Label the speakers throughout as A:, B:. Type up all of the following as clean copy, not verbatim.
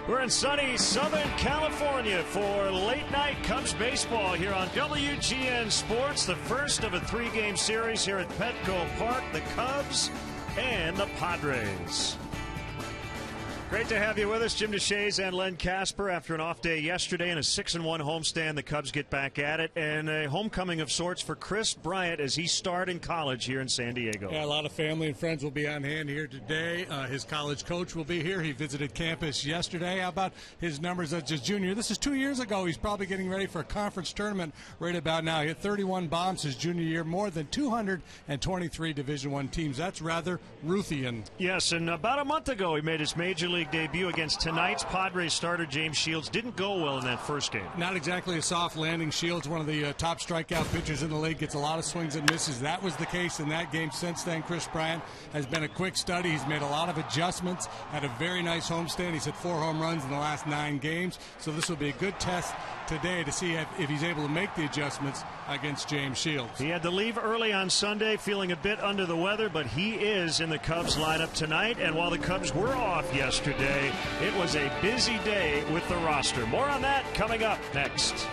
A: We're in sunny Southern California for late night Cubs baseball here on WGN Sports, the first of a three-game series here at Petco Park, the Cubs and the Padres. Great to have you with us, Jim DeShays and Len Casper. After an off day yesterday and a 6-1 homestand, the Cubs get back at it, and a homecoming of sorts for Chris Bryant as he started in college here in San Diego.
B: Yeah, a lot of family and friends will be on hand here today. His college coach will be here. He visited campus yesterday. How about his numbers as a junior? This is 2 years ago. He's probably getting ready for a conference tournament right about now. He hit 31 bombs his junior year, more than 223 Division I teams. That's rather Ruthian.
A: Yes, and about a month ago he made his major league debut against tonight's Padres starter James Shields. Didn't go well in that first game.
B: Not exactly a soft landing. Shields, one of the top strikeout pitchers in the league, gets a lot of swings and misses. That was the case in that game. Since then, Chris Bryant has been a quick study. He's made a lot of adjustments, had a very nice homestand. He's hit 4 home runs in the last 9 games, so this will be a good test today to see if he's able to make the adjustments against James Shields.
A: He had to leave early on Sunday, feeling a bit under the weather, but he is in the Cubs lineup tonight. And while the Cubs were off yesterday, it was a busy day with the roster. More on that coming up next.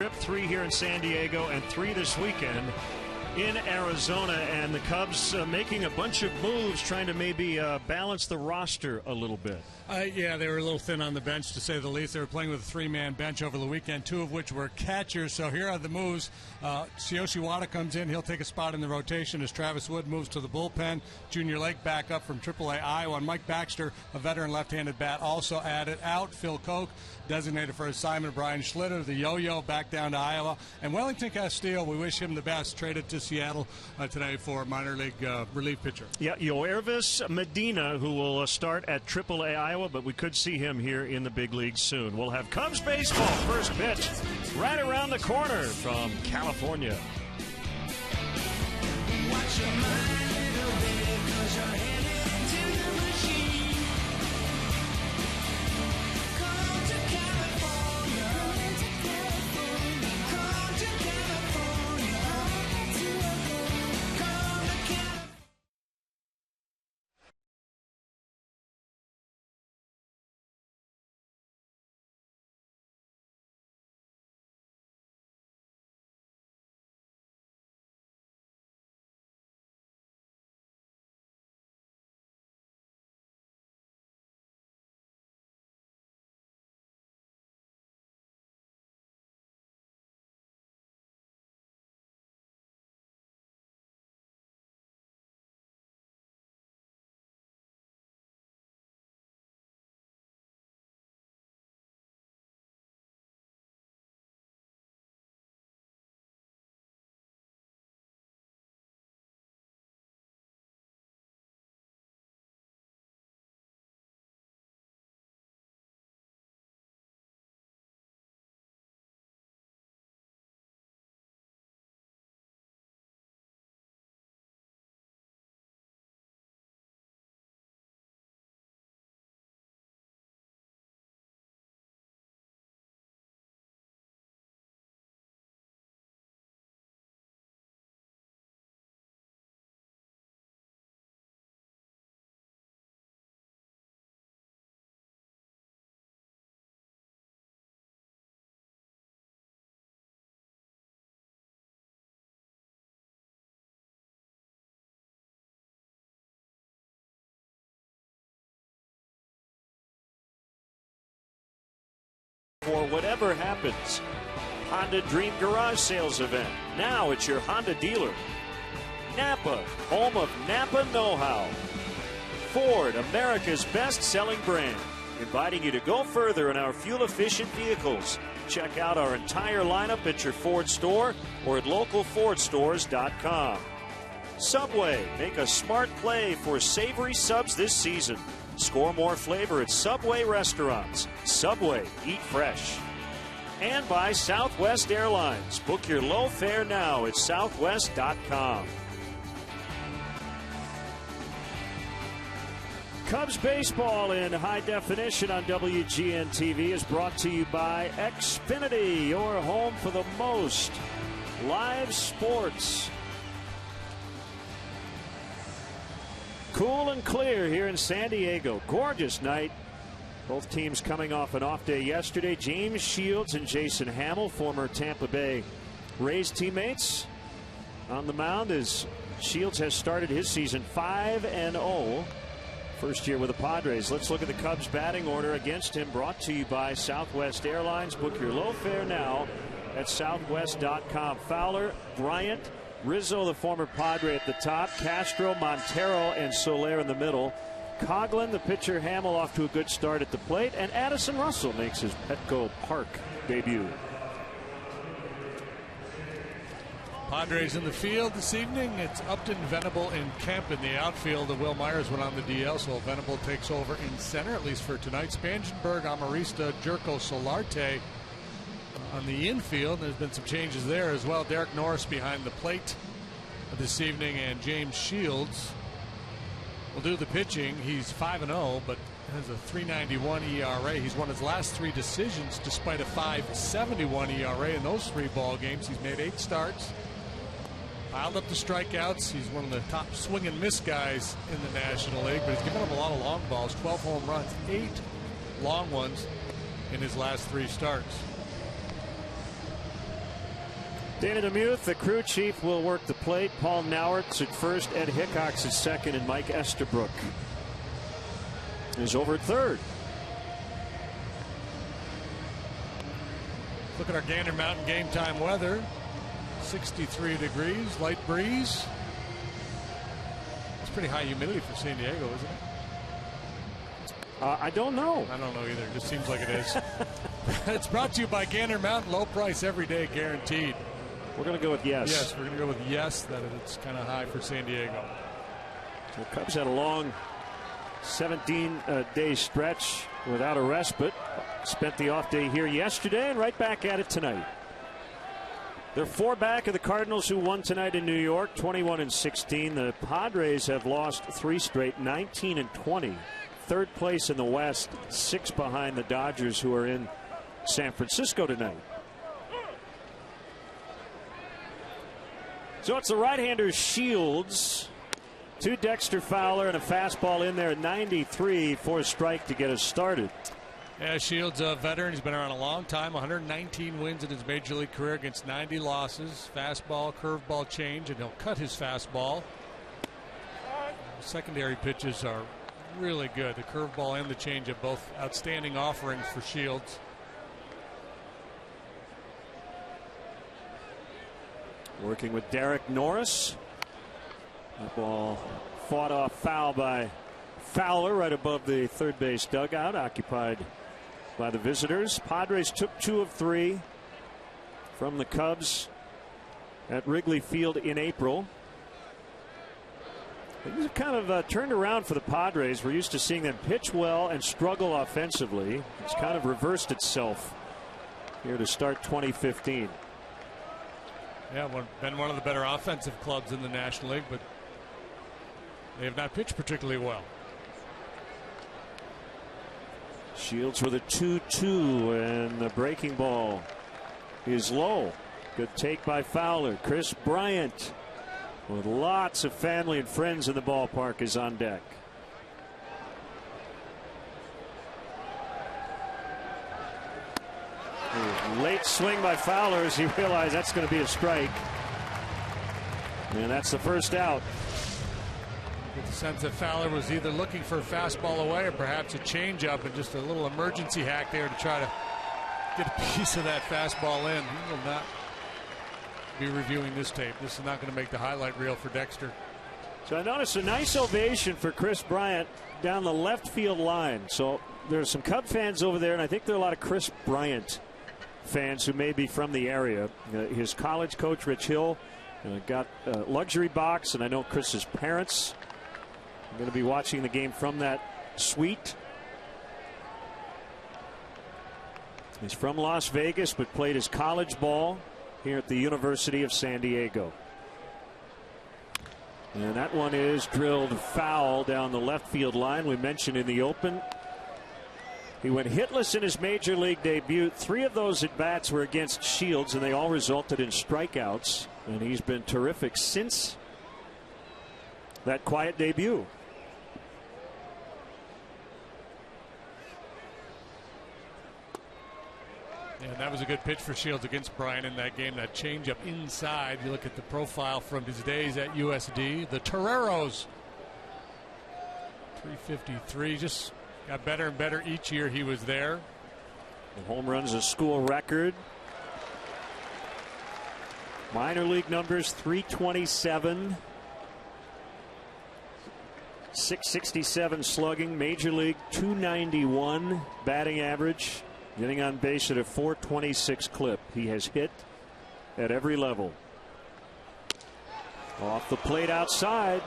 A: Trip 3 here in San Diego and 3 this weekend in Arizona, and the Cubs making a bunch of moves trying to maybe balance the roster a little bit.
B: Yeah, they were a little thin on the bench, to say the least. They were playing with a 3-man bench over the weekend, 2 of which were catchers. So here are the moves. Tsuyoshi Wada comes in. He'll take a spot in the rotation as Travis Wood moves to the bullpen. Junior Lake back up from AAA Iowa. And Mike Baxter, a veteran left-handed bat, also added out. Phil Koch, designated for assignment. Brian Schlitter, the yo-yo, back down to Iowa. And Wellington Castillo, we wish him the best, traded to Seattle today for minor league relief pitcher.
A: Yeah, Yoervis Medina, who will start at AAA Iowa, but we could see him here in the big leagues soon. We'll have Cubs baseball first pitch right around the corner from California. Watch your mind. For whatever happens. Honda Dream Garage Sales event. Now it's your Honda dealer. Napa, home of Napa know-how. Ford, America's best-selling brand. Inviting you to go further in our fuel-efficient vehicles. Check out our entire lineup at your Ford store or at localfordstores.com. Subway, make a smart play for savory subs this season. Score more flavor at Subway restaurants. Subway, eat fresh. And by Southwest Airlines. Book your low fare now at southwest.com. Cubs baseball in high definition on WGN TV is brought to you by Xfinity, your home for the most live sports. Cool and clear here in San Diego. Gorgeous night. Both teams coming off an off day yesterday. James Shields and Jason Hamill, former Tampa Bay Rays teammates, on the mound as Shields has started his season 5-0. First year with the Padres. Let's look at the Cubs batting order against him, brought to you by Southwest Airlines. Book your low fare now at southwest.com. Fowler, Bryant, Rizzo, the former Padre, at the top. Castro, Montero, and Soler in the middle. Coughlin, the pitcher, Hamill off to a good start at the plate, and Addison Russell makes his Petco Park debut.
B: Padres in the field this evening. It's Upton, Venable, and Kemp in the outfield. Will Myers went on the DL, so Venable takes over in center, at least for tonight. Spangenberg, Amarista, Jerko, Solarte on the infield. There's been some changes there as well. Derek Norris behind the plate this evening, and James Shields will do the pitching. He's 5-0, but has a 3.91 ERA. He's won his last 3 decisions despite a 5.71 ERA in those 3 ball games. He's made 8 starts, piled up the strikeouts. He's one of the top swing and miss guys in the National League, but he's given up a lot of long balls. 12 home runs, 8 long ones in his last 3 starts.
A: Dana DeMuth, the crew chief, will work the plate. Paul Nauertz at first, Ed Hickox at second, and Mike Estabrook is over at third.
B: Look at our Gander Mountain game time weather. 63 degrees, light breeze. It's pretty high humidity for San Diego, isn't it?
A: I don't know.
B: I don't know either. It just seems like it is. It's brought to you by Gander Mountain. Low price every day guaranteed.
A: We're going to go with yes.
B: Yes, we're going to go with yes, that it's kind of high for San Diego.
A: So the Cubs had a long 17-day stretch without a respite. Spent the off day here yesterday and right back at it tonight. They're 4 back of the Cardinals, who won tonight in New York, 21-16. The Padres have lost 3 straight, 19-20. Third place in the West, 6 behind the Dodgers, who are in San Francisco tonight. So it's the right-hander Shields, to Dexter Fowler, and a fastball in there at 93 for a strike to get us started.
B: Yeah, Shields, a veteran. He's been around a long time. 119 wins in his major league career against 90 losses. Fastball, curveball change, and he'll cut his fastball. Secondary pitches are really good. The curveball and the changeup, both outstanding offerings for Shields.
A: Working with Derek Norris. That ball fought off foul by Fowler right above the third base dugout, occupied by the visitors. Padres took 2 of 3 from the Cubs at Wrigley Field in April. Things have kind of turned around for the Padres. We're used to seeing them pitch well and struggle offensively. It's kind of reversed itself here to start 2015.
B: Yeah, been one of the better offensive clubs in the National League, but they have not pitched particularly well.
A: Shields with a 2-2, and the breaking ball is low. Good take by Fowler. Chris Bryant, with lots of family and friends in the ballpark, is on deck. Late swing by Fowler as he realized that's going to be a strike. And that's the first out.
B: Get the sense that Fowler was either looking for a fastball away or perhaps a changeup, and just a little emergency hack there to try to get a piece of that fastball in. He will not be reviewing this tape. This is not going to make the highlight reel for Dexter.
A: So I noticed a nice ovation for Chris Bryant down the left field line. So there's some Cub fans over there, and I think there are a lot of Chris Bryant fans who may be from the area. His college coach, Rich Hill, got a luxury box, and I know Chris's parents are going to be watching the game from that suite. He's from Las Vegas, but played his college ball here at the University of San Diego. And that one is drilled foul down the left field line. We mentioned in the open, he went hitless in his major league debut. 3 of those at bats were against Shields, and they all resulted in strikeouts. And he's been terrific since that quiet debut.
B: And that was a good pitch for Shields against Bryant in that game. That changeup inside. You look at the profile from his days at USD. The Toreros. 353. Just got better and better each year he was there.
A: The home runs a school record. Minor league numbers 327. 667 slugging. Major league 291 batting average. Getting on base at a 426 clip. He has hit at every level. Off the plate outside.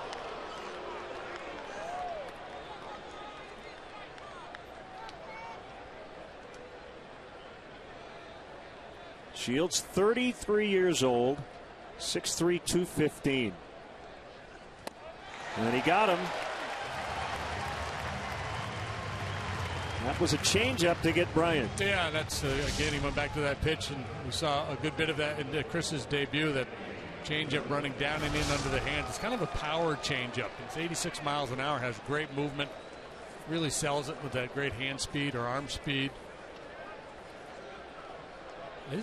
A: Shields 33 years old. 6'3", 215. And he got him. That was a changeup to get Bryant.
B: Yeah, that's again, he went back to that pitch, and we saw a good bit of that in Chris's debut. That changeup running down and in under the hands. It's kind of a power changeup. It's 86 miles an hour, has great movement, really sells it with that great hand speed or arm speed.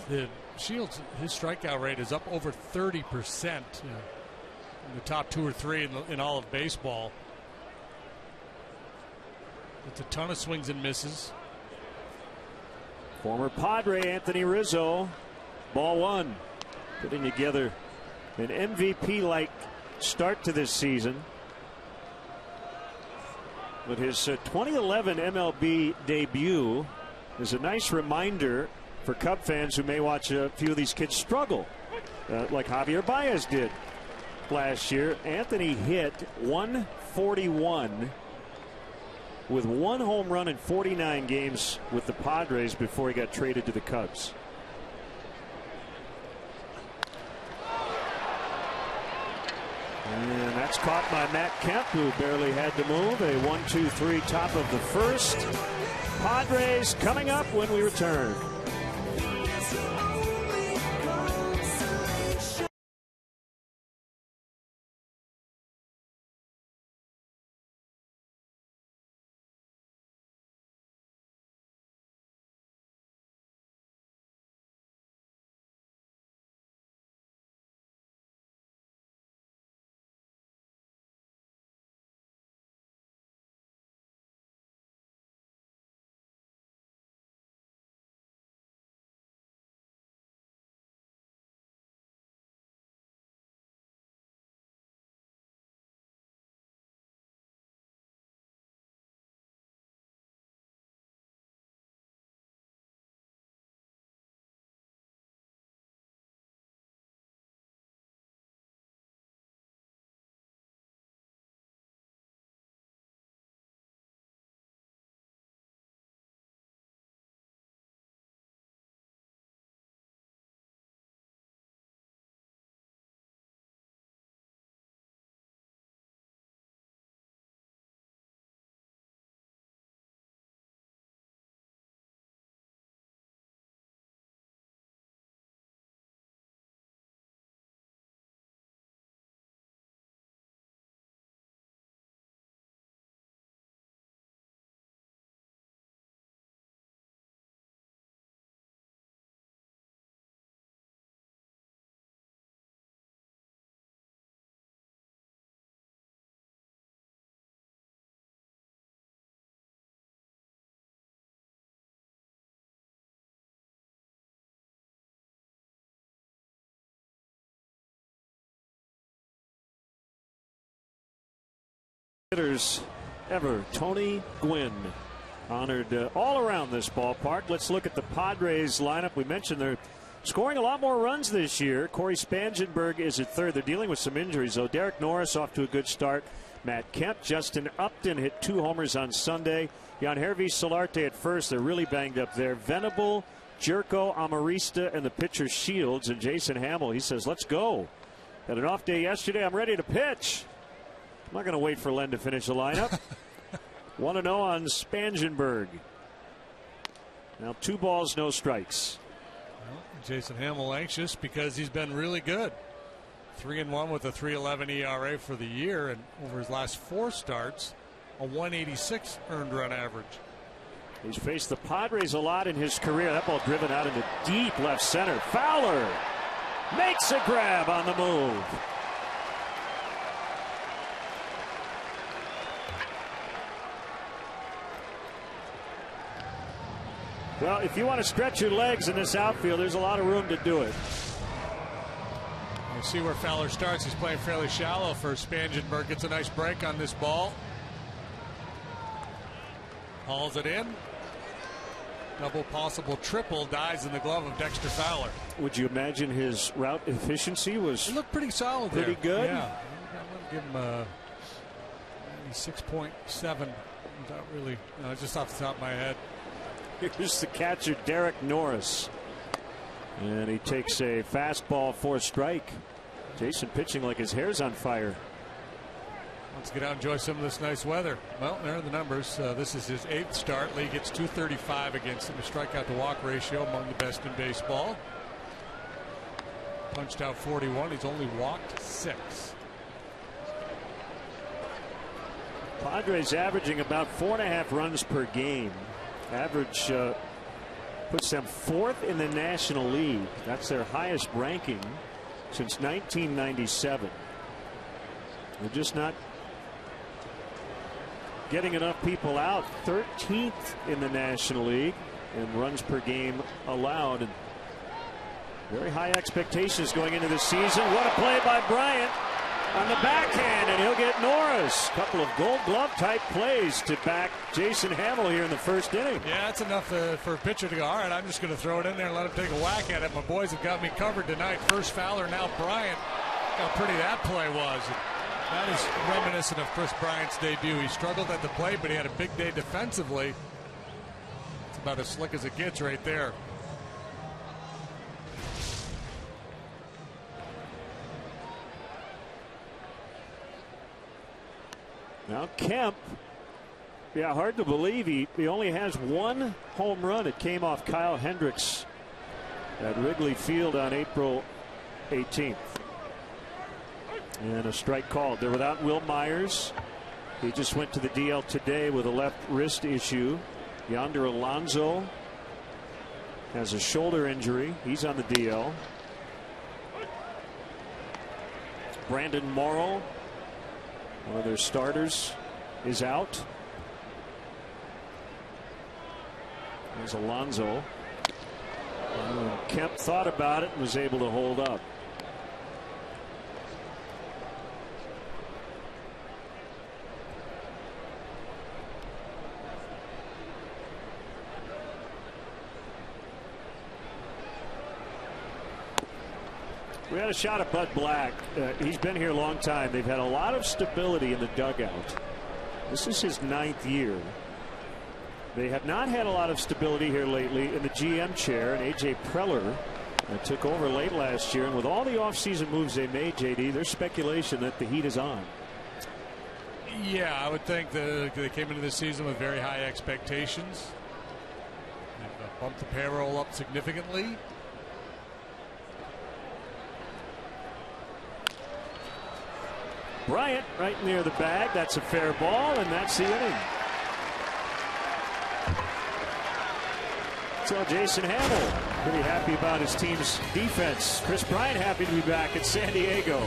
B: The Shields, his strikeout rate is up over 30%. In the top 2 or 3 in all of baseball. It's a ton of swings and misses.
A: Former Padre Anthony Rizzo, ball 1, putting together an MVP-like start to this season. But his 2011 MLB debut is a nice reminder for Cub fans who may watch a few of these kids struggle, like Javier Baez did last year. Anthony hit 141 with 1 home run in 49 games with the Padres before he got traded to the Cubs. And that's caught by Matt Kemp, who barely had to move. A 1-2-3 top of the first. Padres coming up when we return. hitters ever. Tony Gwynn honored all around this ballpark. Let's look at the Padres lineup. We mentioned they're scoring a lot more runs this year. Corey Spangenberg is at third. They're dealing with some injuries, though. Derek Norris off to a good start. Matt Kemp, Justin Upton hit 2 homers on Sunday. Yangervis Solarte at first. They're really banged up there. Venable, Jerko, Amarista, and the pitcher Shields. And Jason Hamill, he says, let's go. Had an off day yesterday. I'm ready to pitch. I'm not going to wait for Len to finish the lineup. 1-0 on Spangenberg. Now 2 balls, no strikes.
B: Well, Jason Hamill anxious because he's been really good. 3-1 with a 3.11 ERA for the year, and over his last 4 starts, a 186 earned run average.
A: He's faced the Padres a lot in his career. That ball driven out into deep left center. Fowler makes a grab on the move. Well, if you want to stretch your legs in this outfield, there's a lot of room to do it.
B: You see where Fowler starts. He's playing fairly shallow for Spangenberg. Gets a nice break on this ball. Hauls it in. Double, possible triple, dies in the glove of Dexter Fowler.
A: Would you imagine his route efficiency was?
B: It looked pretty solid.
A: Pretty good.
B: Yeah, I'm going to give him 6.7. Without really, just off the top of my head.
A: Here's the catcher, Derek Norris. And he takes a fastball for a strike. Jason pitching like his hair's on fire.
B: Let's get out and enjoy some of this nice weather. Well, there are the numbers. This is his 8th start. Lee gets 235 against him. A strikeout to walk ratio among the best in baseball. Punched out 41. He's only walked 6.
A: Padres averaging about 4.5 runs per game. Average puts them 4th in the National League. That's their highest ranking since 1997. They're just not getting enough people out. 13th in the National League in runs per game allowed. And very high expectations going into this season. What a play by Bryant on the backhand, and he'll get Norris. Couple of Gold Glove type plays to back Jason Hamill here in the first inning.
B: Yeah, that's enough for a pitcher to go, all right, I'm just going to throw it in there and let him take a whack at it. My boys have got me covered tonight. First Fowler, now Bryant. How pretty that play was. That is reminiscent of Chris Bryant's debut. He struggled at the plate, but he had a big day defensively. It's about as slick as it gets right there.
A: Now Kemp, yeah, hard to believe he only has 1 home run. It came off Kyle Hendricks at Wrigley Field on April 18th. And a strike called. They're without Will Myers. He just went to the DL today with a left wrist issue. Yonder Alonso has a shoulder injury. He's on the DL. Brandon Morrow, one of their starters, is out. There's Alonso. And Kemp thought about it and was able to hold up. We had a shot at Bud Black. He's been here a long time. They've had a lot of stability in the dugout. This is his 9th year. They have not had a lot of stability here lately in the GM chair. And A.J. Preller took over late last year. And with all the offseason moves they made, J.D., there's speculation that the heat is on.
B: Yeah, I would think they came into this season with very high expectations. They've bumped the payroll up significantly.
A: Bryant right near the bag. That's a fair ball, and that's the inning. So Jason Hamill pretty happy about his team's defense. Chris Bryant happy to be back at San Diego.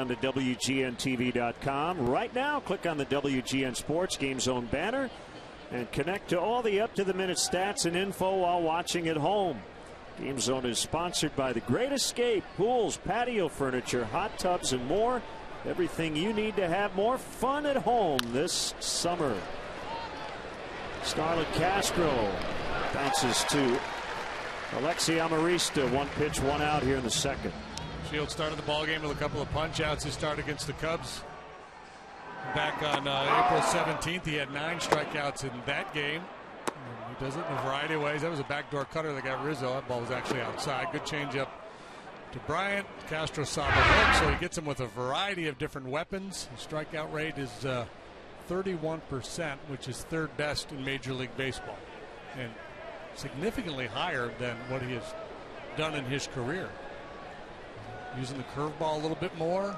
A: on the WGNTV.com. Right now, click on the WGN Sports Game Zone banner and connect to all the up-to-the-minute stats and info while watching at home. Game Zone is sponsored by The Great Escape, pools, patio furniture, hot tubs, and more. Everything you need to have more fun at home this summer. Starlett Castro bounces to Alexi Amarista. One pitch, one out here in the second.
B: Shields started the ball game with a couple of punch outs. His start against the Cubs back on April 17th. He had 9 strikeouts in that game. And he does it in a variety of ways. That was a backdoor cutter that got Rizzo. That ball was actually outside. Good changeup to Bryant. Castro saw the hook, so he gets him with a variety of different weapons. His strikeout rate is 31%, which is third best in Major League Baseball, and significantly higher than what he has done in his career. Using the curveball a little bit more.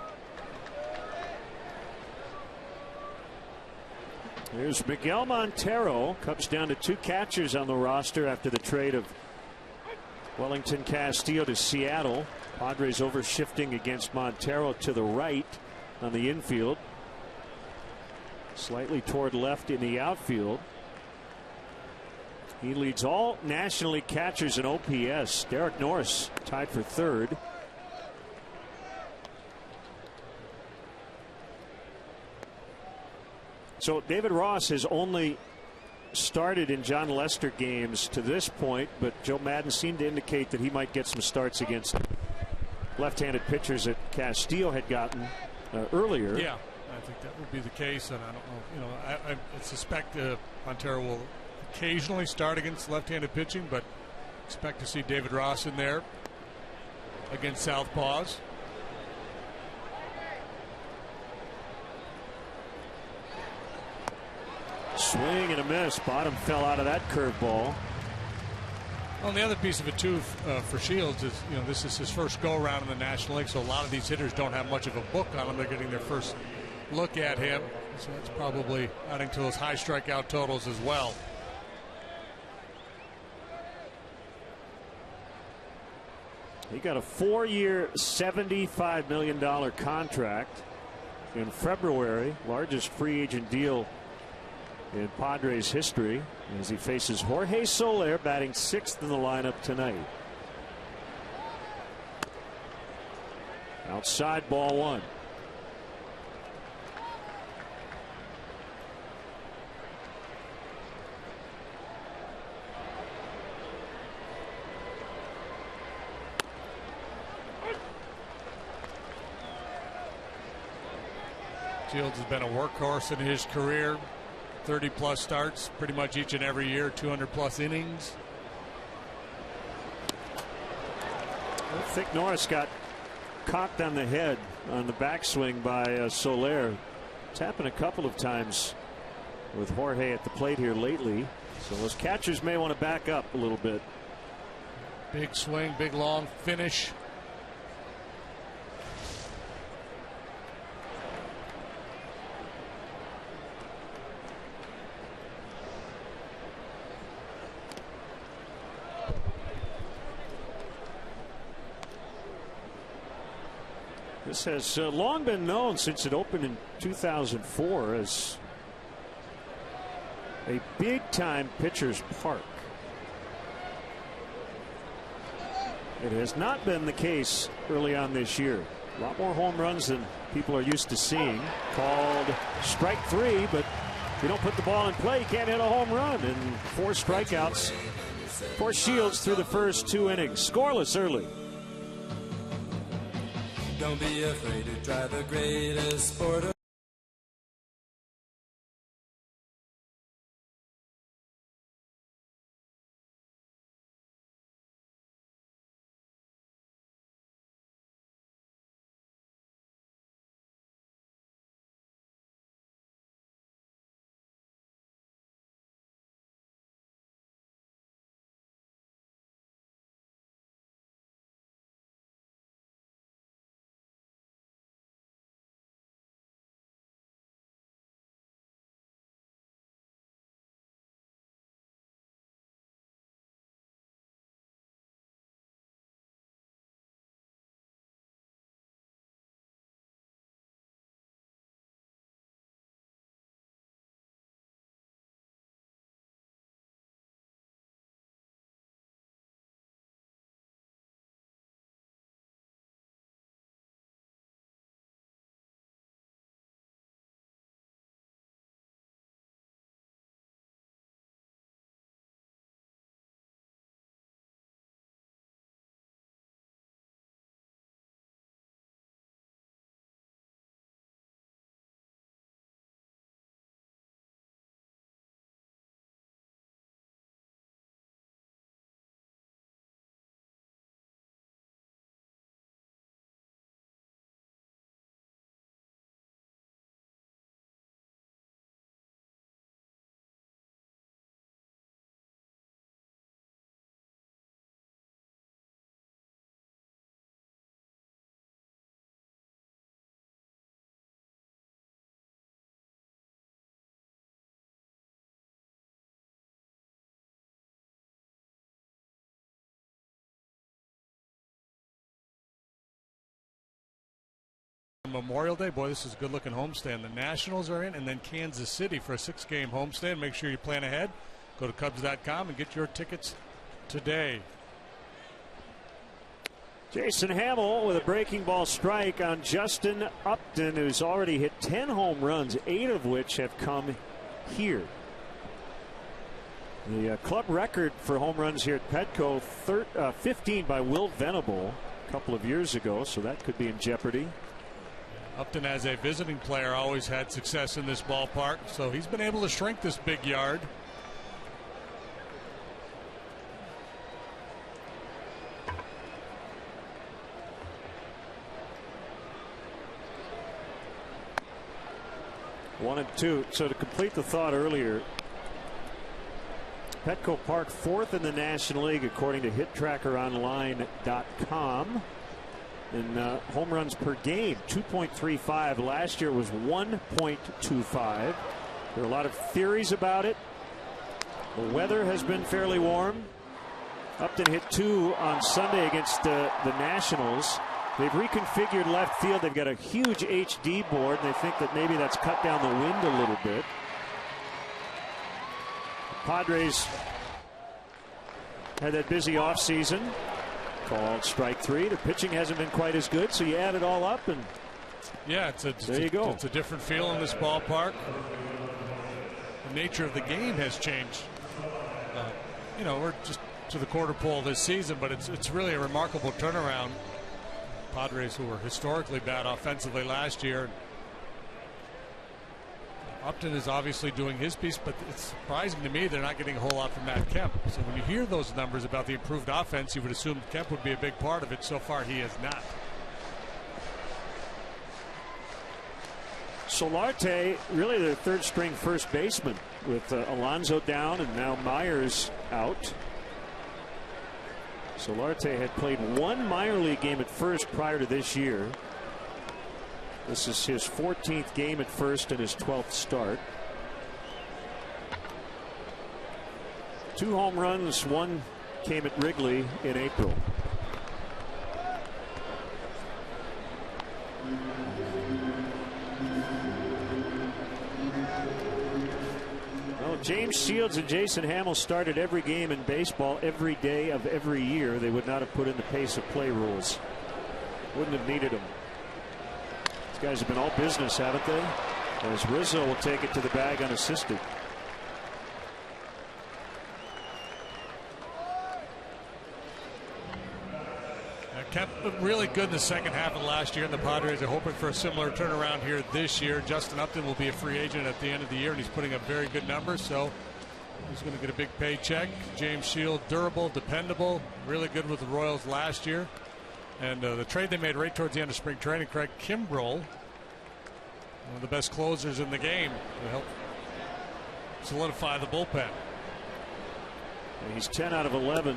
A: Here's Miguel Montero. Cubs down to 2 catchers on the roster after the trade of Wellington Castillo to Seattle. Padres overshifting against Montero to the right on the infield. Slightly toward left in the outfield. He leads all National League catchers in OPS. Derek Norris tied for 3rd. So David Ross has only started in John Lester games to this point, but Joe Maddon seemed to indicate that he might get some starts against left-handed pitchers that Castillo had gotten earlier.
B: Yeah, I think that would be the case, and I don't know. I suspect Montero will occasionally start against left-handed pitching, but expect to see David Ross in there against southpaws.
A: Swing and a miss. Bottom fell out of that curveball.
B: Well, the other piece of it too for Shields is, this is his first go around in the National League, so a lot of these hitters don't have much of a book on him. They're getting their first look at him, so that's probably adding to those high strikeout totals as well.
A: He got a 4-year, $75 million contract in February, largest free agent deal in Padres history, as he faces Jorge Soler, batting 6th in the lineup tonight. Outside, ball 1.
B: Shields has been a workhorse in his career. 30+ starts pretty much each and every year, 200+ innings.
A: I think Norris got cocked on the head on the backswing by Soler. It's happened a couple of times with Jorge at the plate here lately, so those catchers may want to back up a little bit.
B: Big swing, big long finish.
A: This has long been known since it opened in 2004 as a big-time pitcher's park. It has not been the case early on this year. A lot more home runs than people are used to seeing. Called strike 3, but if you don't put the ball in play, you can't hit a home run. And 4 strikeouts for Shields through the first 2 innings. Scoreless early.
C: Don't be afraid to try the greatest sport.
B: Memorial Day. Boy, this is a good-looking homestand. The Nationals are in, and then Kansas City for a 6-game homestand. Make sure you plan ahead. Go to Cubs.com and get your tickets today.
A: Jason Hamill with a breaking ball strike on Justin Upton, who's already hit 10 home runs, 8 of which have come here. The club record for home runs here at Petco, 15 by Will Venable a couple of years ago, so that could be in jeopardy.
B: Upton, as a visiting player, always had success in this ballpark, so he's been able to shrink this big yard.
A: One and two. So to complete the thought earlier, Petco Park 4th in the National League according to HitTrackerOnline.com in home runs per game, 2.35. Last year was 1.25. There are a lot of theories about it. The weather has been fairly warm. Upton hit 2 on Sunday against the Nationals. They've reconfigured left field. They've got a huge HD board, and they think that maybe that's cut down the wind a little bit. Padres had that busy offseason. Called strike 3. The pitching hasn't been quite as good, so you add it all up, and
B: yeah, there you go. It's a different feel in this ballpark. The nature of the game has changed. You know, we're just to the quarter pole this season, but it's really a remarkable turnaround. Padres, who were historically bad offensively last year. Upton is obviously doing his piece, but it's surprising to me they're not getting a whole lot from Matt Kemp. So when you hear those numbers about the improved offense, you would assume Kemp would be a big part of it. So far, he has not.
A: Solarte, really their third string first baseman, with Alonso down and now Myers out. Solarte had played 1 minor league game at first prior to this year. This is his 14th game at first and his 12th start. 2 home runs, 1 came at Wrigley in April. Well, James Shields and Jason Hamill started every game in baseball every day of every year. They would not have put in the pace of play rules. Wouldn't have needed them. Guys have been all business, haven't they? As Rizzo will take it to the bag unassisted.
B: Kept really good in the second half of last year, and the Padres are hoping for a similar turnaround here this year. Justin Upton will be a free agent at the end of the year, and he's putting up very good numbers, so he's going to get a big paycheck. James Shield, durable, dependable, really good with the Royals last year. And the trade they made right towards the end of spring training, Craig Kimbrell, one of the best closers in the game, to help solidify the bullpen.
A: And he's 10 out of 11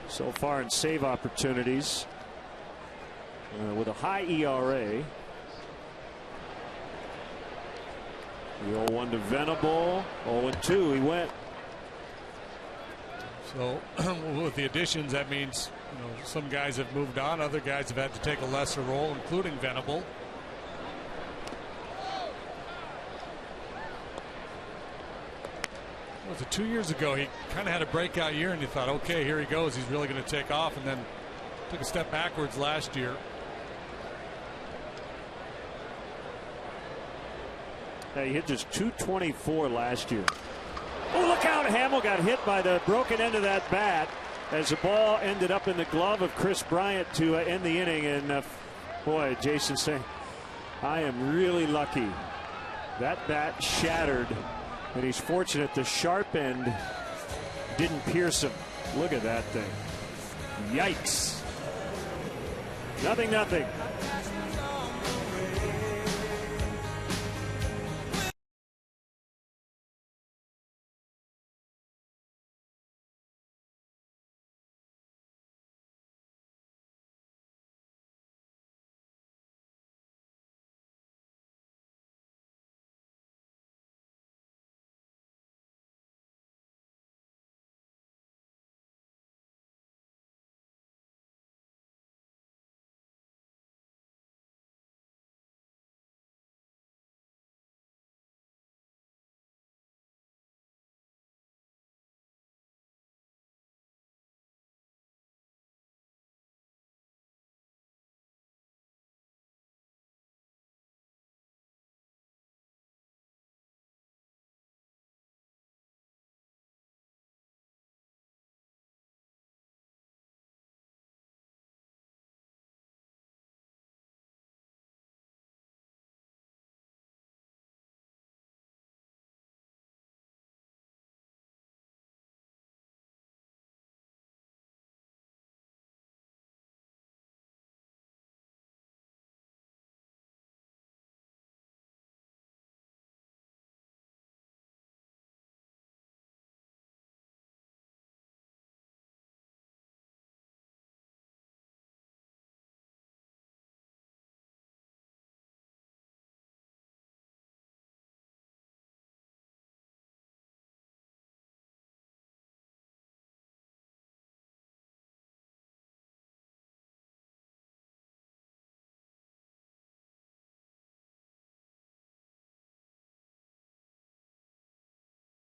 A: so far in save opportunities, with a high ERA. The 0-1 to Venable, 0-2 he went.
B: So with the additions, that means some guys have moved on, other guys have had to take a lesser role, including Venable. Was it 2 years ago? He kind of had a breakout year, and you thought, okay, here he goes. He's really going to take off, and then took a step backwards last year.
A: He hit just .224 last year. Oh, look out! Hamill got hit by the broken end of that bat as the ball ended up in the glove of Chris Bryant to end the inning. And boy, Jason saying, I am really lucky. That bat shattered, and he's fortunate the sharp end didn't pierce him. Look at that thing. Yikes. 0-0.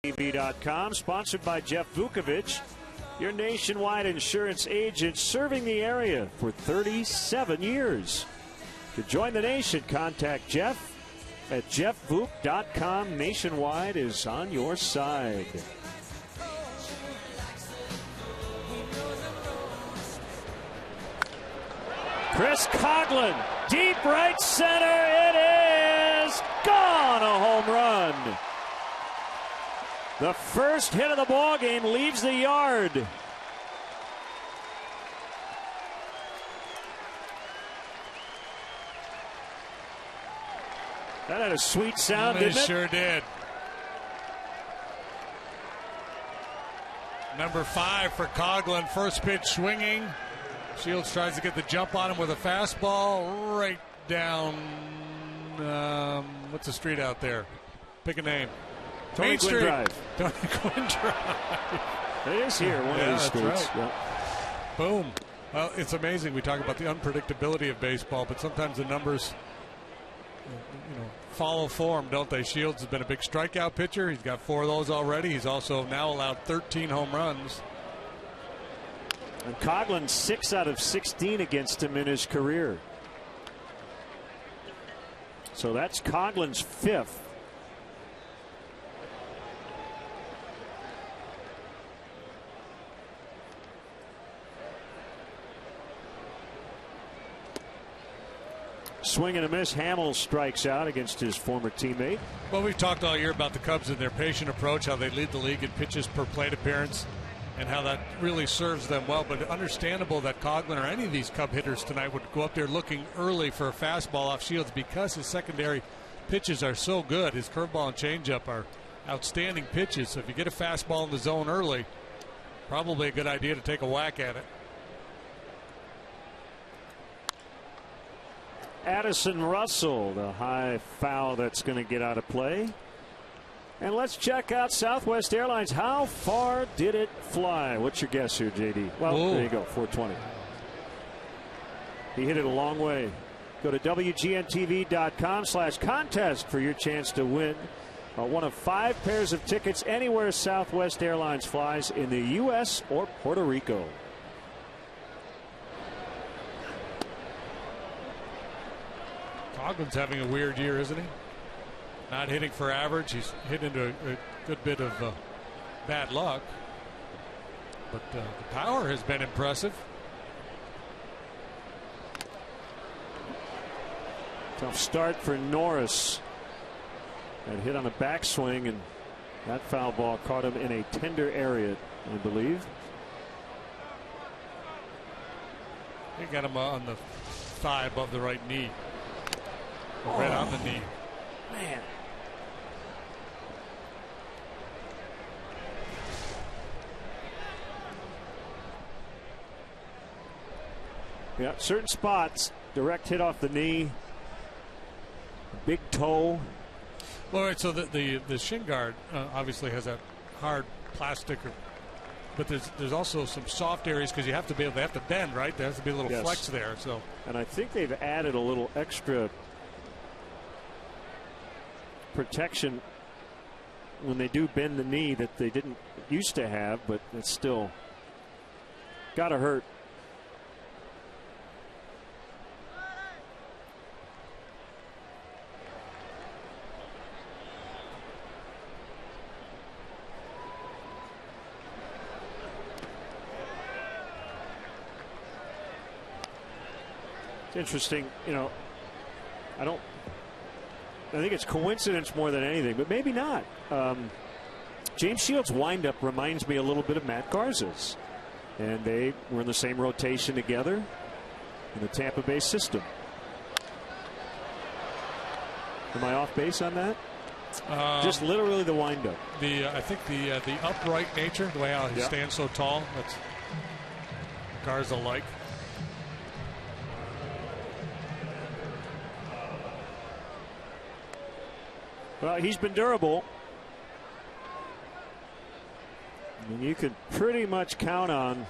A: TV.com, sponsored by Jeff Vukovich, your nationwide insurance agent serving the area for 37 years. To join the nation, contact Jeff at jeffvuk.com. Nationwide is on your side. Chris Coghlan, deep right center. It is gone. A home run. The first hit of the ball game leaves the yard. That had a sweet sound, didn't it?
B: It sure did. Number 5 for Coghlan. First pitch swinging. Shields tries to get the jump on him with a fastball right down. What's the street out there? Pick a name.
A: Tony Gwynn Drive.
B: Tony Gwynn Drive.
A: It is here, one of these streets.
B: Right.
A: Yep.
B: Boom. Well, it's amazing. We talk about the unpredictability of baseball, but sometimes the numbers, follow form, don't they? Shields has been a big strikeout pitcher. He's got 4 of those already. He's also now allowed 13 home runs.
A: And Coghlan 6 out of 16 against him in his career. So that's Coghlan's 5th. Swing and a miss. Hamill strikes out against his former teammate.
B: Well, we've talked all year about the Cubs and their patient approach, how they lead the league in pitches per plate appearance, and how that really serves them well. But understandable that Coghlan or any of these Cub hitters tonight would go up there looking early for a fastball off Shields because his secondary pitches are so good. His curveball and changeup are outstanding pitches. So if you get a fastball in the zone early, probably a good idea to take a whack at it.
A: Addison Russell, the high foul that's going to get out of play. And let's check out Southwest Airlines. How far did it fly? What's your guess here, JD? Well, There you go, 420. He hit it a long way. Go to WGNTV.com/contest for your chance to win one of 5 pairs of tickets anywhere Southwest Airlines flies in the U.S. or Puerto Rico.
B: Coghlan's having a weird year, isn't he? Not hitting for average. He's hit into a good bit of bad luck. But the power has been impressive.
A: Tough start for Norris. That hit on a backswing, and that foul ball caught him in a tender area, I believe.
B: He got him on the thigh above the right knee. Right on the knee.
A: Man. Yeah, certain spots, direct hit off the knee, big toe.
B: Well, right, so the shin guard obviously has that hard plastic, but there's also some soft areas because they have to bend, right? There has to be a little flex there. So,
A: and I think they've added a little extra protection when they do bend the knee that they didn't used to have, but it's still gotta hurt. It's interesting, I think it's coincidence more than anything, but maybe not. James Shields' windup reminds me a little bit of Matt Garza's, and they were in the same rotation together in the Tampa Bay system. Am I off base on that? Just literally the windup.
B: I think the upright nature, the way how he stands so tall, that's Garza-like.
A: Well, he's been durable. And you can pretty much count on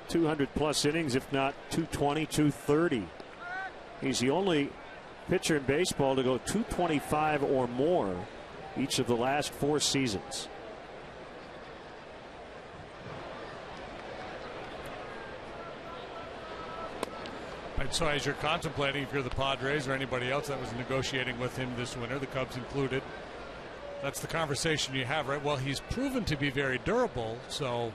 A: 200-plus innings, if not 220, 230. He's the only pitcher in baseball to go 225 or more each of the last 4 seasons.
B: And so as you're contemplating, if you're the Padres or anybody else that was negotiating with him this winter, the Cubs included, that's the conversation you have, right? Well, he's proven to be very durable, so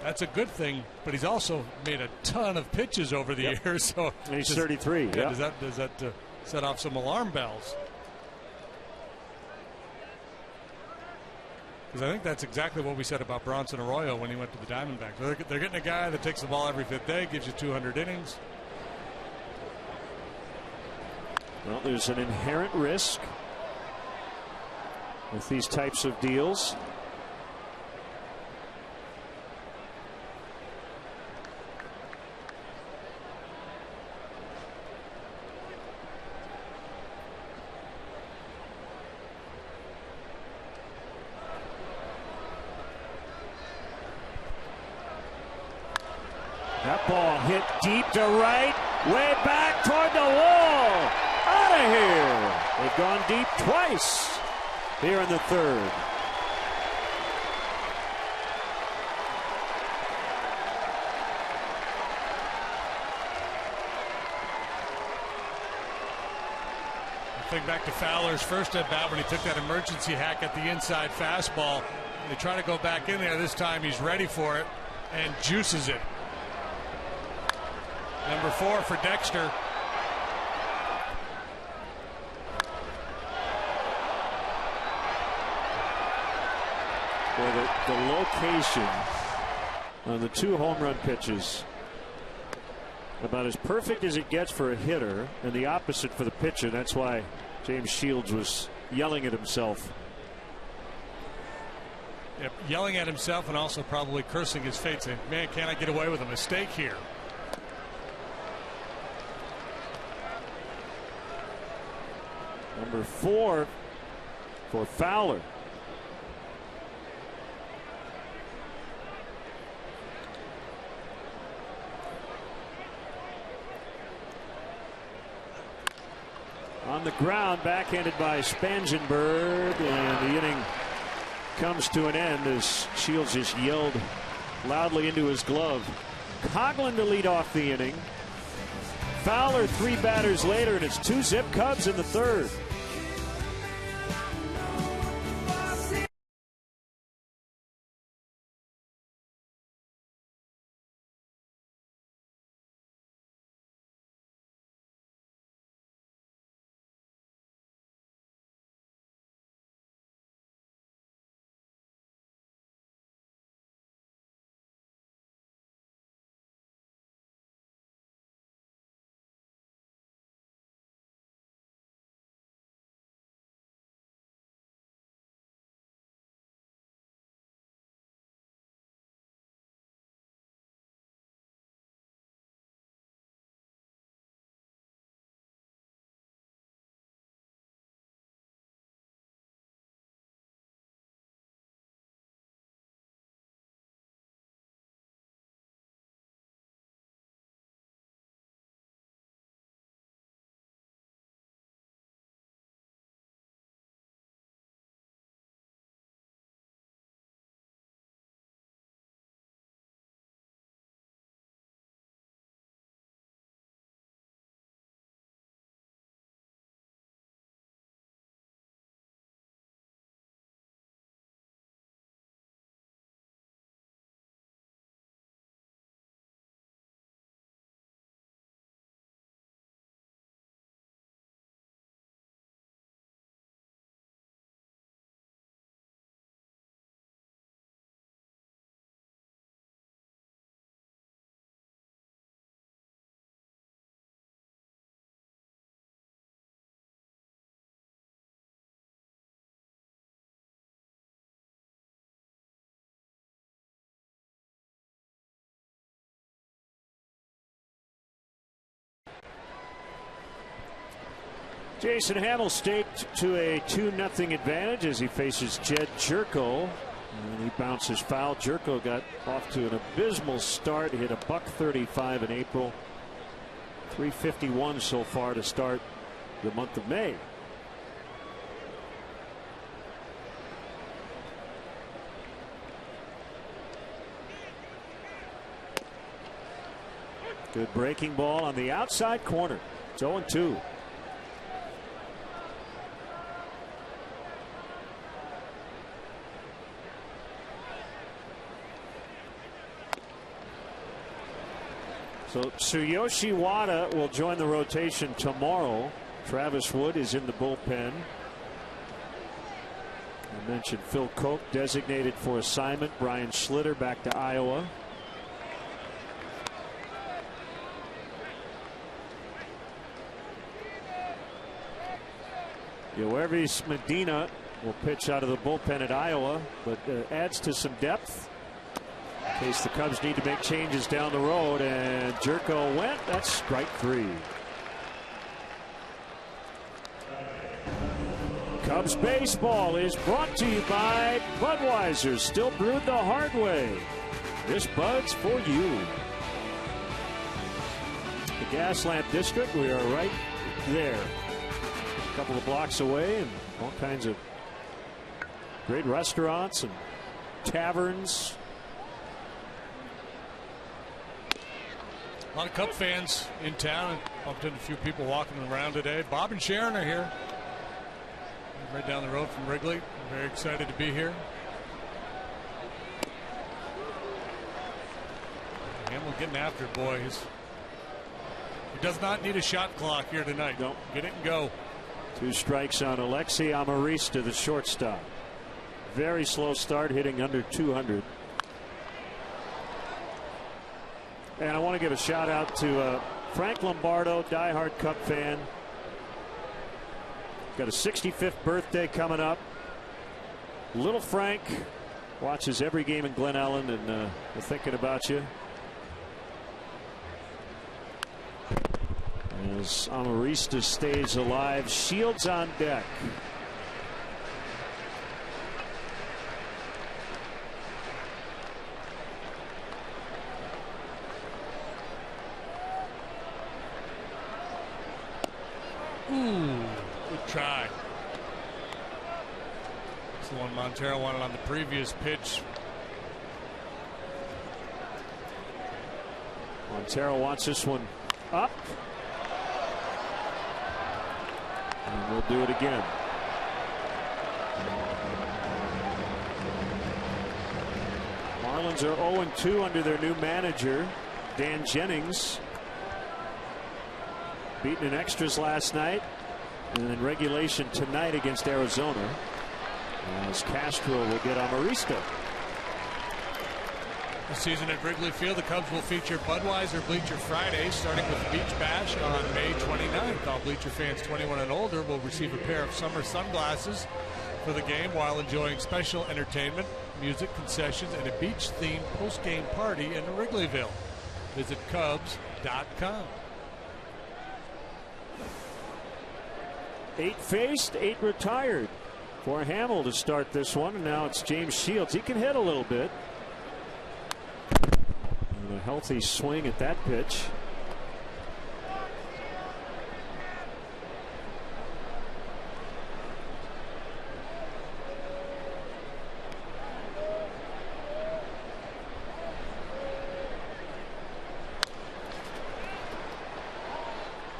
B: that's a good thing, but he's also made a ton of pitches over the years. So
A: and he's 33.
B: Yeah, does that set off some alarm bells? Because I think that's exactly what we said about Bronson Arroyo when he went to the Diamondbacks. They're getting a guy that takes the ball every 5th day, gives you 200 innings.
A: Well, there's an inherent risk with these types of deals. That ball hit deep to right, way back toward the wall. Out of here. They've gone deep twice here in the 3rd.
B: Think back to Fowler's first at bat when he took that emergency hack at the inside fastball. They try to go back in there. This time he's ready for it and juices it. Number 4 for Dexter.
A: Well, the location on the 2 home run pitches, about as perfect as it gets for a hitter, and the opposite for the pitcher. That's why James Shields was yelling at himself.
B: Yep, yelling at himself and also probably cursing his fate, saying, man, can't I get away with a mistake here?
A: Number 4 for Fowler. On the ground, backhanded by Spangenberg, and the inning comes to an end as Shields just yelled loudly into his glove. Coghlan to lead off the inning. Fowler 3 batters later, and it's 2-zip Cubs in the 3rd. Jason Hamill staked to a 2-0 advantage as he faces Jed Jerko. And he bounces foul. Jerko got off to an abysmal start. He hit a .135 in April. .351 so far to start the month of May. Good breaking ball on the outside corner. It's 0-2. So Tsuyoshi Wada will join the rotation tomorrow. Travis Wood is in the bullpen. I mentioned Phil Koch designated for assignment. Brian Schlitter back to Iowa. Yoervis Medina will pitch out of the bullpen at Iowa, but adds to some depth in case the Cubs need to make changes down the road. And Jerko went. That's strike 3. Cubs baseball is brought to you by Budweiser. Still brewed the hard way. This Bud's for you. The Gaslamp District, we are right there. A couple of blocks away, and all kinds of great restaurants and taverns.
B: A lot of Cub fans in town. Bumped into a few people walking around today. Bob and Sharon are here. Right down the road from Wrigley. I'm very excited to be here. Hamill getting after it, boys. He does not need a shot clock here tonight. Don't get it and go.
A: 2 strikes on Alexi Amarista, the shortstop. Very slow start, hitting under 200. And I want to give a shout out to Frank Lombardo, diehard Cub fan. Got a 65th birthday coming up. Little Frank watches every game in Glen Ellen, and we're thinking about you. As Amarista stays alive, Shields on deck.
B: Good try. It's the one Montero wanted on the previous pitch.
A: Montero wants this one up. And we'll do it again. Marlins are 0-2 under their new manager, Dan Jennings. Beaten in extras last night, and in regulation tonight against Arizona. As Castro will get Amarista.
B: This season at Wrigley Field, the Cubs will feature Budweiser Bleacher Friday, starting with Beach Bash on May 29th. All Bleacher fans 21 and older will receive a pair of summer sunglasses for the game while enjoying special entertainment, music, concessions, and a beach-themed post-game party in Wrigleyville. Visit Cubs.com.
A: 8 faced, 8 retired for Hamill to start this one, and now it's James Shields. He can hit a little bit. And a healthy swing at that pitch.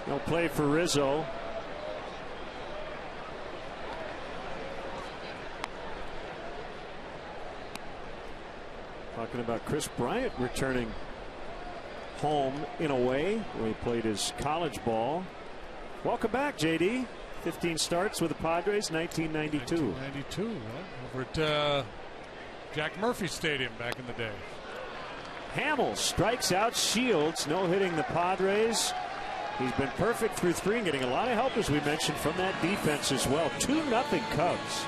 A: No play for Rizzo. Talking about Chris Bryant returning home in a way where he played his college ball. Welcome back, JD. 15 starts with the Padres, 1992.
B: 1992, right? Over at Jack Murphy Stadium back in the day.
A: Hamill strikes out Shields, no hitting the Padres. He's been perfect through 3 and getting a lot of help, as we mentioned, from that defense as well. 2-0 Cubs.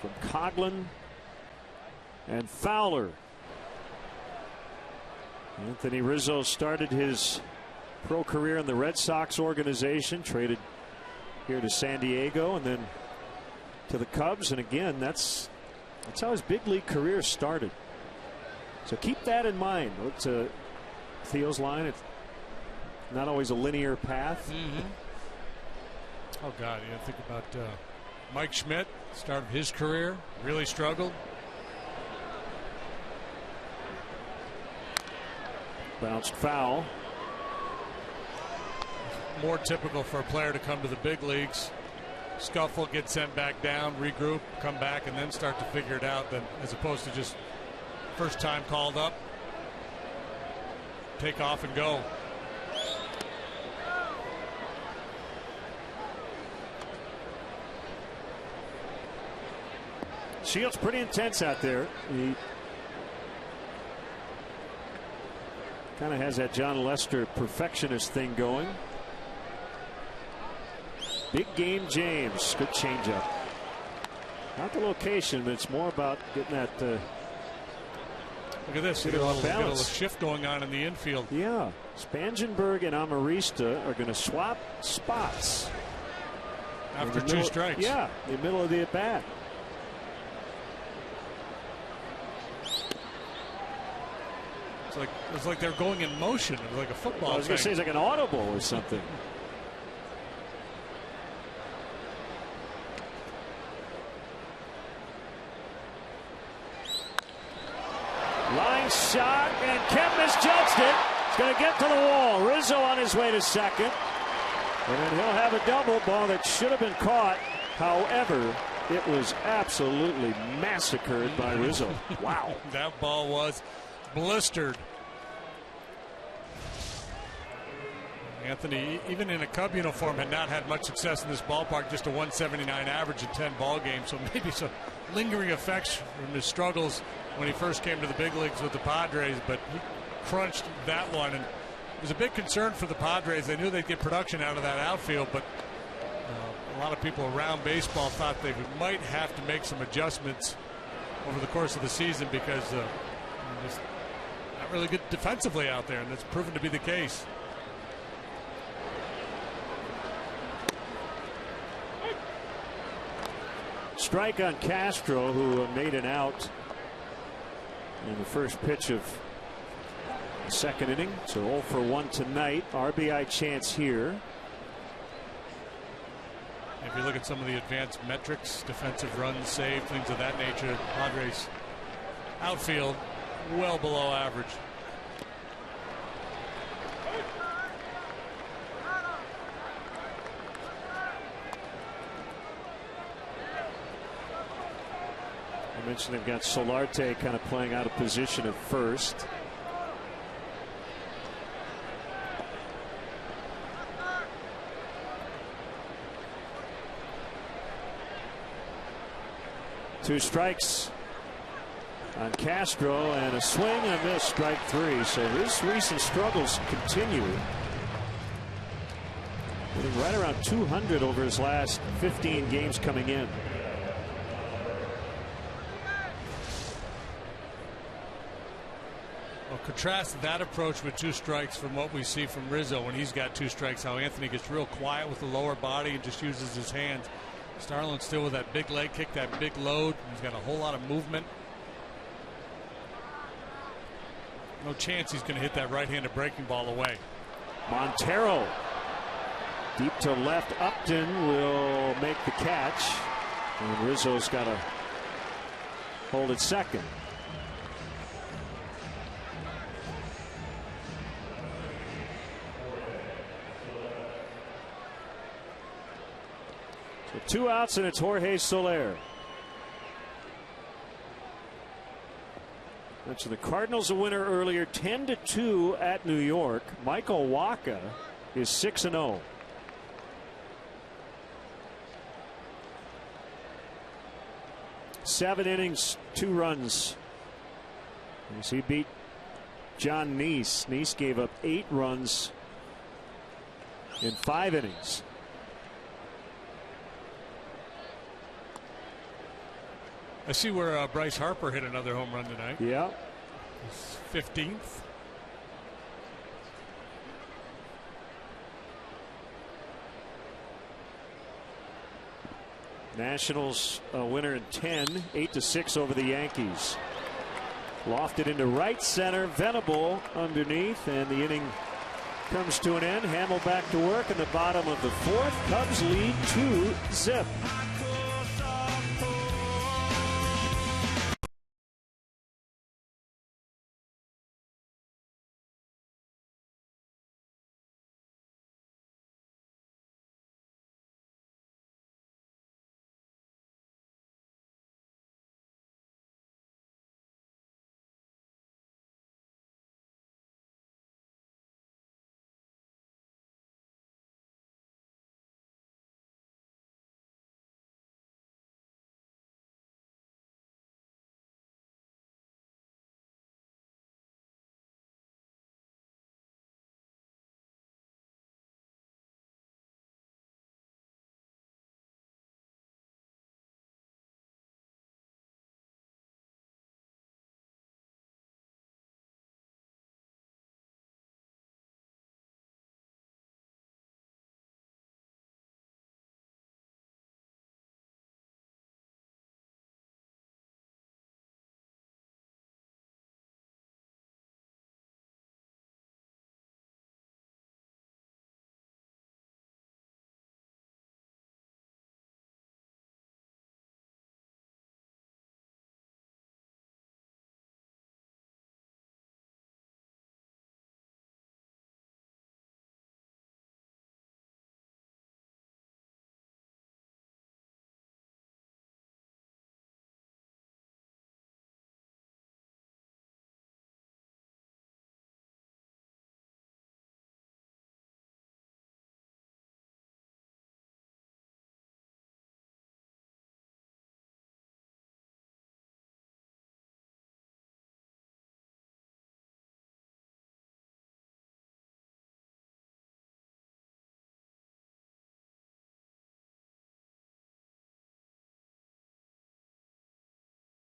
A: from Coghlan and Fowler. Anthony Rizzo started his pro career in the Red Sox organization, traded here to San Diego and then to the Cubs, and again that's how his big league career started. So keep that in mind. What's Theo's line? It's not always a linear path.
B: Oh God, you think about Mike Schmidt, start of his career, really struggled.
A: Bounced foul.
B: More typical for a player to come to the big leagues, scuffle, get sent back down, regroup, come back, and then start to figure it out, than as opposed to just first time called up, take off and go.
A: Shields pretty intense out there. He kind of has that John Lester perfectionist thing going. Big game James. Good changeup. Not the location, but it's more about getting that.
B: Look at this. Get a little shift going on in the infield.
A: Yeah. Spangenberg and Amarista are going to swap spots.
B: After two strikes.
A: Yeah. In the middle of the at bat.
B: It's like they're going in motion. It was like a football.
A: I was going to say it's like an audible or something. Line shot, and Kemp misjudged it. It's going to get to the wall. Rizzo on his way to second. And then he'll have a double ball that should have been caught. However, it was absolutely massacred by Rizzo. Wow.
B: That ball was blistered. Anthony, even in a Cub uniform, had not had much success in this ballpark. Just a 179 average in 10 ball games. So maybe some lingering effects from his struggles when he first came to the big leagues with the Padres. But he crunched that one, and it was a big concern for the Padres. They knew they'd get production out of that outfield, but a lot of people around baseball thought they might have to make some adjustments over the course of the season because just not really good defensively out there, and that's proven to be the case.
A: Strike on Castro, who made an out in the first pitch of the second inning. So 0 for 1 tonight. RBI chance here.
B: If you look at some of the advanced metrics, defensive runs saved, things of that nature, Padres outfield well below average.
A: I mentioned they've got Solarte kind of playing out of position at first. Two strikes on Castro, and a swing and a miss, strike three. So his recent struggles continue. Hitting right around 200 over his last 15 games coming in.
B: Well, contrast that approach with two strikes from what we see from Rizzo when he's got two strikes. How Anthony gets real quiet with the lower body and just uses his hands. Starlin still with that big leg kick, that big load. He's got a whole lot of movement. No chance he's going to hit that right-handed breaking ball away.
A: Montero deep to left. Upton will make the catch, and Rizzo's got to hold it second. So 2 outs, and it's Jorge Soler. Mentioned the Cardinals a winner earlier, 10-2 at New York. Michael Wacha is 6-0. Seven innings, 2 runs. As he beat John Neese. Neese gave up 8 runs in 5 innings.
B: I see where Bryce Harper hit another home run tonight.
A: Yeah.
B: His 15th.
A: Nationals a winner in 10, 8-6 over the Yankees. Lofted into right center. Venable underneath, and the inning comes to an end. Hamill back to work in the bottom of the fourth. Cubs lead 2-0.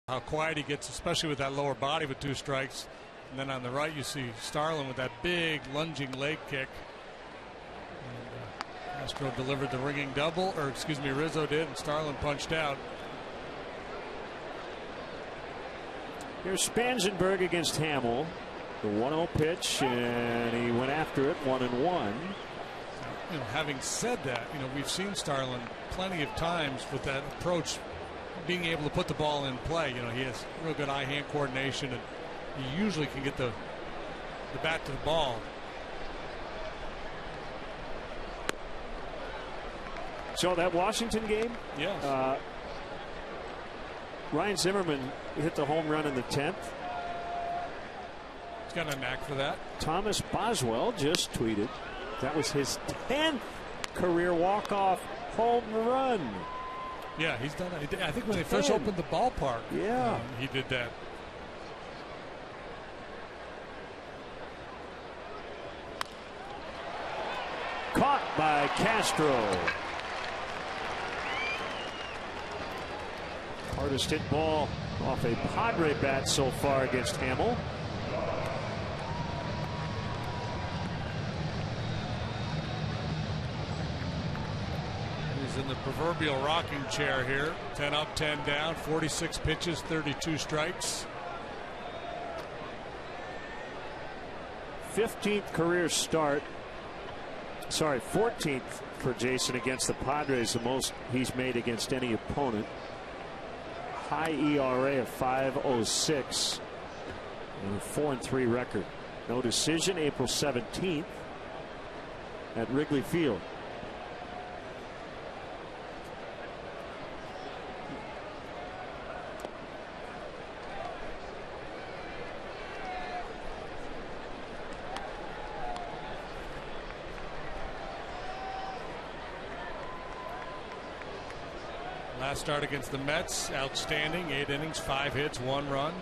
B: How quiet he gets, especially with that lower body with 2 strikes. And then on the right, you see Starlin with that big lunging leg kick. And Astro delivered the ringing double, or excuse me, Rizzo did, and Starlin punched out.
A: Here's Spangenberg against Hamill. The 1-0 pitch, and he went after it, 1-1.
B: You know, having said that, you know, we've seen Starlin plenty of times with that approach, being able to put the ball in play. You know, he has real good eye-hand coordination, and he usually can get the bat to the ball.
A: So that Washington game?
B: Yes.
A: Ryan Zimmerman hit the home run in the 10th.
B: He's got a knack for that.
A: Thomas Boswell just tweeted that was his 10th career walk-off home run.
B: Yeah, he's done it. I think when they first opened the ballpark,
A: yeah,
B: he did that.
A: Caught by Castro. Hardest hit ball off a Padre bat so far against Hamill.
B: In the proverbial rocking chair here. 10 up, 10 down, 46 pitches, 32 strikes.
A: 15th career start. Sorry, 14th for Jason against the Padres, the most he's made against any opponent. High ERA of 5.06 and a 4-3 record. No decision. April 17th at Wrigley Field.
B: Last start against the Mets, outstanding. 8 innings, 5 hits, 1 run.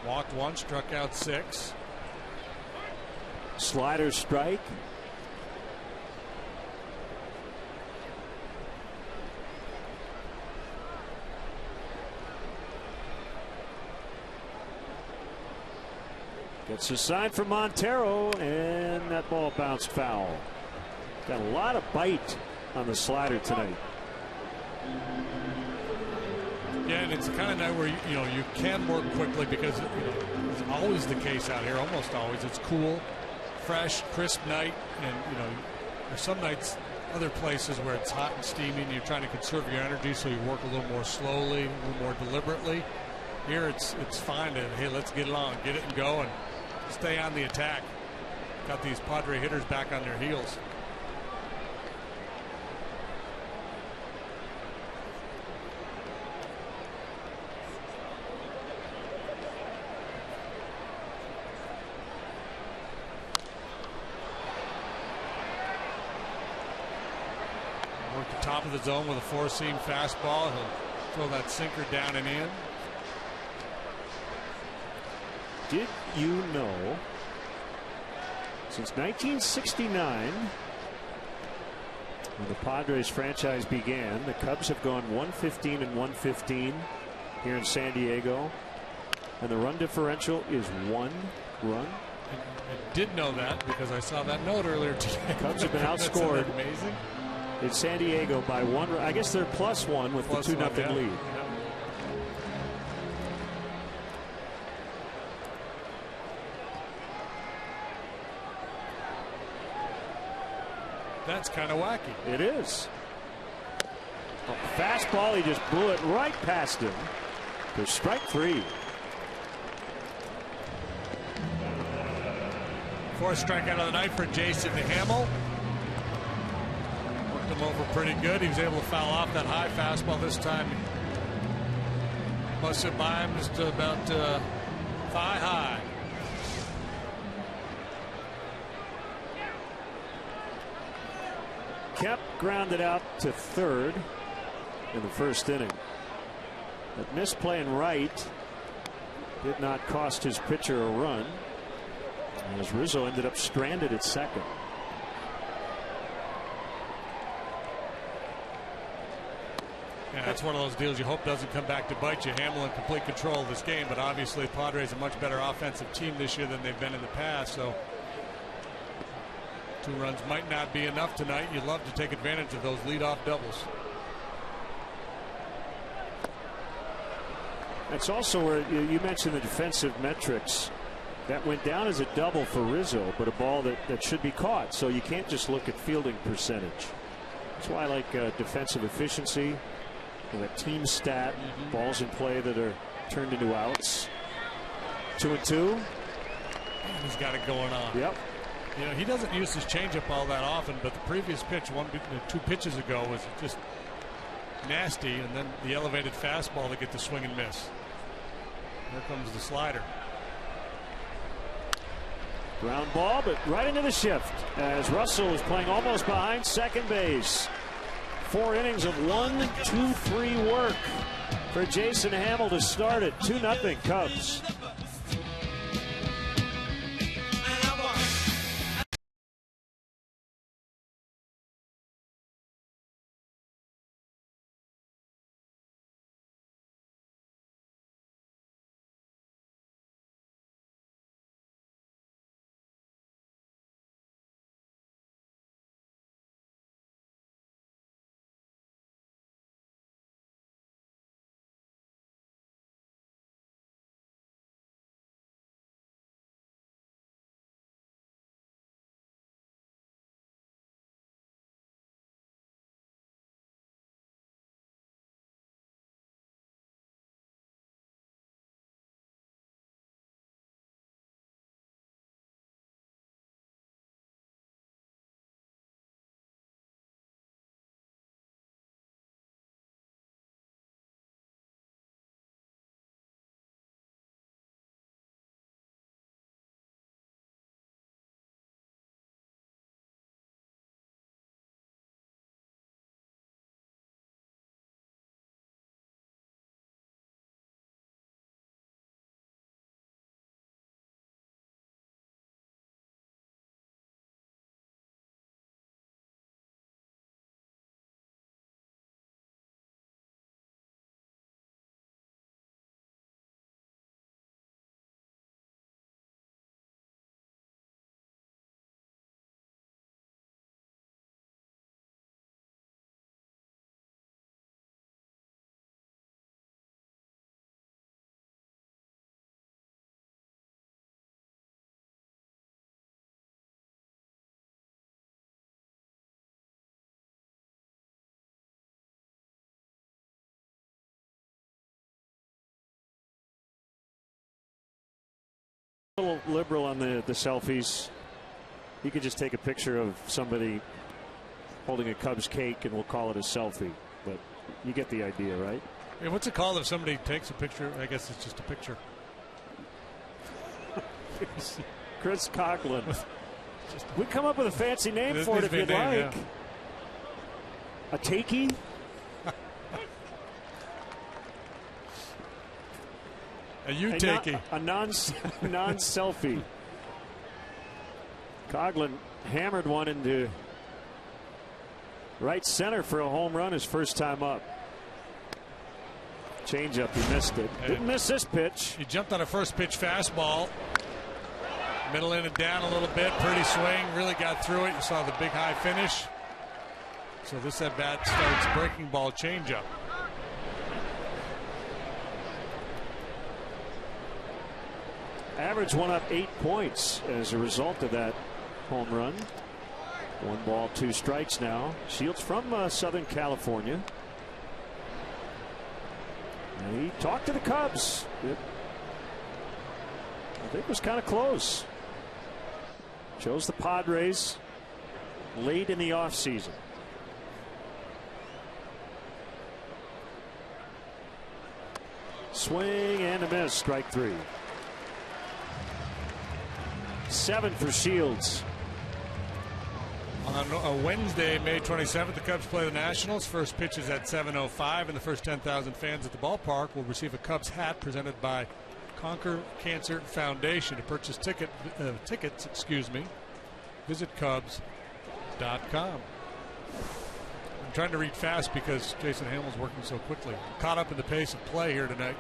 B: Walked 1, struck out 6.
A: Slider strike. Gets a sign from Montero, and that ball bounced foul. Got a lot of bite on the slider tonight.
B: Yeah, and it's the kind of night where you can work quickly because it's always the case out here. Almost always, it's cool, fresh, crisp night, and there's some nights, other places where it's hot and steamy, and you're trying to conserve your energy, so you work a little more slowly, a little more deliberately. Here, it's fine to let's get it on, get it and go, and stay on the attack. Got these Padre hitters back on their heels. Work the top of the zone with a four-seam fastball. He'll throw that sinker down and in.
A: Did you know, since 1969, when the Padres franchise began, the Cubs have gone 115 and 115 here in San Diego, and the run differential is 1 run.
B: I did know that because I saw that note earlier today.
A: Cubs have been outscored
B: amazing
A: in San Diego by 1 run. I guess they're +1 with the 2-0 lead.
B: Yeah. That's kind of wacky.
A: It is. A fastball, he just blew it right past him for strike 3.
B: Fourth strikeout of the night for Jason Hamill. Worked him over pretty good. He was able to foul off that high fastball this time. Busted by him just about thigh high.
A: Kemp grounded out to third in the first inning. That misplay in right did not cost his pitcher a run, as Rizzo ended up stranded at second.
B: Yeah, that's one of those deals you hope doesn't come back to bite you. Hamill in complete control of this game, but obviously Padres a much better offensive team this year than they've been in the past, so 2 runs might not be enough tonight. You'd love to take advantage of those leadoff doubles.
A: That's also where you mentioned the defensive metrics. That went down as a double for Rizzo, but a ball that should be caught. So you can't just look at fielding percentage. That's why I like defensive efficiency, that team stat, balls in play that are turned into outs. 2-2.
B: He's got it going on.
A: Yep.
B: He doesn't use his changeup all that often, but the previous pitch, 2 pitches ago, was just nasty, and then the elevated fastball to get the swing and miss. Here comes the slider.
A: Ground ball, but right into the shift as Russell is playing almost behind second base. 4 innings of 1-2-3 work for Jason Hamill to start it. 2-0 Cubs. A little liberal on the selfies. You could just take a picture of somebody holding a Cubs cake and we'll call it a selfie. But you get the idea, right?
B: Hey, what's it called if somebody takes a picture? I guess it's just a picture.
A: Chris Coughlin. We come up with a fancy name for it if you'd like. Yeah. A takey?
B: A you-takey.
A: A non-selfie. Coughlin hammered one into right center for a home run his first time up. Changeup, he missed it. Didn't miss this pitch.
B: He jumped on a first pitch fastball. Middle in and down a little bit. Pretty swing. Really got through it. You saw the big high finish. So this at bat starts breaking ball changeup.
A: Average went up 8 points as a result of that home run. 1 ball, 2 strikes now. Shields from Southern California. And he talked to the Cubs. I think it was kind of close. Chose the Padres late in the offseason. Swing and a miss. Strike 3. 7 for Shields.
B: On a Wednesday, May 27th, the Cubs play the Nationals. First pitch is at 7:05, and the first 10,000 fans at the ballpark will receive a Cubs hat presented by Conquer Cancer Foundation. To purchase tickets, visit Cubs.com. I'm trying to read fast because Jason Hamill's working so quickly. Caught up in the pace of play here tonight.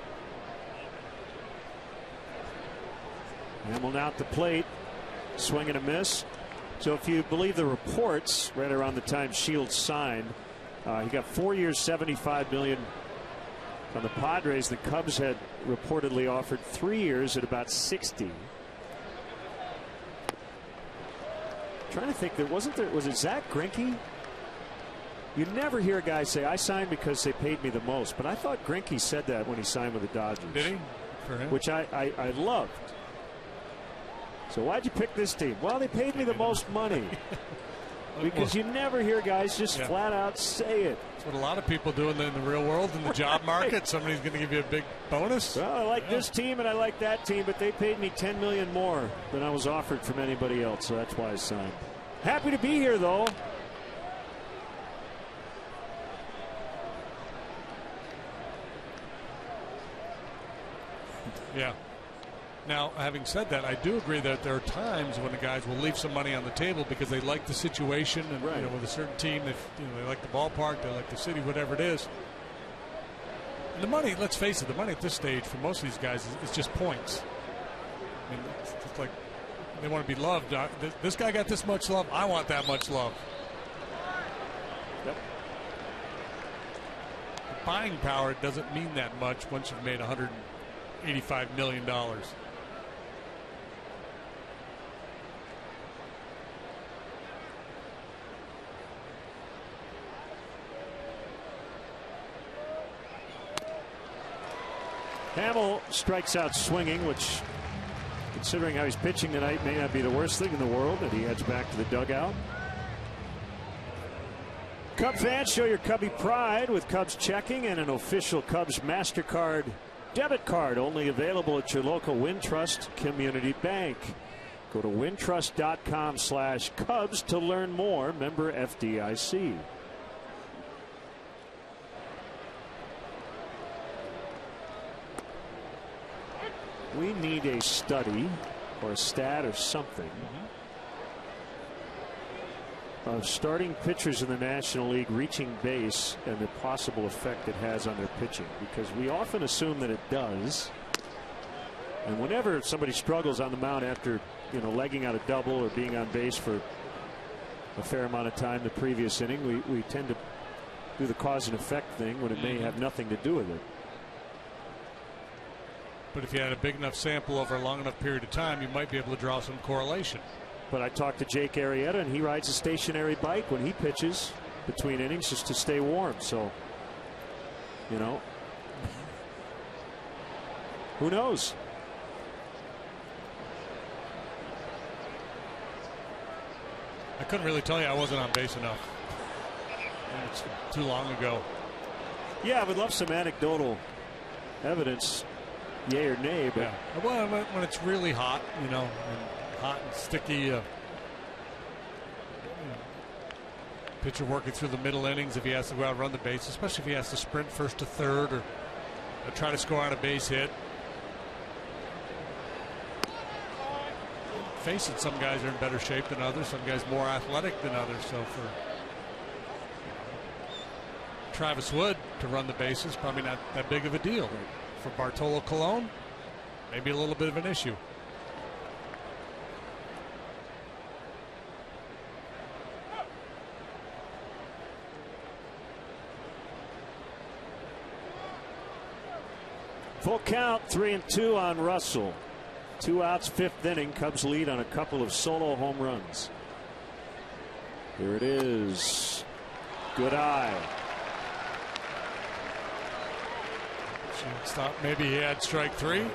A: Hamill now at the plate. Swing and a miss. So if you believe the reports, right around the time Shields signed, he got 4 years, $75 million from the Padres. The Cubs had reportedly offered 3 years at about 60. Trying to think, was it Zach Greinke? You never hear a guy say, I signed because they paid me the most. But I thought Greinke said that when he signed with the Dodgers.
B: Did he? For him?
A: Which I loved. So why'd you pick this team? Well, they paid me the most money. Because you never hear guys just flat out say it.
B: That's what a lot of people do in the real world, in the job market. Somebody's going to give you a big bonus.
A: Well, I like this team and I like that team, but they paid me $10 million more than I was offered from anybody else, so that's why I signed. Happy to be here, though.
B: Yeah. Now, having said that, I do agree that there are times when the guys will leave some money on the table because they like the situation, and
A: right.
B: With a certain team, they like the ballpark, they like the city, whatever it is. And the money, let's face it, the money at this stage for most of these guys is just points. I mean, it's like they want to be loved. This guy got this much love. I want that much love.
A: Yep.
B: The buying power doesn't mean that much once you've made $185 million.
A: Hamill strikes out swinging, which, considering how he's pitching tonight, may not be the worst thing in the world, and he heads back to the dugout. Cub fans, show your Cubby pride with Cubs checking and an official Cubs MasterCard debit card, only available at your local Wintrust Community Bank. Go to wintrust.com/Cubs to learn more. Member FDIC. We need a study or a stat or something of starting pitchers in the National League reaching base and the possible effect it has on their pitching, because we often assume that it does. And whenever somebody struggles on the mound after, legging out a double or being on base for a fair amount of time the previous inning, we tend to do the cause and effect thing when it may have nothing to do with it.
B: But if you had a big enough sample over a long enough period of time, you might be able to draw some correlation.
A: But I talked to Jake Arrieta, and he rides a stationary bike when he pitches between innings just to stay warm. So, who knows?
B: I couldn't really tell you I wasn't on base enough. It's too long ago.
A: Yeah, I would love some anecdotal evidence, yay or nay. But
B: yeah. Well, when it's really hot, you know, and hot and sticky, pitcher working through the middle innings, if he has to go out and run the base, especially if he has to sprint first to third or try to score on a base hit. Face it, some guys are in better shape than others, some guys more athletic than others. So for Travis Wood to run the bases, probably not that big of a deal. For Bartolo Colon, maybe a little bit of an issue.
A: Full count, 3-2 on Russell. 2 outs, 5th inning. Cubs lead on a couple of solo home runs. Here it is. Good eye.
B: Stop. Maybe he had strike 3.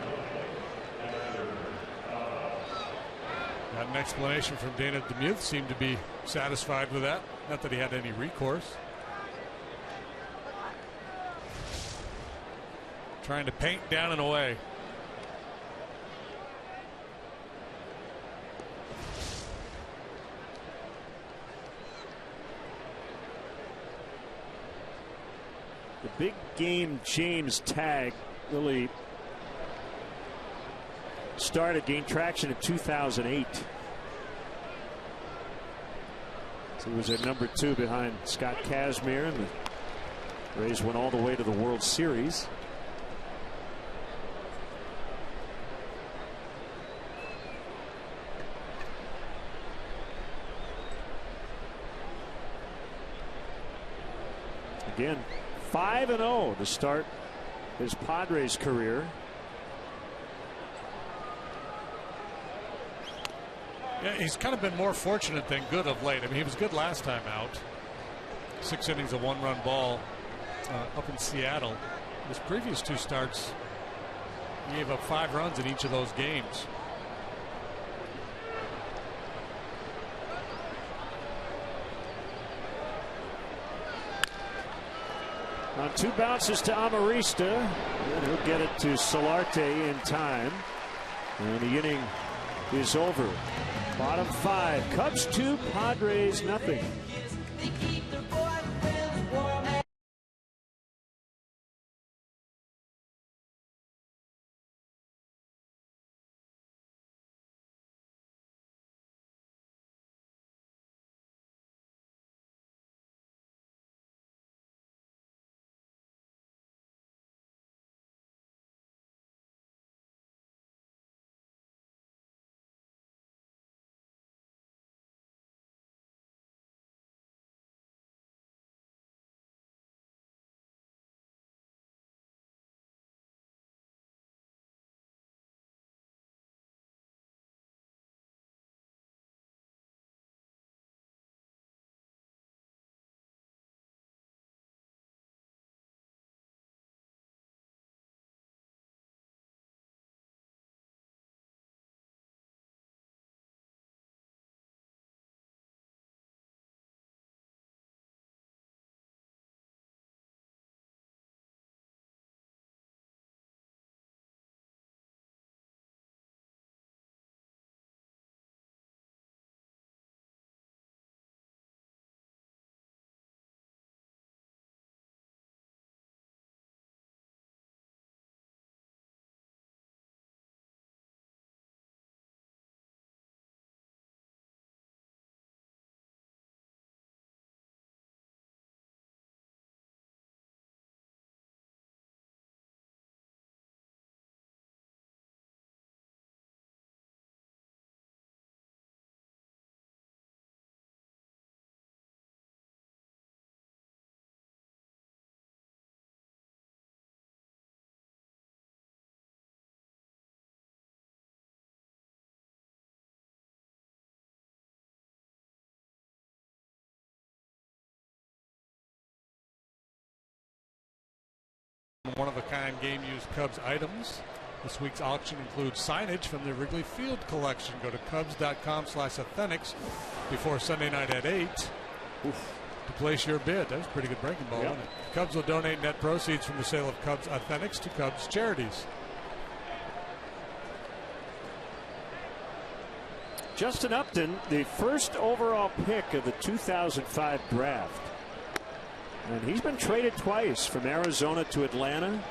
B: Got an explanation from Dana DeMuth. Seemed to be satisfied with that. Not that he had any recourse. Trying to paint down and away.
A: The big game James tag really gained traction in 2008. So he was at number 2 behind Scott Kazmir, and the Rays went all the way to the World Series. Again, 5-0 to start his Padres career.
B: Yeah, he's kind of been more fortunate than good of late. I mean, he was good last time out. 6 innings of 1-run ball up in Seattle. His previous 2 starts, he gave up 5 runs in each of those games.
A: On 2 bounces to Amarista, and he'll get it to Solarte in time. And the inning is over. Bottom 5, Cubs 2, Padres nothing.
B: One-of-a-kind game-used Cubs items. This week's auction includes signage from the Wrigley Field collection. Go to Cubs.com/Authentics before Sunday night at 8 to place your bid. That was a pretty good breaking ball, wasn't it? Cubs will donate net proceeds from the sale of Cubs Authentics to Cubs charities.
A: Justin Upton, the first overall pick of the 2005 draft. And he's been traded twice, from Arizona to Atlanta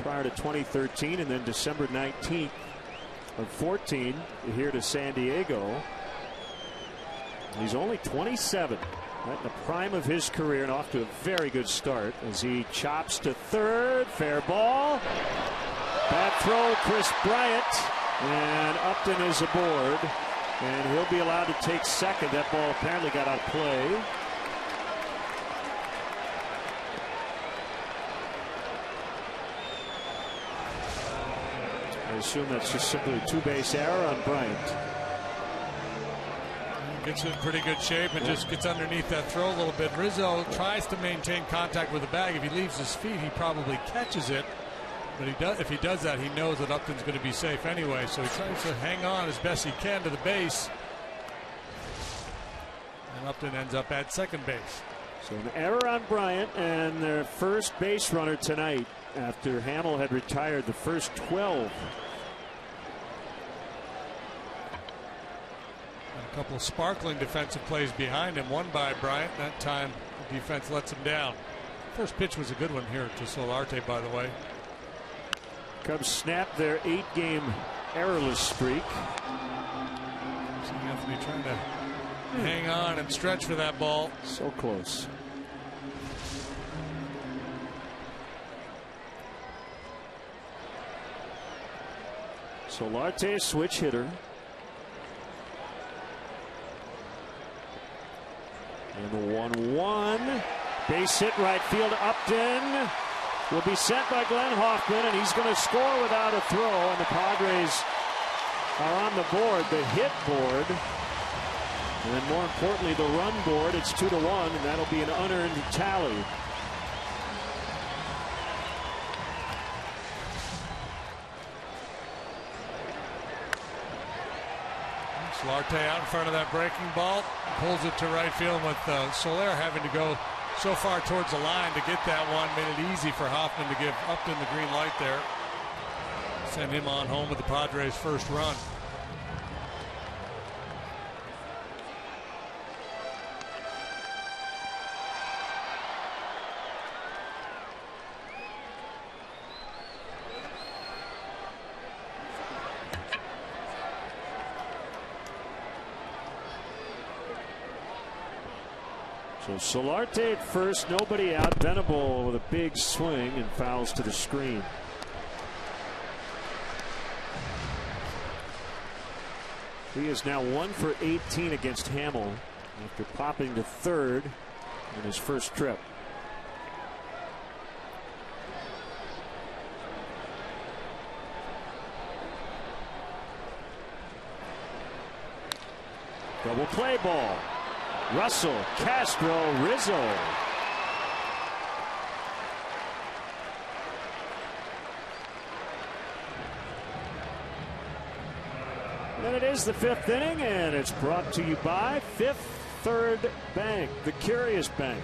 A: prior to 2013, and then December 19th of 14 here to San Diego. He's only 27, right in the prime of his career, and off to a very good start as he chops to third. Fair ball. Bad throw, Chris Bryant, and Upton is aboard, and he'll be allowed to take second. That ball apparently got out of play. I assume that's just simply a two-base error on Bryant.
B: Gets in pretty good shape and just gets underneath that throw a little bit. Rizzo tries to maintain contact with the bag. If he leaves his feet, he probably catches it. But if he does that, he knows that Upton's going to be safe anyway. So he tries to hang on as best he can to the base. And Upton ends up at second base.
A: So an error on Bryant, and their first base runner tonight after Hamill had retired the first 12.
B: A couple of sparkling defensive plays behind him, one by Bryant. That time the defense lets him down. First pitch was a good one here to Solarte, by the way.
A: Cubs snap their 8-game errorless streak.
B: See Anthony trying to hang on and stretch for that ball.
A: So close. Solarte, switch hitter. And the 1-1. Base hit right field. Upton will be sent by Glenn Hoffman, and he's going to score without a throw. And the Padres are on the board, the hit board. And more importantly, the run board. It's 2-1, and that'll be an unearned tally.
B: Solarte out in front of that breaking ball, pulls it to right field with Soler having to go so far towards the line to get that one. Made it easy for Hoffman to give Upton the green light there. Send him on home with the Padres' first run. So
A: Solarte at first, nobody out. Venable with a big swing and fouls to the screen. He is now 1 for 18 against Hamill after popping to third in his first trip. Double play ball. Russell, Castro, Rizzo. And it is the 5th inning, and it's brought to you by Fifth Third Bank, the Curious Bank.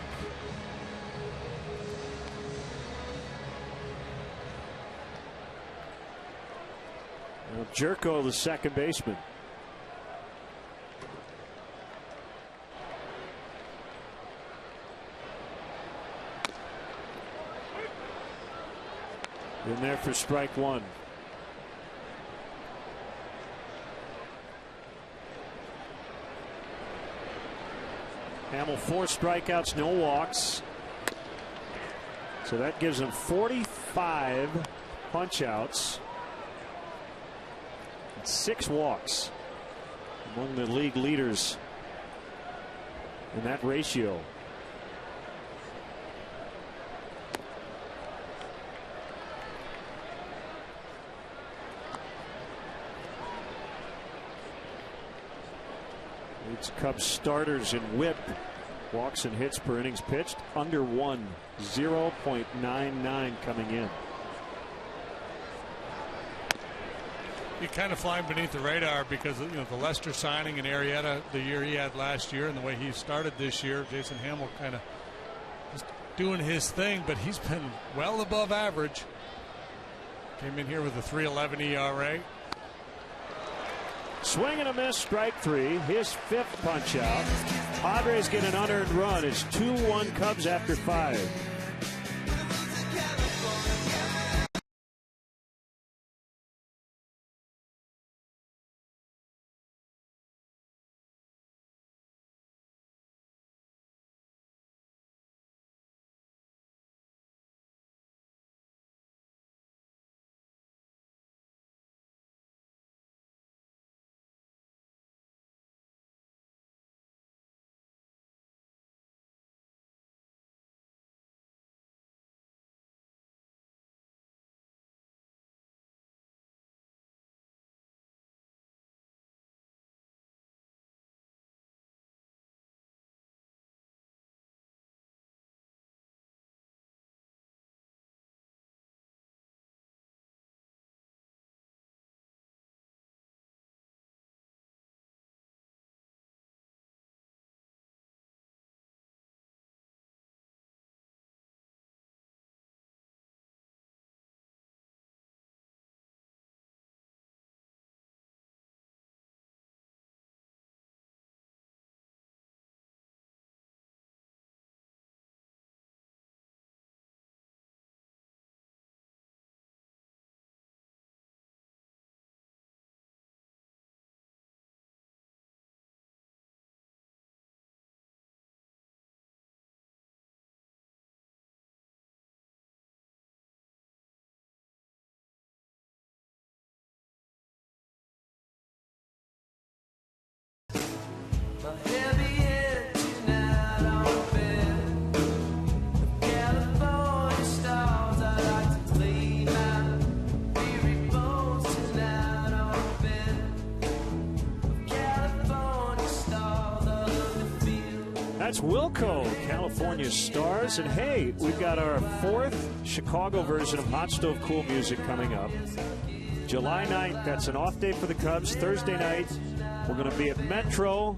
A: Now Jerko, the second baseman. In there for strike one. Hamill 4 strikeouts, no walks. So that gives him 45 punch-outs and 6 walks. Among the league leaders in that ratio. It's Cubs starters in WHIP, walks and hits per innings pitched, under 1, 0.99 coming in.
B: He kind of flying beneath the radar because of, the Lester signing and Arrieta the year he had last year and the way he started this year. Jason Hamill kind of just doing his thing, but he's been well above average. Came in here with a 3.11 ERA.
A: Swing and a miss, strike 3. His 5th punch out. Padres get an unearned run. It's 2-1 Cubs after 5. That's Wilco, California Stars. And hey, we've got our 4th Chicago version of Hot Stove Cool Music coming up. July 9th, that's an off day for the Cubs. Thursday night, we're going to be at Metro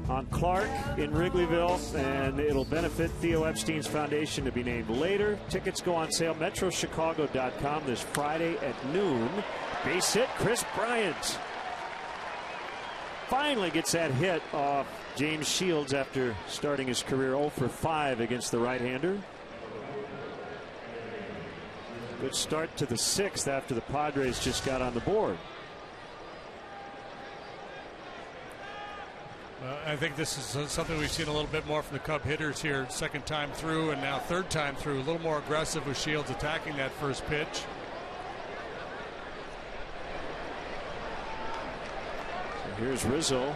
A: on Clark in Wrigleyville, and it'll benefit Theo Epstein's foundation to be named later. Tickets go on sale, metrochicago.com this Friday at noon. Base hit, Chris Bryant finally gets that hit off James Shields after starting his career 0 for 5 against the right-hander. Good start to the 6th after the Padres just got on the board.
B: I think this is something we've seen a little bit more from the Cub hitters here. 2nd time through and now 3rd time through. A little more aggressive with Shields attacking that first pitch.
A: Here's Rizzo.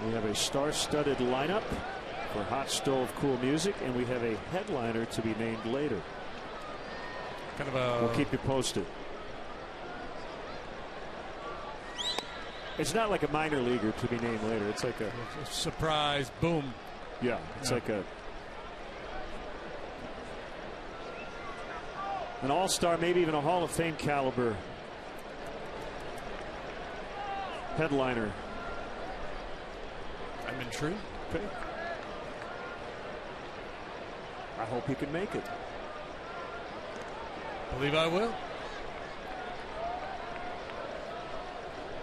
A: We have a star-studded lineup for Hot Stove Cool Music, and we have a headliner to be named later.
B: Kind of a...
A: We'll keep you posted. It's not like a minor leaguer to be named later. It's like a
B: surprise boom.
A: Yeah, it's like an all-star, maybe even a Hall of Fame caliber headliner.
B: I'm intrigued.
A: Okay. I hope he can make it.
B: Believe I will.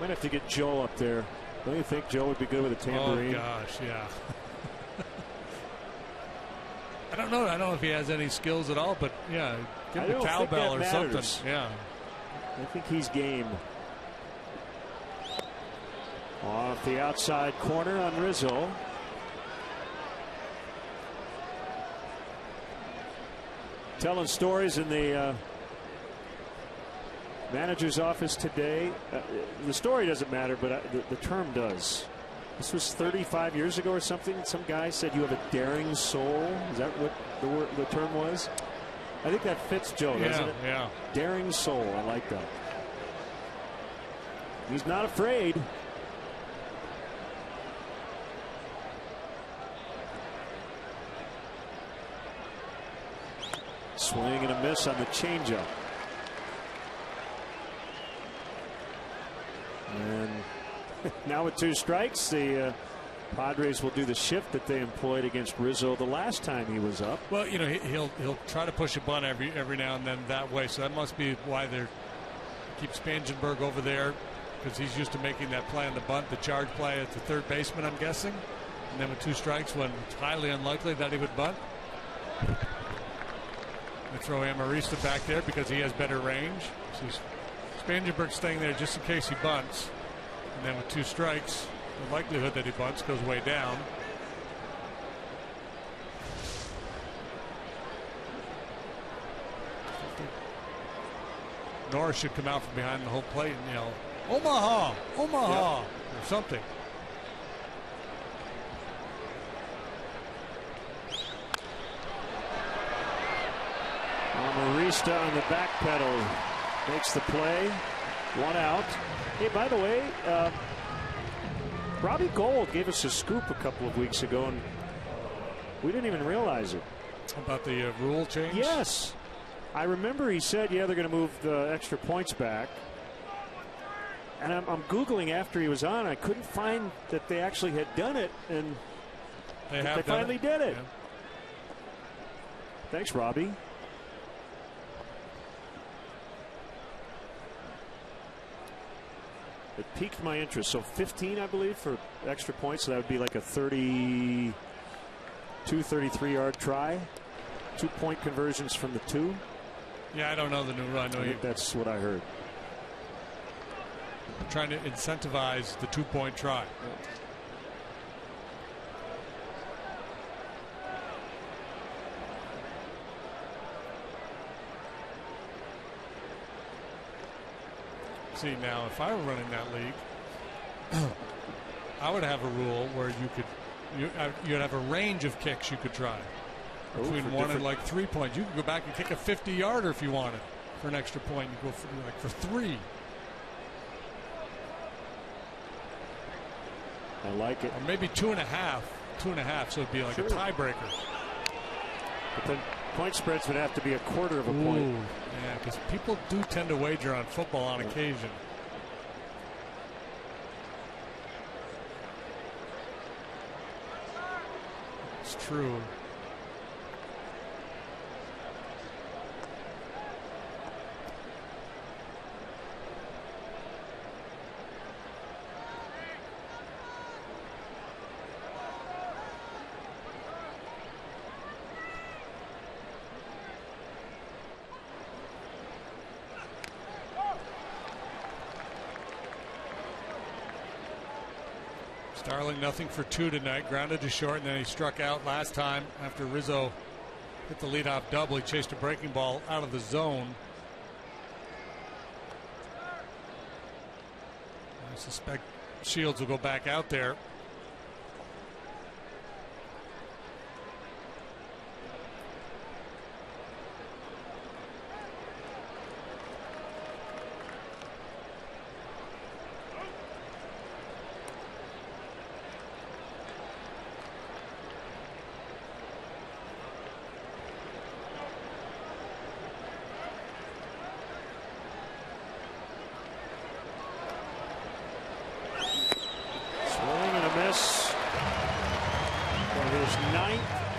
A: Might have to get Joe up there. Don't you think Joe would be good with a tambourine?
B: Oh gosh, yeah. I don't know. I don't know if he has any skills at all, but yeah, give him a cowbell or something. Yeah.
A: I think he's game. Off the outside corner on Rizzo. Telling stories in the manager's office today. The story doesn't matter, but the term does. This was 35 years ago or something. Some guy said you have a daring soul. Is that what the term was? I think that fits Joe, doesn't it?
B: Yeah.
A: Daring soul. I like that. He's not afraid. Swing and a miss on the changeup. And now with 2 strikes, the Padres will do the shift that they employed against Rizzo the last time he was up.
B: Well, you know, he'll try to push a bunt every now and then that way. So that must be why they keep Spangenberg over there, because he's used to making that play on the bunt, the charge play at the third baseman, I'm guessing. And then with 2 strikes, when it's highly unlikely that he would bunt. They throw Amarista back there because he has better range. So Spangenberg staying there just in case he bunts. And then with 2 strikes, the likelihood that he bunts goes way down. Norris should come out from behind the home plate and yell, "Omaha, Omaha," or something.
A: Amarista on the back pedal makes the play. 1 out. Hey, by the way, Robbie Gold gave us a scoop a couple of weeks ago, and we didn't even realize it.
B: About the rule change?
A: Yes. I remember he said, yeah, they're going to move the extra points back. And I'm Googling after he was on. I couldn't find that they actually had done it, and they finally did it. Yeah. Thanks, Robbie. It piqued my interest. So 15, I believe, for extra points. So that would be like a 32, 33-yard try. 2-point conversions from the 2.
B: Yeah, I don't know the new rule. I
A: think that's what I heard.
B: Trying to incentivize the 2-point try. See, now if I were running that league, I would have a rule where you'd have a range of kicks you could try. Between 1 and like 3 points. You could go back and kick a 50-yarder if you wanted for an extra point. You go for 3.
A: I like it.
B: Or maybe 2.5. 2.5, so it'd be like a tiebreaker.
A: But then point spreads would have to be a quarter of a point.
B: Yeah, because people do tend to wager on football on occasion. It's true. Starling nothing for 2 tonight. Grounded to short, and then he struck out last time after Rizzo hit the leadoff double. He chased a breaking ball out of the zone. I suspect Shields will go back out there.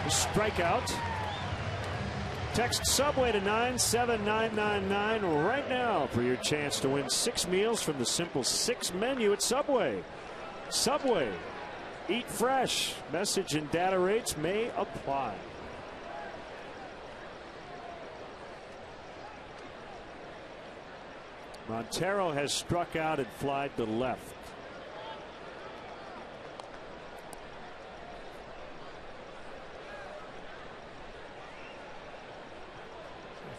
A: Strikeout. Text Subway to 97999 right now for your chance to win 6 meals from the Simple 6 menu at Subway. Subway, eat fresh. Message and data rates may apply. Montero has struck out and flied to left.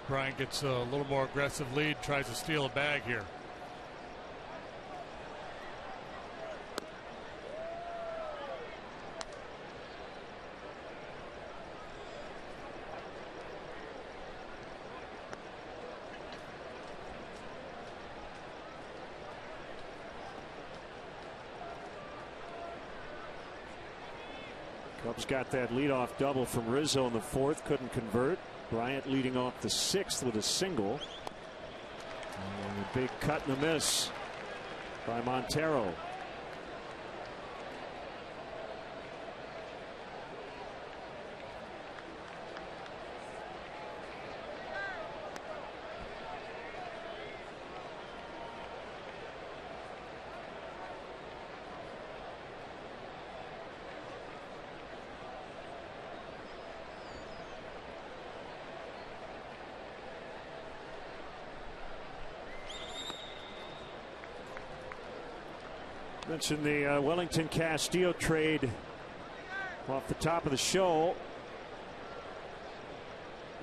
B: Bryant gets a little more aggressive lead, tries to steal a bag here.
A: Cubs got that leadoff double from Rizzo in the 4th, couldn't convert. Bryant leading off the 6th with a single. And a big cut and a miss. by Montero. Mentioned the Wellington Castillo trade off the top of the show.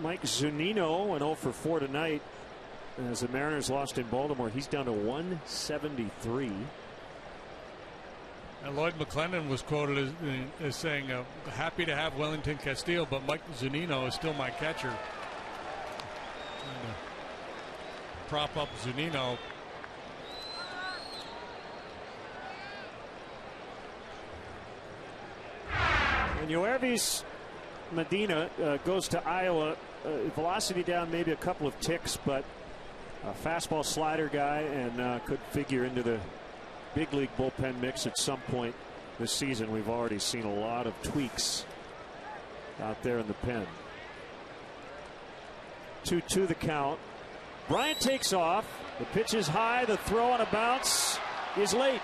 A: Mike Zunino went 0 for 4 tonight as the Mariners lost in Baltimore. He's down to 173.
B: And Lloyd McClendon was quoted as saying, happy to have Wellington Castillo, but Mike Zunino is still my catcher. Prop up Zunino.
A: And Yoervis Medina goes to Iowa. Velocity down maybe a couple of ticks, but a fastball slider guy, and could figure into the big league bullpen mix at some point this season. We've already seen a lot of tweaks out there in the pen. 2-2 the count. Bryant takes off. The pitch is high. The throw on a bounce is late.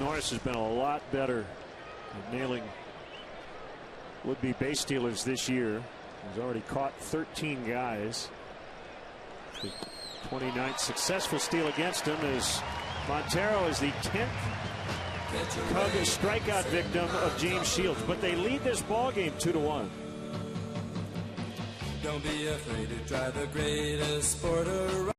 A: Norris has been a lot better at nailing would-be base stealers this year. He's already caught 13 guys. The 29th successful steal against him as Montero is the 10th Cub strikeout victim of James Shields. But they lead this ball game 2-1.
C: Don't be afraid to try the greatest sport around.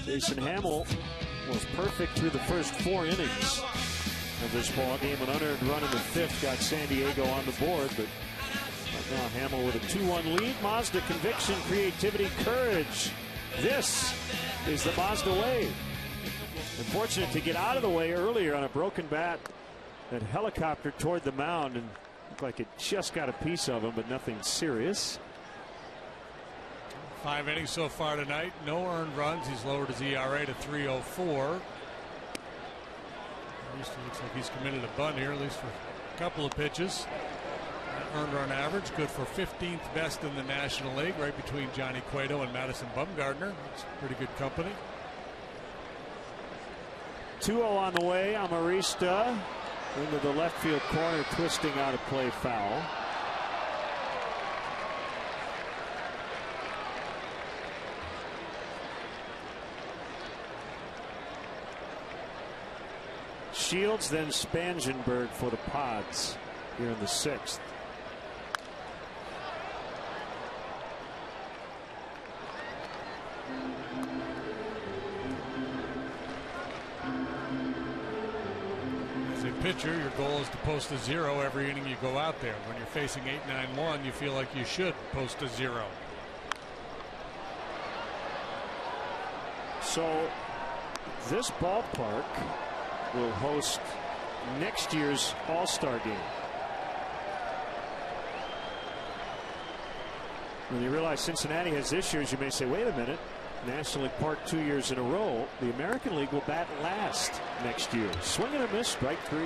A: Jason Hamill was perfect through the first 4 innings of this ball game. An unearned run in the 5th got San Diego on the board, but right now Hamill with a 2-1 lead. Mazda conviction, creativity, courage. This is the Mazda way. Unfortunate to get out of the way earlier on a broken bat. That helicopter toward the mound and looked like it just got a piece of him, but nothing serious.
B: 5 innings so far tonight. No earned runs. He's lowered his ERA to 3.04. At least it looks like he's committed a bunt here, at least for a couple of pitches. Earned run average, good for 15th best in the National League, right between Johnny Cueto and Madison Bumgarner. It's pretty good company.
A: 2-0 on the way. Amarista into the left field corner, twisting out a play foul. Shields, then Spangenberg for the Pods here in the 6th.
B: As a pitcher, your goal is to post a 0 every inning you go out there. When you're facing 8-9-1, you feel like you should post a 0.
A: So this ballpark will host next year's All-Star game. When you realize Cincinnati has this year's, you may say, wait a minute, National League Park 2 years in a row. The American League will bat last next year. Swing and a miss, strike 3.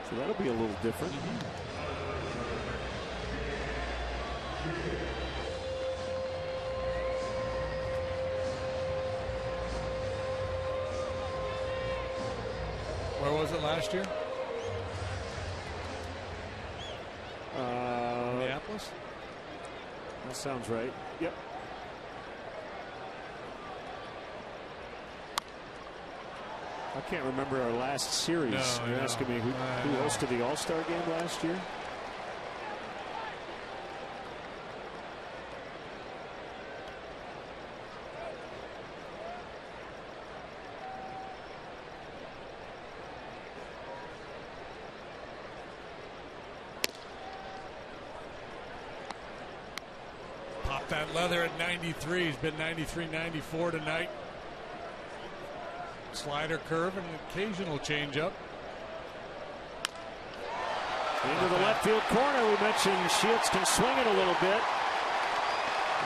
A: So that'll be a little different.
B: Where was it last year? Minneapolis?
A: That sounds right. Yep. I can't remember our last series.
B: No,
A: You're asking me who hosted the All-Star game last year?
B: That leather at 93. He's been 93, 94 tonight. Slider, curve, and an occasional changeup.
A: Into the left field corner. We mentioned Shields can swing it a little bit.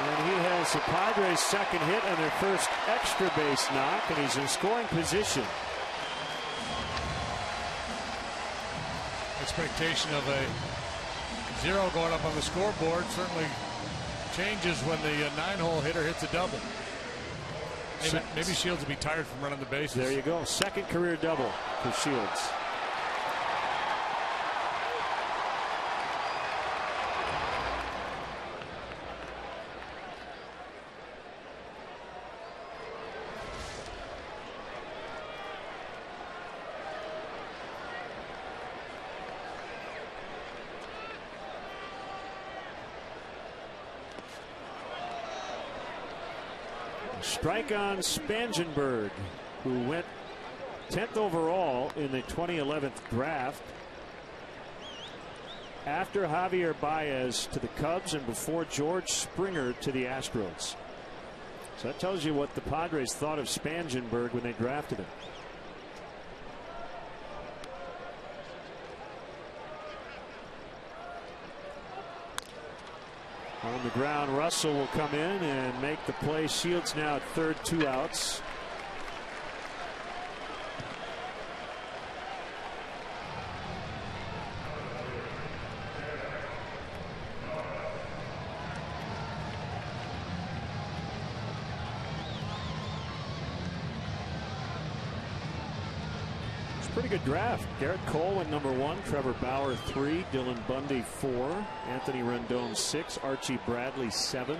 A: And he has the Padres' second hit and their first extra base knock, and he's in scoring position.
B: Expectation of a 0 going up on the scoreboard certainly changes when the 9-hole hitter hits a double. Maybe Shields will be tired from running the bases.
A: There you go. Second career double for Shields. Strike on Spangenberg, who went 10th overall in the 2011 draft after Javier Baez to the Cubs and before George Springer to the Astros. So that tells you what the Padres thought of Spangenberg when they drafted him. On the ground, Russell will come in and make the play. Shields now at third, 2 outs. Pretty good draft. Garrett Cole went number 1, Trevor Bauer 3, Dylan Bundy 4, Anthony Rendon 6, Archie Bradley 7.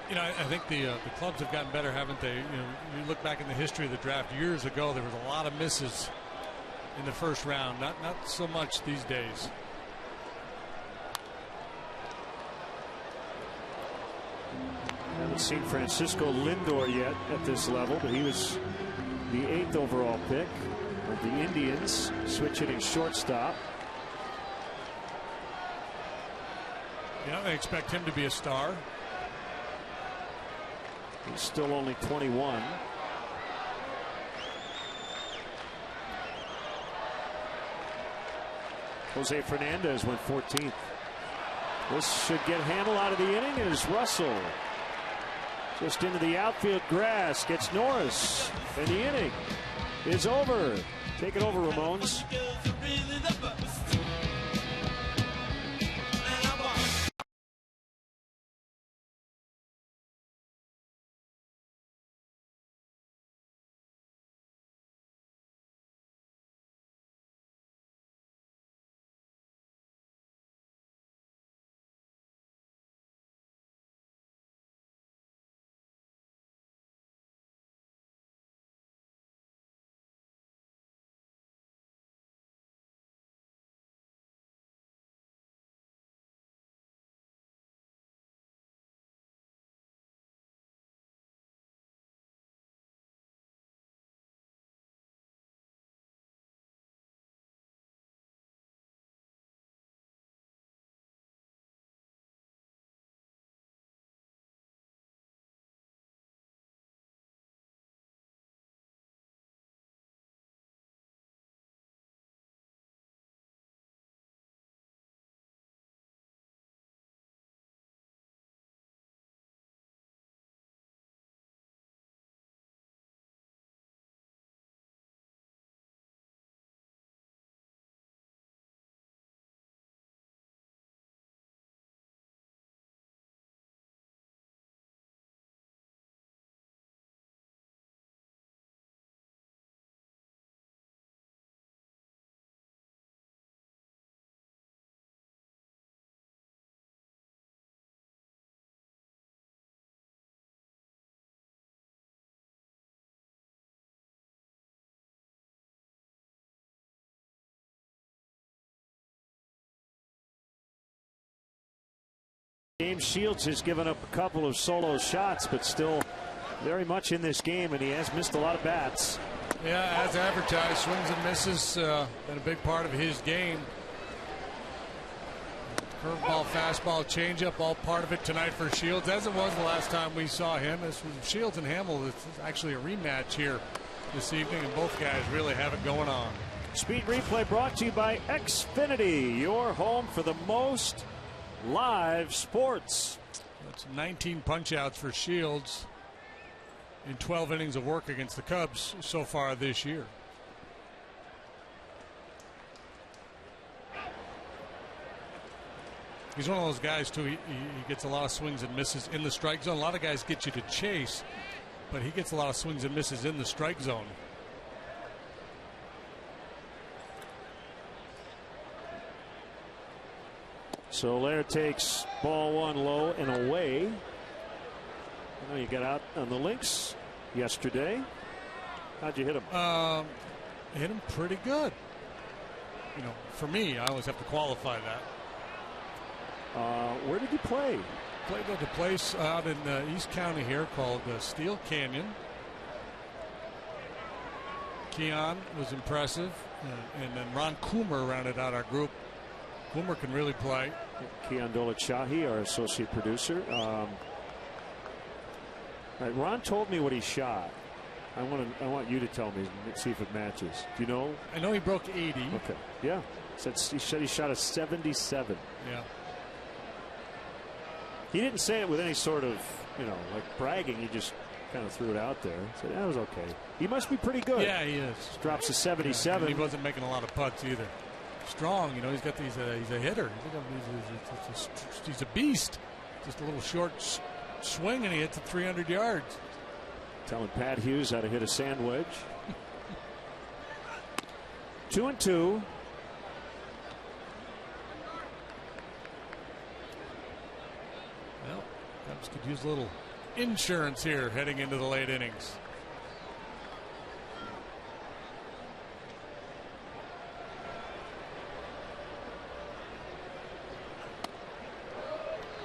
B: You know, I think the clubs have gotten better, haven't they? You know, you look back in the history of the draft years ago, there was a lot of misses in the first round. Not so much these days.
A: Haven't seen Francisco Lindor yet at this level, but he was the 8th overall pick of the Indians, switch hitting shortstop.
B: Yeah, they expect him to be a star.
A: He's still only 21. Jose Fernandez went 14th. This should get Hamill out of the inning as Russell just into the outfield grass gets Norris, and the inning is over. Take it over, Ramones. James Shields has given up a couple of solo shots, but still very much in this game, and he has missed a lot of bats.
B: Yeah, as advertised, swings and misses been a big part of his game. Curveball, fastball, changeup, all part of it tonight for Shields, as it was the last time we saw him. This was Shields and Hamill. It's actually a rematch here this evening, and both guys really have it going on.
A: Speed Replay brought to you by Xfinity, your home for the most live sports.
B: That's 19 punch-outs for Shields in 12 innings of work against the Cubs so far this year. He's one of those guys, too. He gets a lot of swings and misses in the strike zone. A lot of guys get you to chase, but he gets a lot of swings and misses in the strike zone.
A: Soler takes ball one low and away. I know you got out on the links yesterday. How'd you hit him?
B: Hit him pretty good. You know, for me, I always have to qualify that.
A: Where did you play?
B: Played at a place out in East County here called Steel Canyon. Keon was impressive, and then Ron Coomer rounded out our group. Coomer can really play.
A: Keon Dolachahi, our associate producer. Right, Ron told me what he shot. I want you to tell me, see if it matches. Do you know?
B: I know he broke 80.
A: Okay. Yeah. He said he shot a 77.
B: Yeah.
A: He didn't say it with any sort of, like bragging. He just kind of threw it out there. Said that was okay. He must be pretty good.
B: Yeah, he is.
A: Drops a 77.
B: He wasn't making a lot of putts either. Strong, he's got these. He's a hitter. He's a beast. Just a little short swing, and he hits it 300 yards.
A: Telling Pat Hughes how to hit a sand wedge. 2-2.
B: Well, Cubs could use a little insurance here heading into the late innings.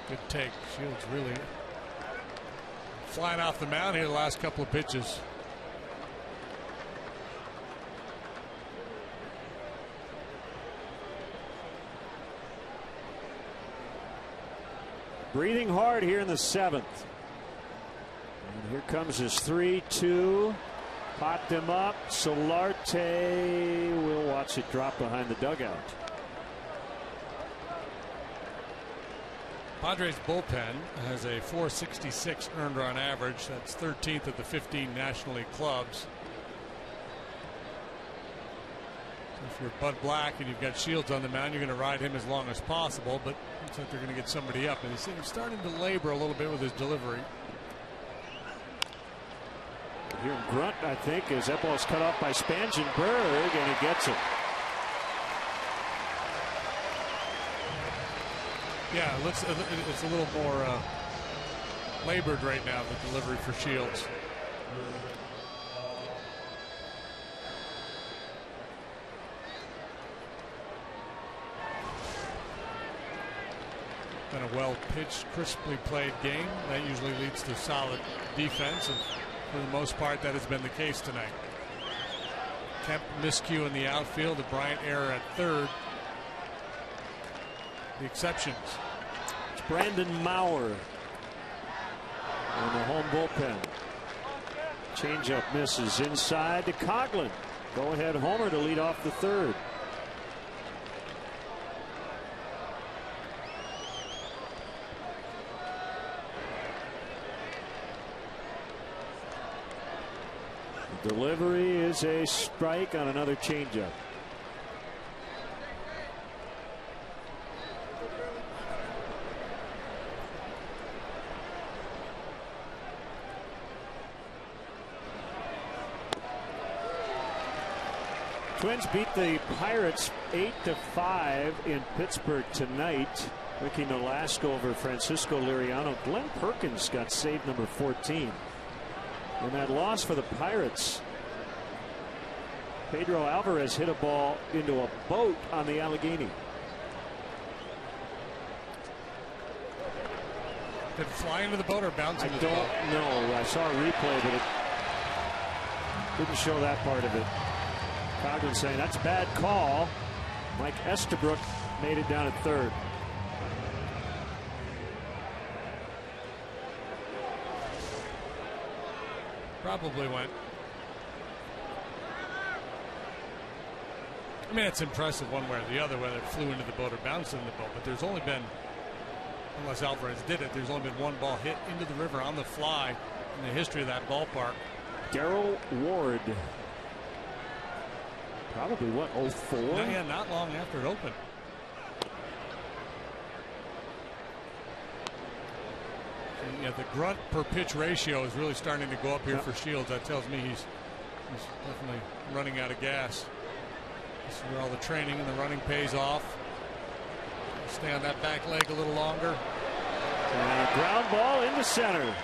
B: Good take. Shields really flying off the mound here the last couple of pitches.
A: Breathing hard here in the 7th. And here comes his 3-2. Popped him up. Solarte will watch it drop behind the dugout.
B: Padres bullpen has a .466 earned run average. That's 13th of the 15 National League clubs. If you're Bud Black and you've got Shields on the mound, you're going to ride him as long as possible, but it looks like they're going to get somebody up. And he's starting to labor a little bit with his delivery.
A: Here grunt, I think, as that ball's cut off by Spangenberg, and he gets it.
B: Yeah, it's a little more labored right now, the delivery for Shields. Been a well-pitched, crisply played game. That usually leads to solid defense, and for the most part, that has been the case tonight. Kemp miscue in the outfield, the Bryant error at third. The exceptions.
A: It's Brandon Maurer in the home bullpen. Changeup misses inside to Coughlin. Go-ahead homer to lead off the third. Delivery is a strike on another changeup. Twins beat the Pirates 8-5 in Pittsburgh tonight. Ricky Nolasco over Francisco Liriano. Glenn Perkins got save number 14. In that loss for the Pirates, Pedro Alvarez hit a ball into a boat on the Allegheny.
B: Did it fly into the boat or bounce into the boat?
A: I don't know. I saw a replay, but it didn't show that part of it. Coughlin saying that's a bad call. Mike Estabrook made it down at third.
B: Probably went. I mean, it's impressive one way or the other whether it flew into the boat or bounced into the boat, but there's only been, unless Alvarez did it, there's only been one ball hit into the river on the fly in the history of that ballpark.
A: Darrell Ward. Probably what, 04?
B: Yeah, not long after it opened. And, yeah, the grunt per pitch ratio is really starting to go up here for Shields. That tells me he's definitely running out of gas. This is where all the training and the running pays off. Stay on that back leg a little longer.
A: And a ground ball into center.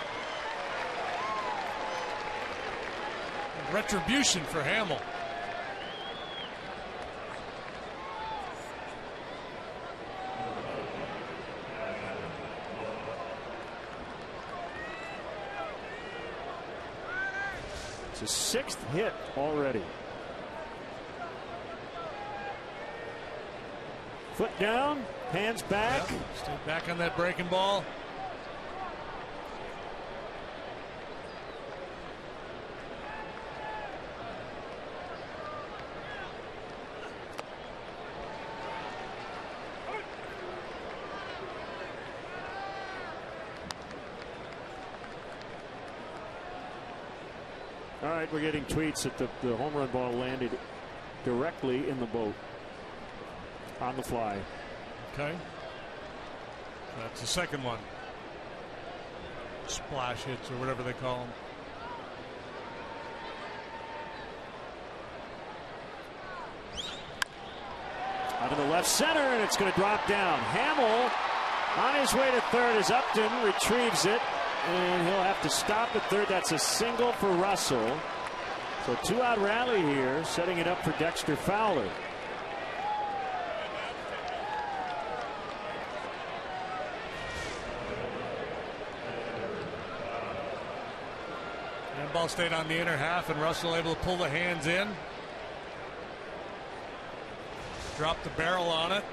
B: Retribution for Hamill.
A: It's his sixth hit already. Foot down, hands back.
B: Yep. Stay back on that breaking ball.
A: All right, we're getting tweets that the home run ball landed directly in the boat on the fly.
B: Okay. That's the second one. Splash hits or whatever they call them.
A: Out of the left center, and it's going to drop down. Hamill on his way to third as Upton retrieves it. And he'll have to stop at third. That's a single for Russell. So two-out rally here, setting it up for Dexter Fowler.
B: And ball stayed on the inner half, and Russell able to pull the hands in. Drop the barrel on it.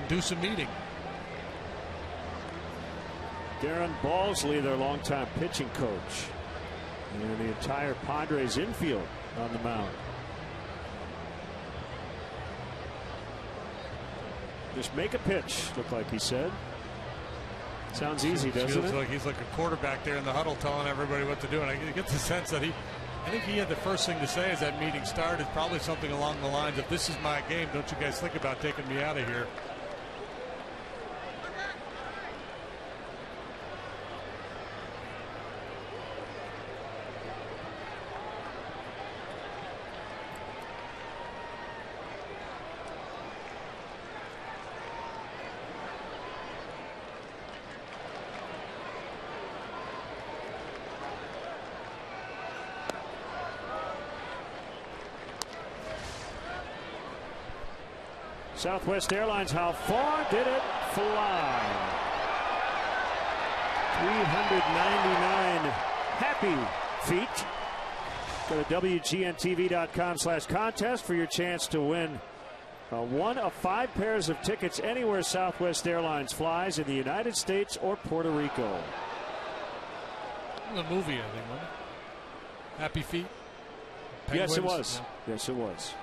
B: Induce a meeting.
A: Darren Balsley, their longtime pitching coach, and the entire Padres infield on the mound. Just make a pitch, looked like he said. Sounds easy, doesn't it?
B: Feels like he's like a quarterback there in the huddle telling everybody what to do, and I get the sense that he I think he had the first thing to say as that meeting started, probably something along the lines of, "This is my game. Don't you guys think about taking me out of here."
A: Southwest Airlines, how far did it fly? 399 happy feet. Go to WGNTV.com/contest for your chance to win one of 5 pairs of tickets anywhere Southwest Airlines flies in the United States or Puerto Rico.
B: The movie, I think, wasn't it? Happy Feet?
A: Penguins? Yes, it was.
B: Yeah.
A: Yes, it was.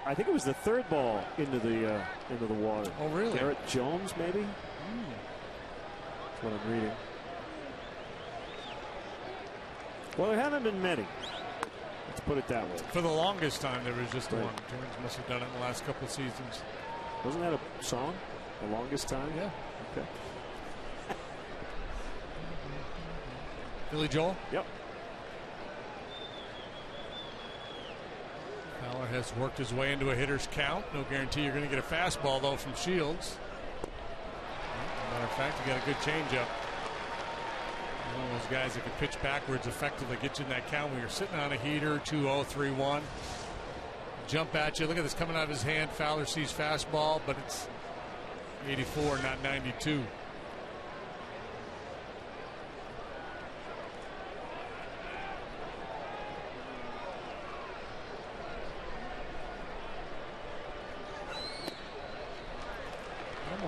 A: I think it was the third ball into the water.
B: Oh, really?
A: Garrett Jones, maybe? That's what I'm reading. Well, there haven't been many. Let's put it that way.
B: For the longest time, there was just one. Jones must have done it in the last couple of seasons.
A: Wasn't that a song? The longest time?
B: Yeah.
A: Okay.
B: Billy Joel?
A: Yep.
B: Fowler has worked his way into a hitter's count. No guarantee you're going to get a fastball, though, from Shields. Matter of fact, he got a good changeup. One of those guys that can pitch backwards effectively, get you in that count when you're sitting on a heater, 2-0, 3-1. Jump at you. Look at this coming out of his hand. Fowler sees fastball, but it's 84, not 92.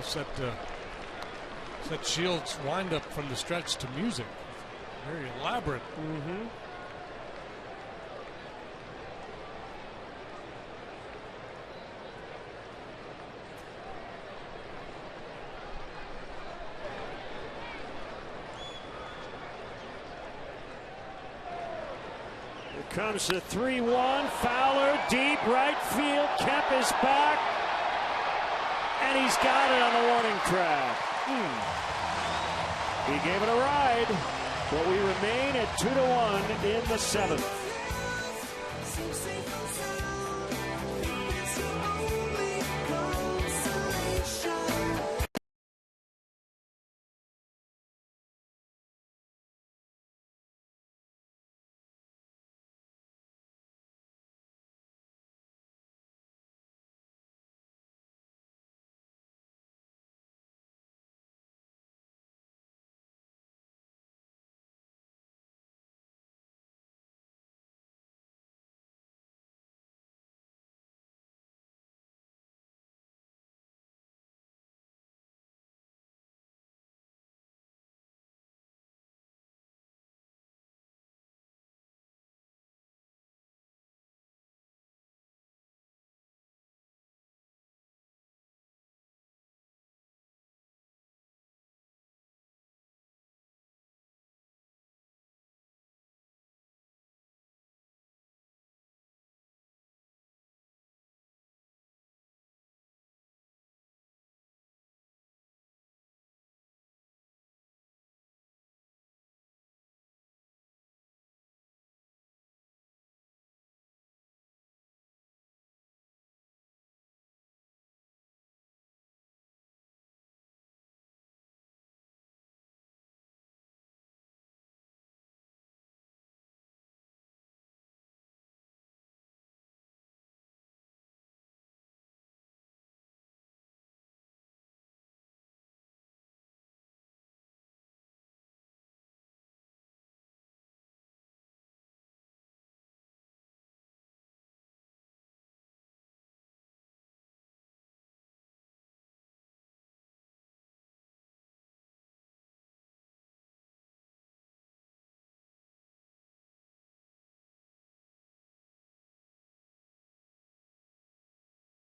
B: Set Shields wind up from the stretch to music. Very elaborate.
A: Here comes the 3-1. Fowler, deep right field. Kemp is back. And he's got it on the warning track. He gave it a ride, but we remain at 2-1 in the 7th.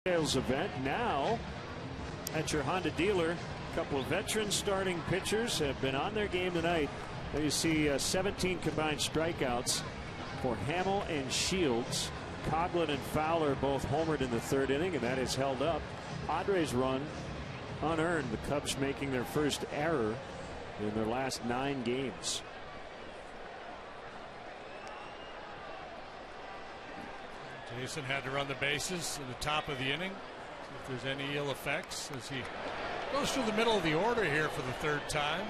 A: Sales event now at your Honda dealer. A couple of veteran starting pitchers have been on their game tonight. There you see 17 combined strikeouts for Hamill and Shields. Coughlin and Fowler both homered in the third inning, and that is held up. Padres run unearned. The Cubs making their first error in their last 9 games.
B: Jason had to run the bases in the top of the inning. See if there's any ill effects as he goes through the middle of the order here for the 3rd time.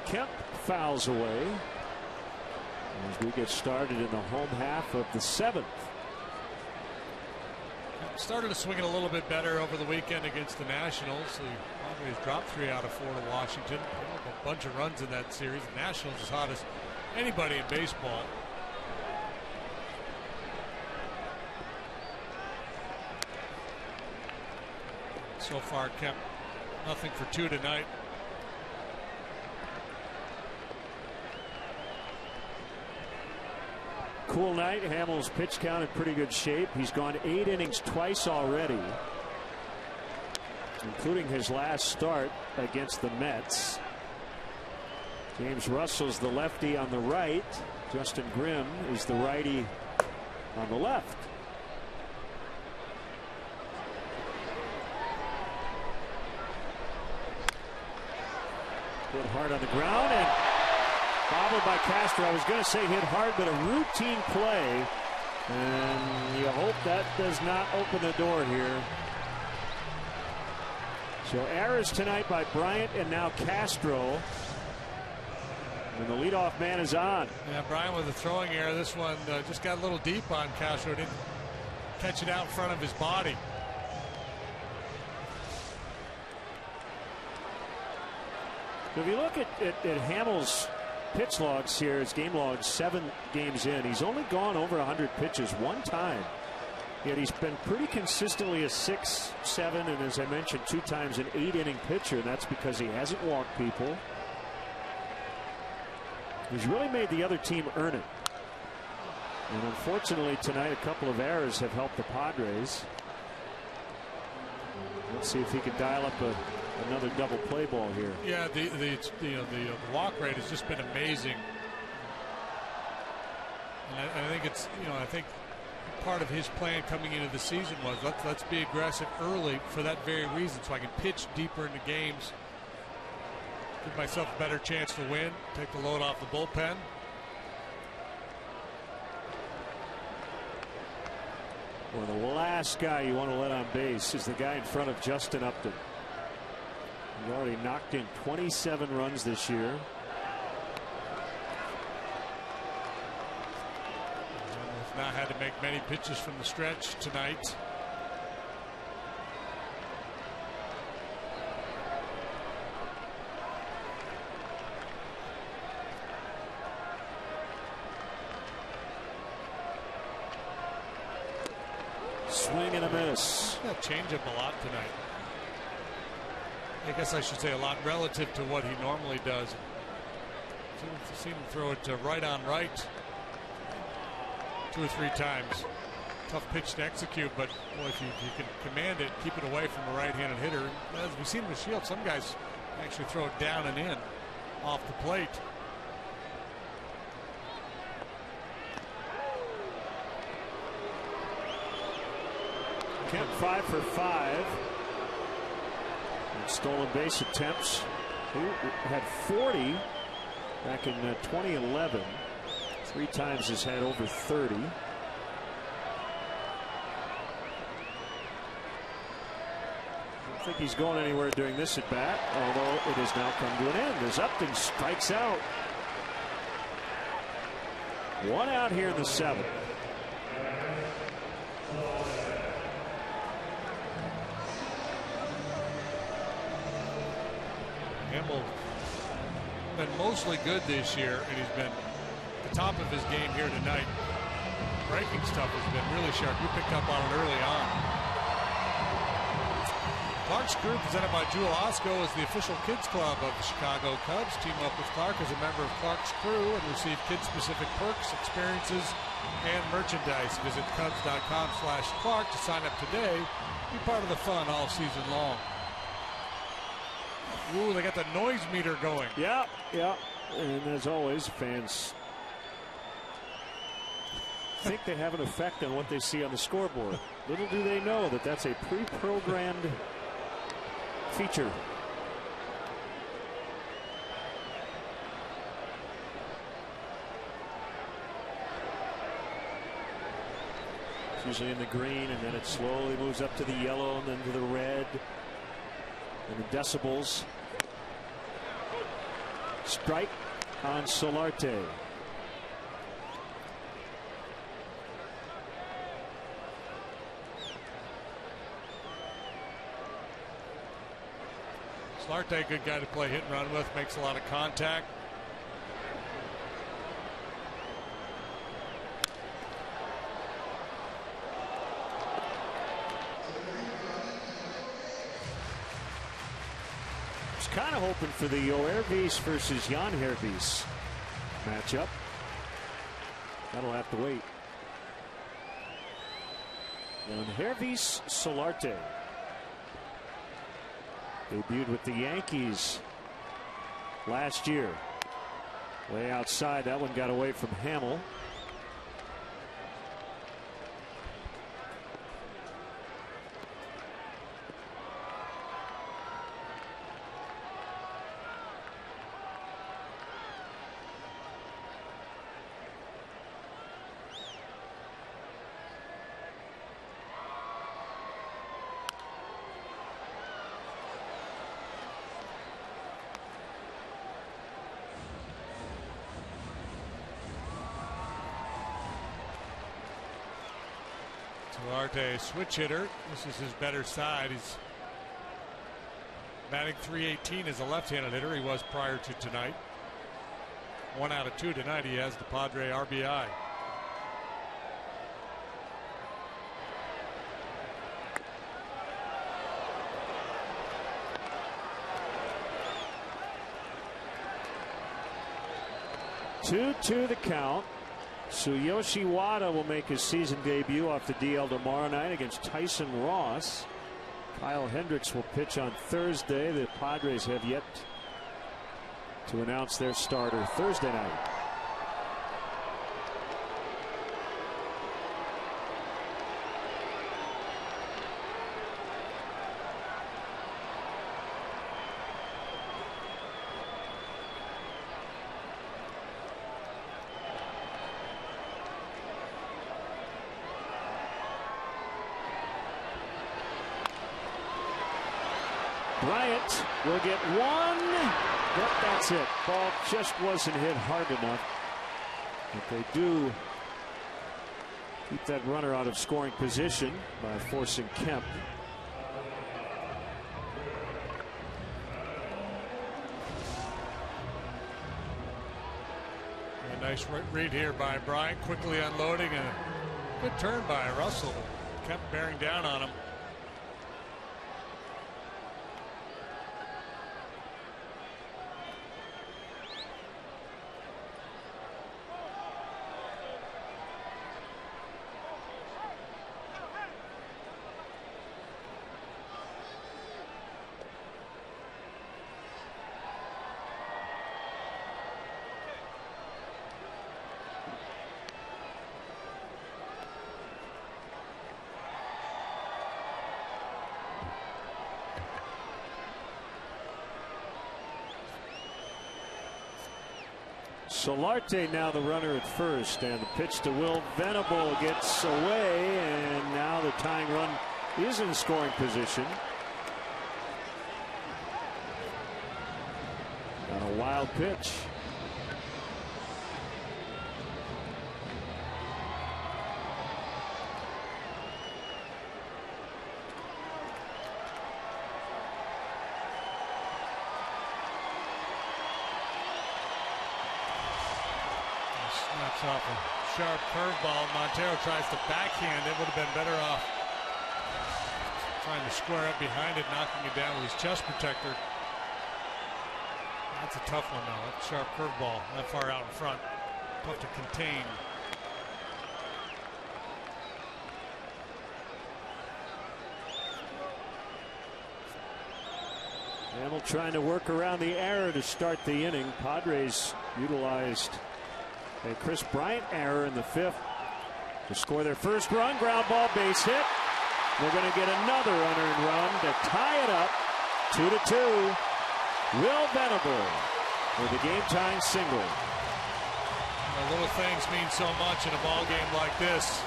A: Kemp fouls away as we get started in the home half of the 7th.
B: Started to swing it a little bit better over the weekend against the Nationals. The Padres dropped 3 out of 4 to Washington. A bunch of runs in that series. The Nationals as hot as anybody in baseball. So far, Kemp nothing for 2 tonight.
A: Cool night. Hamill's pitch count in pretty good shape. He's gone 8 innings twice already, including his last start against the Mets. James Russell's the lefty on the right. Justin Grimm is the righty on the left. Hit hard on the ground and bobbled by Castro. I was going to say hit hard, but a routine play. And you hope that does not open the door here. So errors tonight by Bryant and now Castro. And the leadoff man is on.
B: Yeah, Bryant with a throwing error. This one just got a little deep on Castro. Didn't catch it out in front of his body.
A: If you look at Hamill's pitch logs here, his game logs 7 games in, he's only gone over 100 pitches 1 time. Yet he's been pretty consistently a 6, 7, and as I mentioned 2 times an 8-inning pitcher, and that's because he hasn't walked people. He's really made the other team earn it. And unfortunately tonight a couple of errors have helped the Padres. Let's see if he can dial up another double play ball here.
B: Yeah, the walk rate has just been amazing. And I think it's, I think part of his plan coming into the season was let's be aggressive early for that very reason, so I can pitch deeper into games, give myself a better chance to win, take the load off the bullpen.
A: Well, the last guy you want to let on base is the guy in front of Justin Upton. He's already knocked in 27 runs this year.
B: He's not had to make many pitches from the stretch tonight.
A: Swing and a miss.
B: Yeah, change up a lot tonight. I guess I should say a lot relative to what he normally does. Seen him throw it right on right 2 or 3 times. Tough pitch to execute, but boy, if you can command it, keep it away from a right-handed hitter. As we've seen with Shields, some guys actually throw it down and in off the plate.
A: Kemp 5 for 5. Stolen base attempts. He had 40 back in 2011. 3 times has had over 30. I don't think he's going anywhere during this at bat, although it has now come to an end as Upton strikes out. 1 out here in the 7th.
B: Hamill been mostly good this year, and he's been at the top of his game here tonight. Breaking stuff has been really sharp. You picked up on it early on. Clark's Crew, presented by Jewel Osco, is the official kids club of the Chicago Cubs. Team up with Clark as a member of Clark's Crew and receive kid-specific perks, experiences, and merchandise. Visit Cubs.com/Clark to sign up today. Be part of the fun all season long. Ooh, they got the noise meter going.
A: Yeah. And as always, fans think they have an effect on what they see on the scoreboard. Little do they know that that's a pre-programmed feature. It's usually in the green, and then it slowly moves up to the yellow and then to the red. And the decibels. Strike on Solarte.
B: Solarte, good guy to play hit and run with, makes a lot of contact.
A: Kind of hoping for the Oervis versus Jan Hervis matchup. That'll have to wait. Jan Hervis Solarte debuted with the Yankees last year. Way outside, that one got away from Hamill.
B: Solarte, switch hitter. This is his better side. He's batting .318 as a left-handed hitter. He was prior to tonight. 1 out of 2 tonight. He has the Padre RBI.
A: Two the count. Tsuyoshi Wada will make his season debut off the DL tomorrow night against Tyson Ross. Kyle Hendricks will pitch on Thursday. The Padres have yet to announce their starter Thursday night. Bryant will get one, but that's it. Ball just wasn't hit hard enough. But they do keep that runner out of scoring position by forcing Kemp.
B: A nice read here by Bryant, quickly unloading, and a good turn by Russell. Kemp bearing down on him.
A: Solarte now the runner at first, and the pitch to Will Venable gets away, and now the tying run is in scoring position. On a wild pitch.
B: Off a sharp curveball. Montero tries to backhand it. Would have been better off trying to square up behind it, knocking it down with his chest protector. That's a tough one, though. That sharp curveball that far out in front. Tough to contain.
A: Hamill trying to work around the error to start the inning. Padres utilized a Chris Bryant error in the 5th to score their first run. Ground ball, base hit. They're going to get another unearned run to tie it up 2-2. Will Venable with a game-tying single.
B: The little things mean so much in a ball game like this.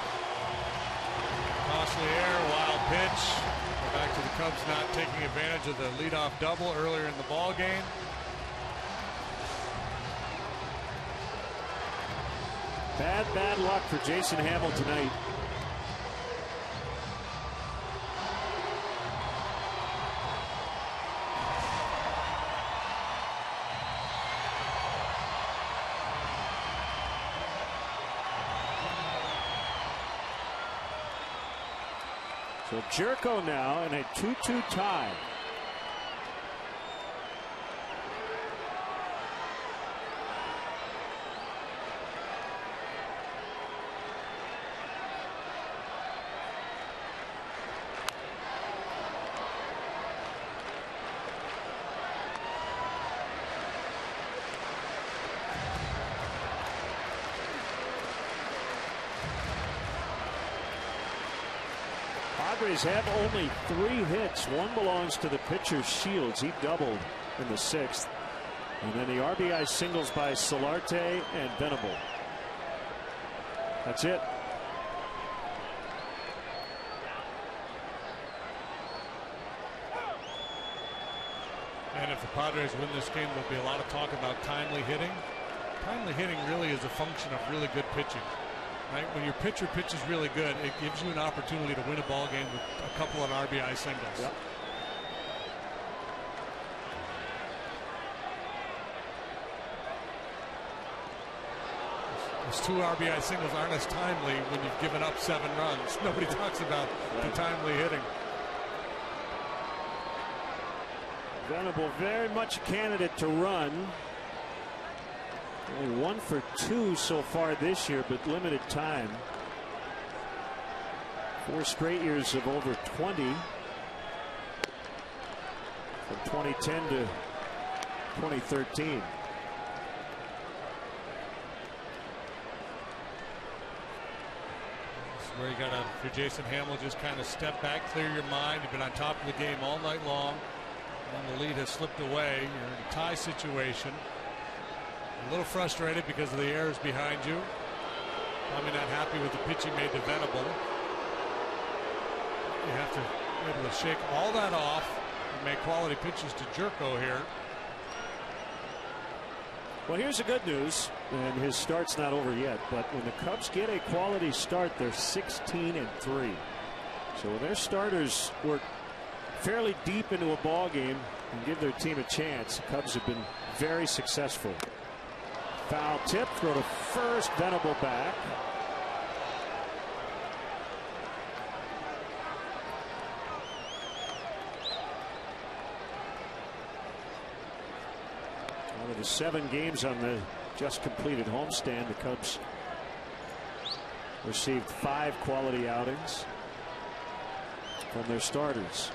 B: Costly error, wild pitch. Back to the Cubs not taking advantage of the leadoff double earlier in the ball game.
A: Bad luck for Jason Hamill tonight. So Jerko now in a 2-2 tie. Padres have only 3 hits. One belongs to the pitcher Shields. He doubled in the 6th. And then the RBI singles by Solarte and Venable. That's it.
B: And if the Padres win this game, there'll be a lot of talk about timely hitting. Timely hitting really is a function of really good pitching. Right? When your pitcher pitches really good, it gives you an opportunity to win a ball game with a couple of RBI singles.
A: Yep.
B: Those 2 RBI singles aren't as timely when you've given up 7 runs. Nobody talks about the timely hitting.
A: Venable very much a candidate to run. Only 1 for 2 so far this year, but limited time. 4 straight years of over 20. From 2010 to 2013.
B: Where you gotta, if you're Jason Hamill, just kind of step back, clear your mind. You've been on top of the game all night long, and the lead has slipped away. You're in a tie situation. A little frustrated because of the errors behind you. Probably not happy with the pitch he made to Venable. You have to be able to shake all that off and make quality pitches to Jerko here.
A: Well, here's the good news, and his start's not over yet, but when the Cubs get a quality start, they're 16-3. So when their starters work fairly deep into a ball game and give their team a chance, the Cubs have been very successful. Foul tip, throw to first, Venable back. Out of the 7 games on the just completed homestand, the Cubs received 5 quality outings from their starters.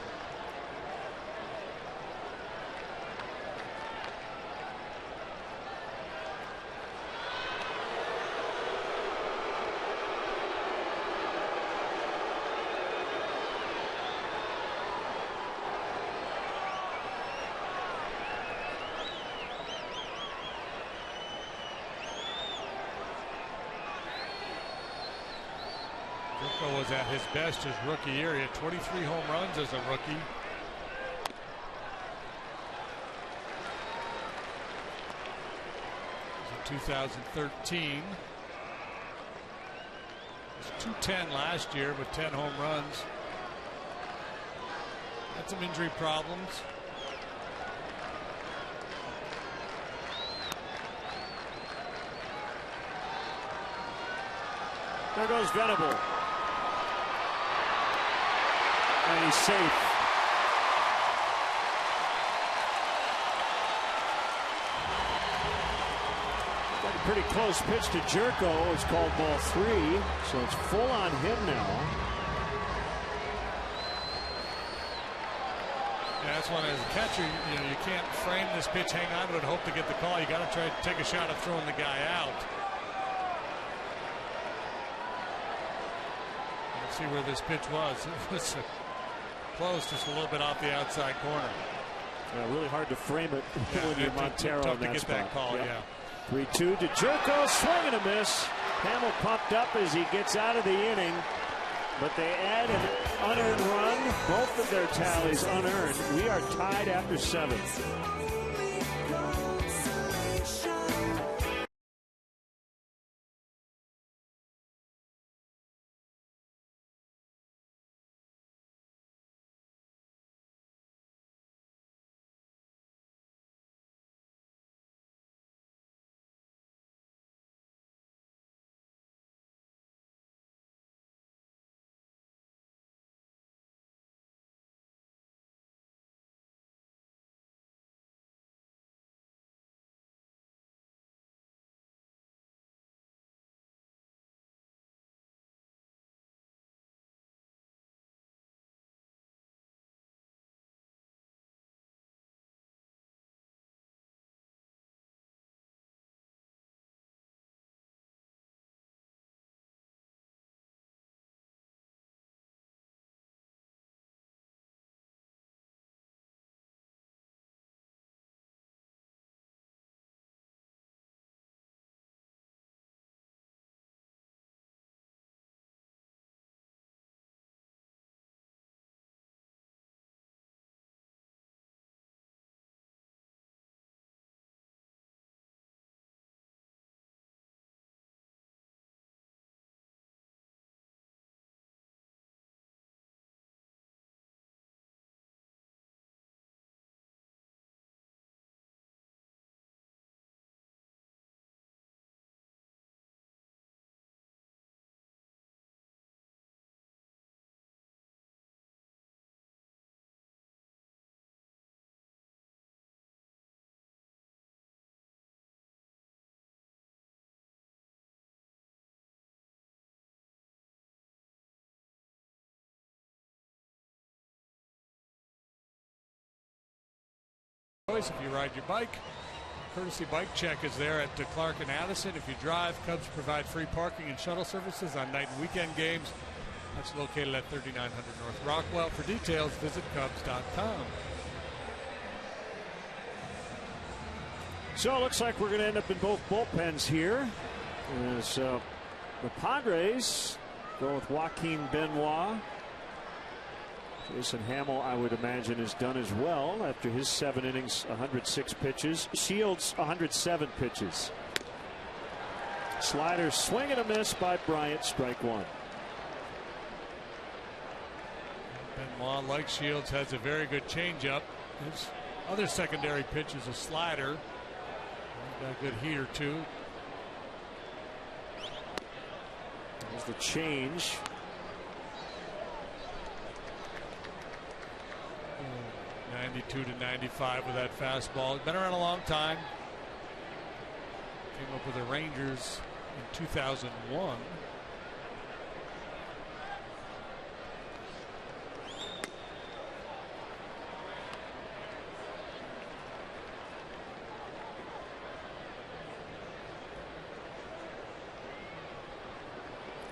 B: Was at his best his rookie year. He had 23 home runs as a rookie. In 2013. He was 210 last year with 10 home runs. Had some injury problems.
A: There goes Venable. And he's safe. Got a pretty close pitch to Jerko. It's called ball 3, so it's full on him now.
B: Yeah, that's when, as a catcher, you can't frame this pitch, hang on to it, hope to get the call. You got to try to take a shot at throwing the guy out. Let's see where this pitch was. It was close, just a little bit off the outside corner.
A: Really hard to frame it when you're Montero
B: tough
A: in
B: to
A: that
B: get
A: spot.
B: that call.
A: Yep.
B: Yeah.
A: 3-2 to Jerko, swing and a miss. Hamill pumped up as he gets out of the inning, but they add an unearned run. Both of their tallies unearned. We are tied after 7.
B: If you ride your bike, courtesy bike check is there at Clark and Addison. If you drive, Cubs provide free parking and shuttle services on night and weekend games. That's located at 3900 North Rockwell. For details, visit Cubs.com.
A: So it looks like we're going to end up in both bullpens here. As the Padres go with Joaquin Benoit. Jason Hamill, I would imagine, is done as well after his 7 innings, 106 pitches. Shields, 107 pitches. Slider, swing and a miss by Bryant, strike 1.
B: Benoit, like Shields, has a very good changeup. His other secondary pitch is a slider. He's got a good heater, too.
A: There's the change.
B: 92 to 95 with that fastball. Been around a long time. Came up with the Rangers in 2001.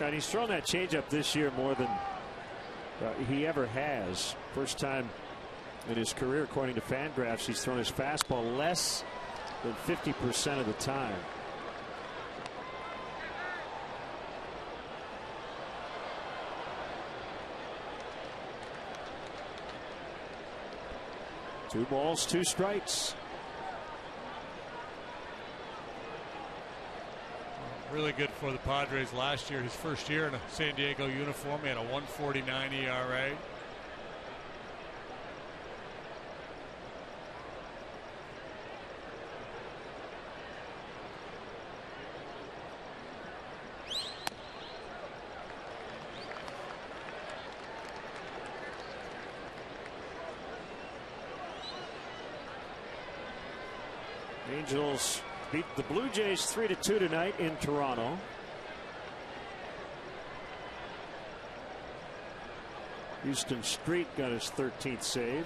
A: And he's thrown that changeup this year more than he ever has. First time in his career, according to Fangraphs, he's thrown his fastball less than 50% of the time. Two balls, 2 strikes.
B: Really good for the Padres last year. His first year in a San Diego uniform, he had a 1.49 ERA.
A: Angels beat the Blue Jays 3-2 tonight in Toronto. Houston Street got his 13th save.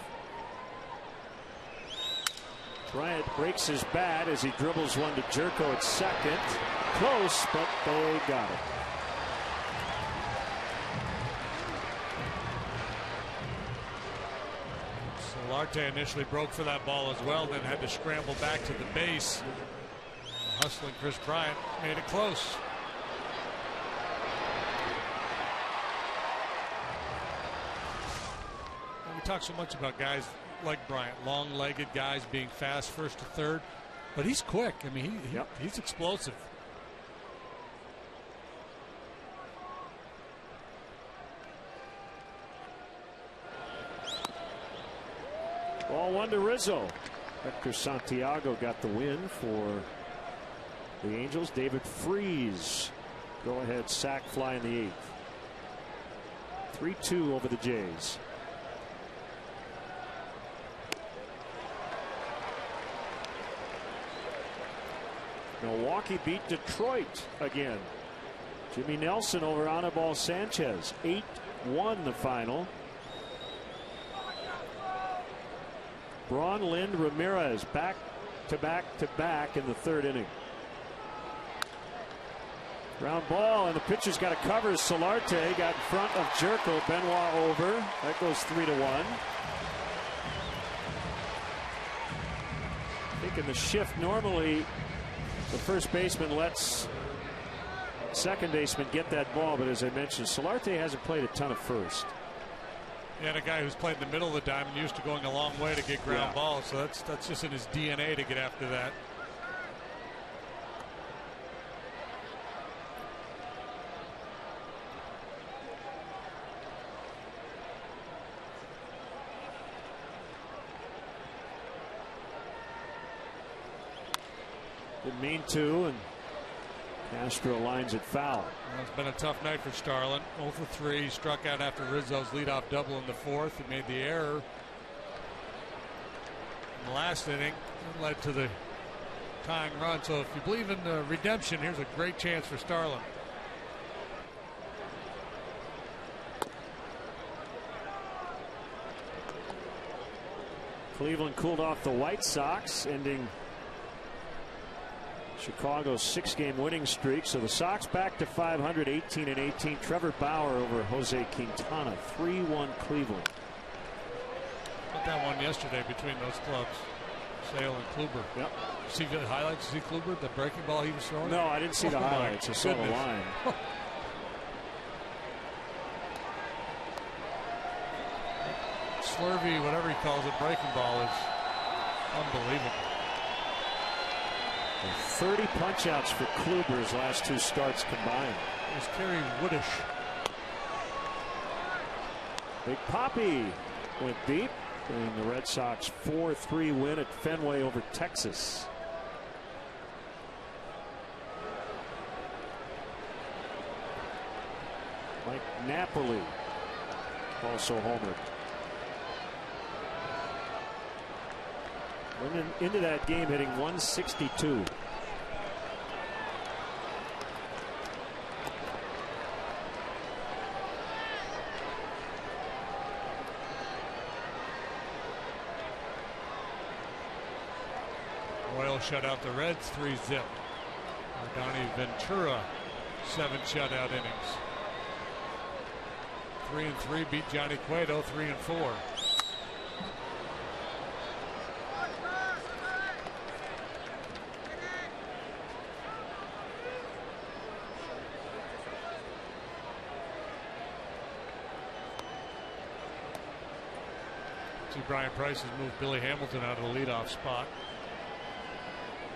A: Bryant breaks his bat as he dribbles one to Jerko at second. Close, but they got it.
B: Solarte initially broke for that ball as well, then had to scramble back to the base. Hustling Chris Bryant made it close. And we talk so much about guys like Bryant, long-legged guys being fast first to third, but he's quick. I mean, he's explosive.
A: Ball one to Rizzo. Hector Santiago got the win for the Angels. David Freese, go ahead sac fly in the 8th. 3-2 over the Jays. Milwaukee beat Detroit again. Jimmy Nelson over Anibal Sanchez. 8-1 the final. Braun, Lind, Ramirez back to back in the 3rd inning. Ground ball, and the pitcher's got to cover. Solarte got in front of Jerko. Benoit over. That goes 3-1. I think in the shift, normally the first baseman lets second baseman get that ball, but as I mentioned, Solarte hasn't played a ton of first.
B: And a guy who's played in the middle of the diamond, used to going a long way to get ground balls, so that's just in his DNA to get after that.
A: Didn't mean to, and Castro lines it foul.
B: Well, it's been a tough night for Starlin. 0 for 3. He struck out after Rizzo's leadoff double in the 4th. He made the error in the last inning. It led to the tying run. So if you believe in redemption, here's a great chance for Starlin.
A: Cleveland cooled off the White Sox, ending Chicago's 6-game winning streak. So the Sox back to 500, 18-18. Trevor Bauer over Jose Quintana. 3-1 Cleveland.
B: Got that one yesterday between those clubs, Sale and Kluber.
A: Yep.
B: See the highlights? See Kluber, the breaking ball he was throwing?
A: No, I didn't see the highlights. I saw the line.
B: Slurvy, whatever he calls it, breaking ball is unbelievable.
A: 30 punch-outs for Kluber's last 2 starts combined.
B: It was Kerry Woodish.
A: Big Papi went deep, and the Red Sox 4-3 win at Fenway over Texas. Mike Napoli also homered. Went into that game hitting 162.
B: Royals shut out the Reds 3-0. Donnie Ventura 7 shutout innings. 3-3 beat Johnny Cueto 3-4. See, Brian Price has moved Billy Hamilton out of the leadoff spot.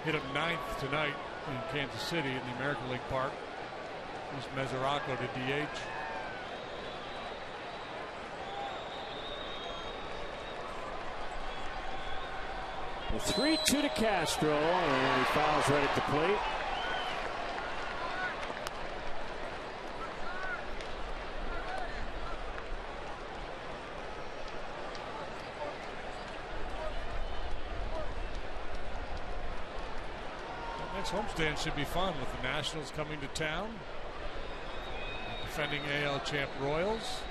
B: Hit him 9th tonight in Kansas City in the American League Park. Here's Mesoraco to DH.
A: A 3-2 to Castro, and he fouls right at the plate.
B: Homestand should be fun with the Nationals coming to town. Defending AL champ Royals.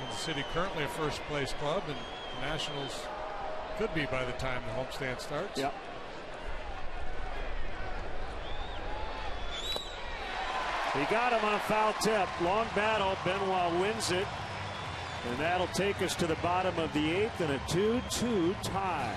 B: Kansas City currently a first-place club, and the Nationals could be by the time the homestand starts.
A: Yep. He got him on a foul tip. Long battle. Benoit wins it. And that'll take us to the bottom of the 8th and a 2-2 tie.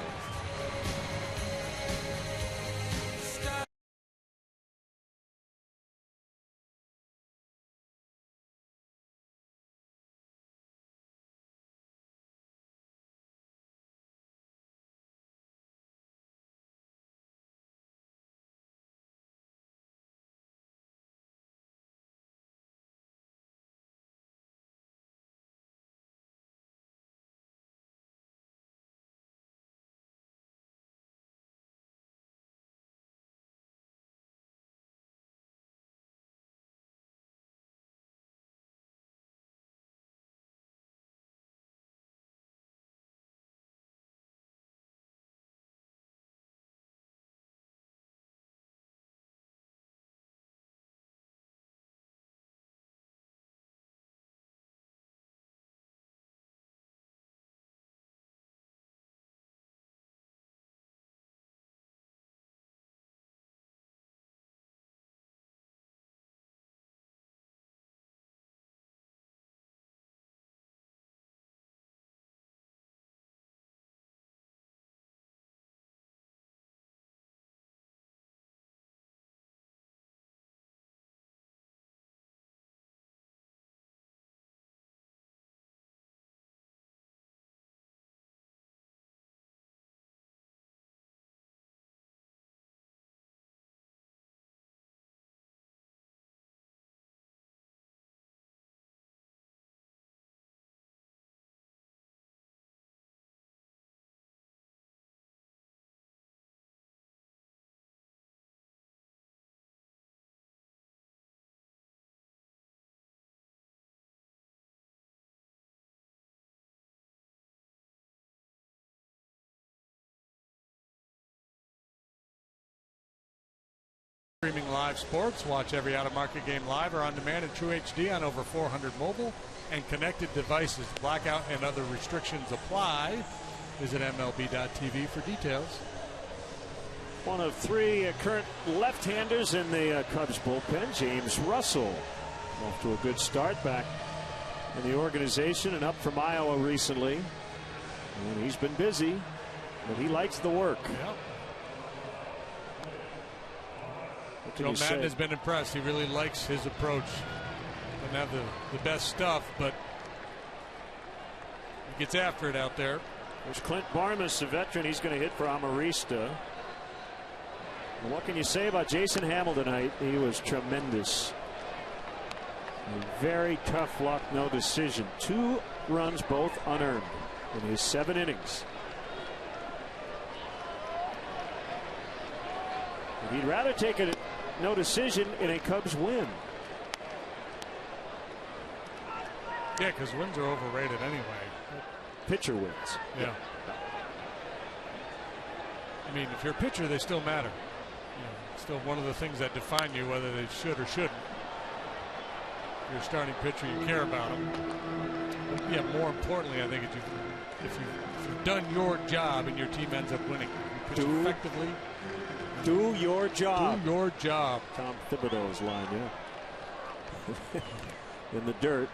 B: Streaming live sports. Watch every out-of-market game live or on demand in True HD on over 400 mobile and connected devices. Blackout and other restrictions apply. Visit MLB.tv for details.
A: One of 3 current left-handers in the Cubs bullpen, James Russell. Off to a good start back in the organization and up from Iowa recently. And he's been busy, but he likes the work.
B: Yep. Joe Madden has been impressed. He really likes his approach. Doesn't have the best stuff, but he gets after it out there.
A: There's Clint Barmas, a veteran. He's going to hit for Amarista. And what can you say about Jason Hamill tonight? He was tremendous. A very tough luck, no decision. 2 runs, both unearned in his 7 innings. And he'd rather take a no decision in a Cubs win.
B: Yeah, because wins are overrated anyway.
A: Pitcher wins.
B: Yeah. I mean, if you're a pitcher, they still matter. You know, still one of the things that define you, whether they should or shouldn't. If you're a starting pitcher, you care about them. But yeah, more importantly, I think if you've done your job and your team ends up winning, you pitch effectively.
A: Do your job.
B: Do your job.
A: Tom Thibodeau's line, yeah. In the dirt.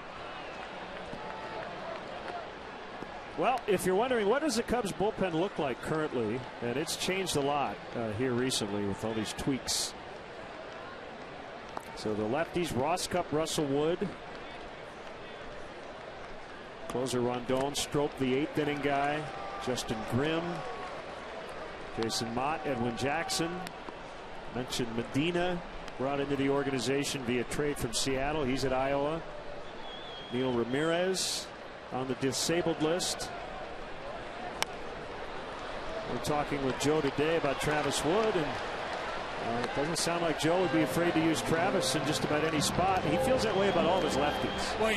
A: Well, if you're wondering, what does the Cubs bullpen look like currently? And it's changed a lot here recently with all these tweaks. So the lefties, Ross Cup, Russell Wood. Closer Rondon, Strope, the 8th inning guy. Justin Grimm. Jason Mott, Edwin Jackson. Mentioned Medina, brought into the organization via trade from Seattle. He's at Iowa. Neil Ramirez on the disabled list. We're talking with Joe today about Travis Wood, and it doesn't sound like Joe would be afraid to use Travis in just about any spot. He feels that way about all of his lefties.
B: Well,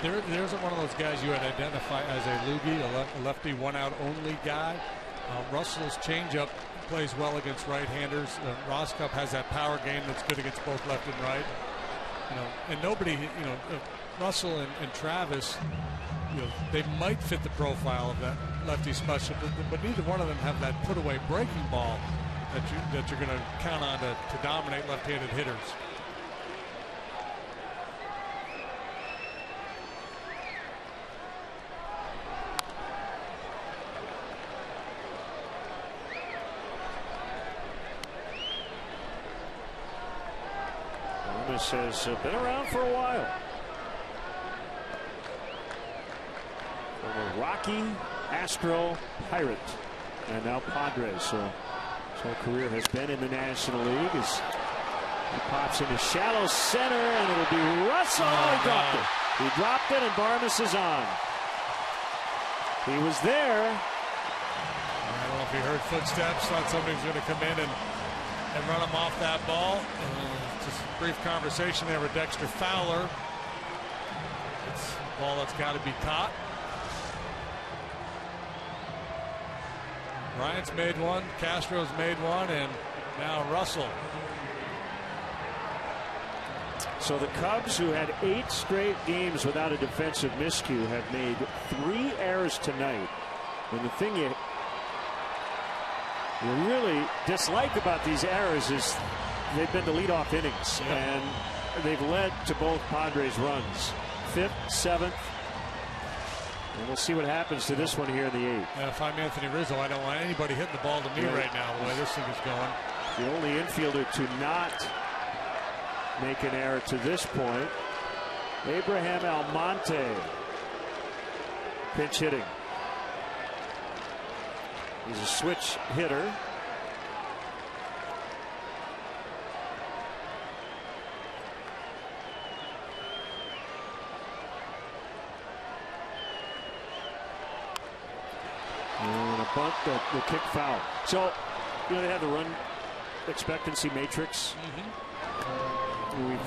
B: there isn't one of those guys you would identify as a loogie, a lefty one-out only guy. Russell's changeup plays well against right-handers. Roscup has that power game that's good against both left and right. You know, and nobody, Russell and Travis, they might fit the profile of that lefty special, but neither one of them have that put-away breaking ball that you're going to count on to dominate left-handed hitters.
A: This has been around for a while. From a Rocky, Astro, Pirate, and now Padres. So his whole career has been in the National League. As he pops into shallow center, and it'll be Russell. He dropped it. He dropped it, and Barnes is on. He was there.
B: I don't know if he heard footsteps. Thought somebody was going to come in and run him off that ball. Just a brief conversation there with Dexter Fowler. It's a ball that's got to be caught. Bryant's made one, Castro's made one, and now Russell.
A: So the Cubs, who had 8 straight games without a defensive miscue, have made 3 errors tonight. And the thing you really dislike about these errors is they've been the leadoff innings, and they've led to both Padres runs. 5th, 7th, and we'll see what happens to this one here in the 8th.
B: And if I'm Anthony Rizzo, I don't want anybody hitting the ball to me right now, the way this thing is going.
A: The only infielder to not make an error to this point, Abraham Almonte, pinch hitting. He's a switch hitter. And a bunt that will kick foul. So, they have the run expectancy matrix.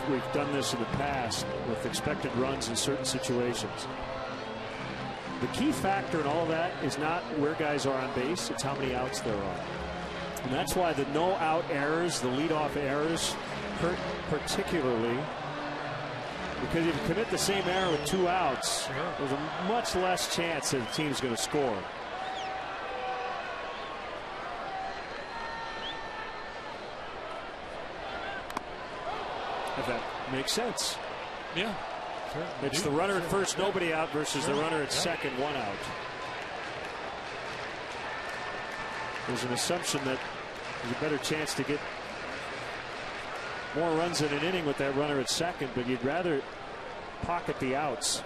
A: We've done this in the past with expected runs in certain situations. The key factor in all of that is not where guys are on base, it's how many outs there are. And that's why the no-out errors, the leadoff errors, hurt particularly. Because if you commit the same error with 2 outs, there's a much less chance that the team's going to score. If that makes sense.
B: Yeah. Sure.
A: It's the runner at first, nobody out, versus the runner at second, 1 out. There's an assumption that there's a better chance to get more runs in an inning with that runner at second, but you'd rather pocket the outs.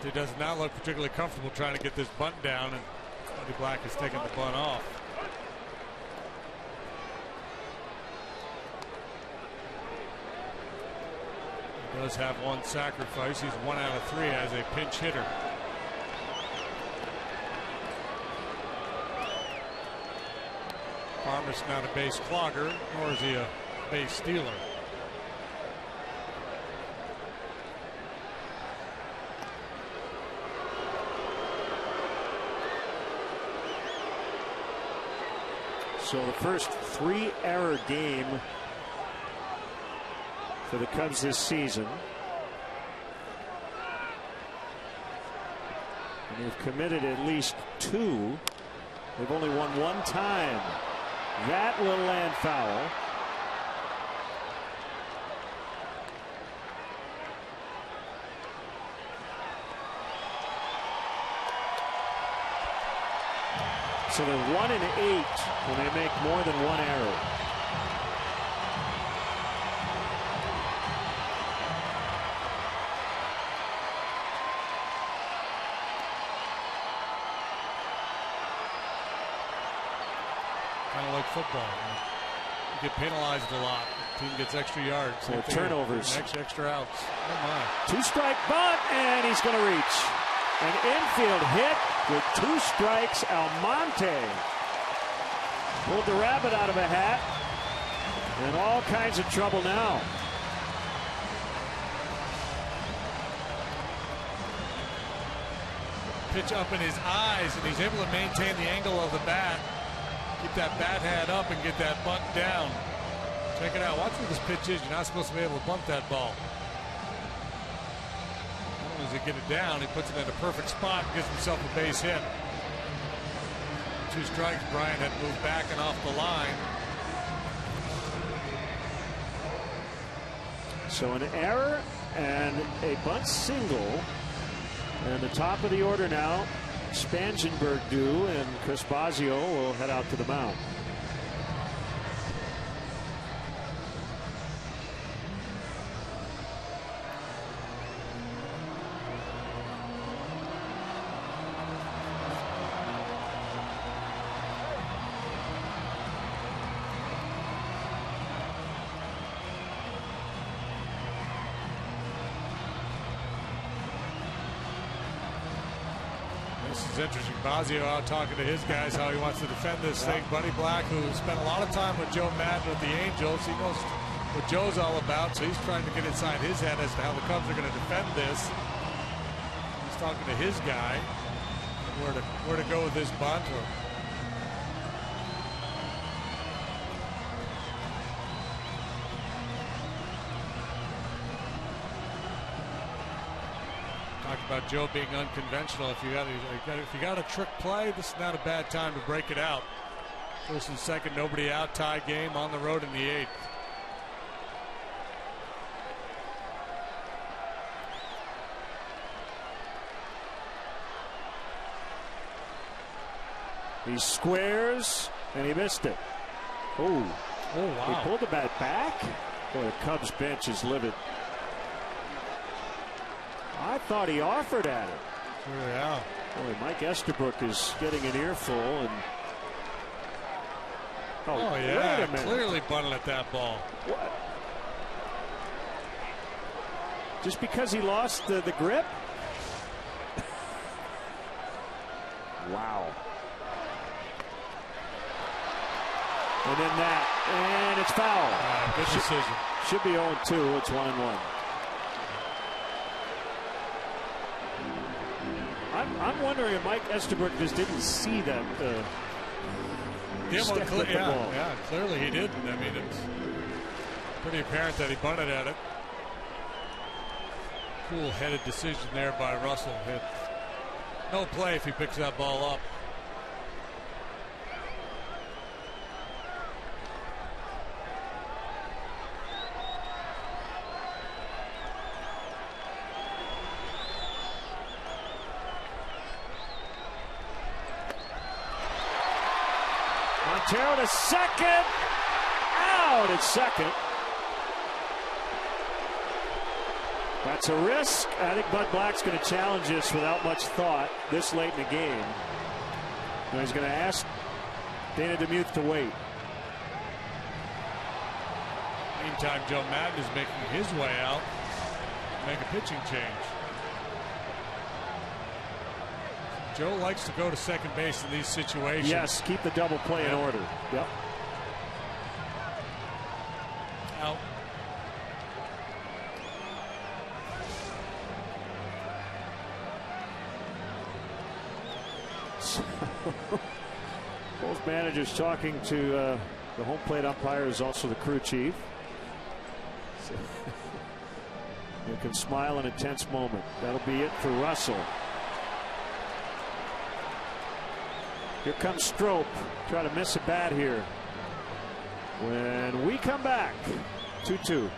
B: He does not look particularly comfortable trying to get this bunt down, and Cody Black has taken the bunt off. He does have 1 sacrifice. He's 1 out of 3 as a pinch hitter. Farmer's not a base clogger, nor is he a base stealer.
A: So the first 3-error game for the Cubs this season. And they've committed at least 2. They've only won 1 time. That will land foul. So they're 1 and 8 when they make more than 1 error.
B: Kind of like football. You get penalized a lot. The team gets extra yards.
A: So turnovers.
B: Extra outs. Oh my.
A: 2-strike bunt, and he's going to reach. An infield hit with 2 strikes. Almonte pulled the rabbit out of a hat. In all kinds of trouble now.
B: Pitch up in his eyes, and he's able to maintain the angle of the bat. Keep that bat hand up and get that bunt down. Check it out. Watch where this pitch is. You're not supposed to be able to bunt that ball. As long as he get it down, he puts it in a perfect spot and gives himself a base hit. 2 strikes. Bryant had moved back and off the line.
A: So an error and a bunt single. And the top of the order now, Spangenberg due, and Chris Bosio will head out to the mound.
B: This is interesting. Bosio out talking to his guys how he wants to defend this thing. Buddy Black, who spent a lot of time with Joe Madden with the Angels, he knows what Joe's all about, so he's trying to get inside his head as to how the Cubs are going to defend this. He's talking to his guy where to go with this bunt. Talked about Joe being unconventional. If you got a trick play, this is not a bad time to break it out. First and second, nobody out, tie game on the road in the 8th.
A: He squares and he missed it. Oh wow! He pulled the bat back. Boy, the Cubs bench is livid. I thought he offered at it.
B: Yeah.
A: Boy, Mike Estabrook is getting an earful. And
B: oh yeah, wait a minute. Clearly bunted at that ball.
A: What? Just because he lost the grip? Wow. And then that, and it's foul.
B: Good decision.
A: Should be 0-2. It's 1-1. I'm wondering if Mike Estabrook just didn't see that.
B: Yeah, clearly he didn't. I mean, it's pretty apparent that he bunted at it. Cool-headed decision there by Russell. No play if he picks that ball up.
A: Montero to second. Out at second. That's a risk. I think Bud Black's going to challenge this without much thought this late in the game. And he's going to ask Dana DeMuth to wait.
B: Meantime, Joe Madden is making his way out to make a pitching change. Joe likes to go to second base in these situations.
A: Yes, keep the double play in order. Yep.
B: Out.
A: Both managers talking to the home plate umpire, is also the crew chief. So you can smile in a tense moment. That'll be it for Russell. Here comes Strop. Try to miss a bat here. When we come back, 2-2.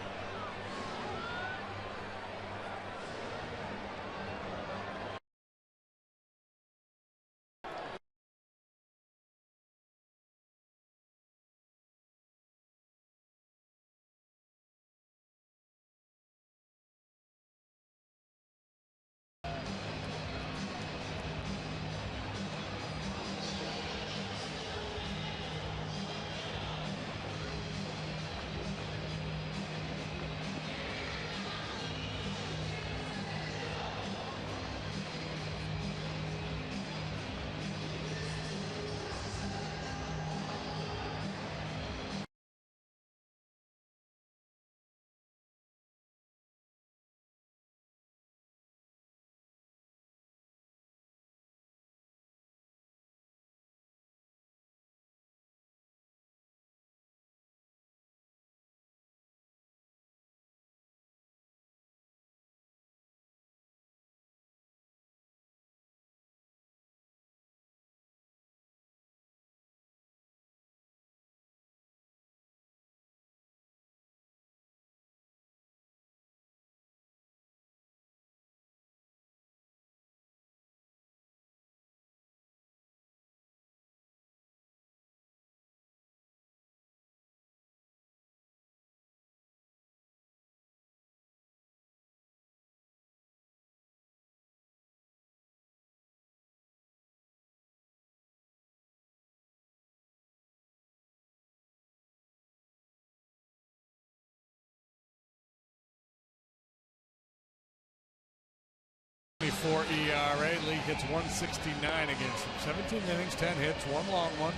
B: 2.94 ERA. League hits 169 against him. 17 innings, 10 hits, 1 long one.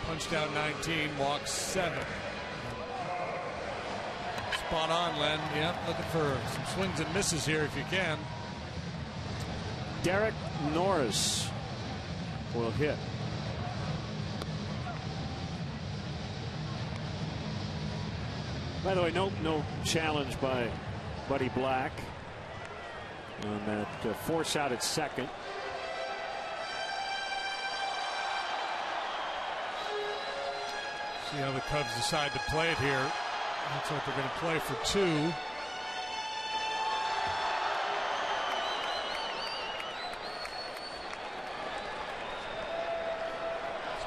B: Punched out 19, walks 7. Spot on, Len. Yep, looking for some swings and misses here if you can.
A: Derek Norris will hit. By the way, no challenge by Buddy Black on that force out at second.
B: See how the Cubs decide to play it here. Looks like they're going to play for 2.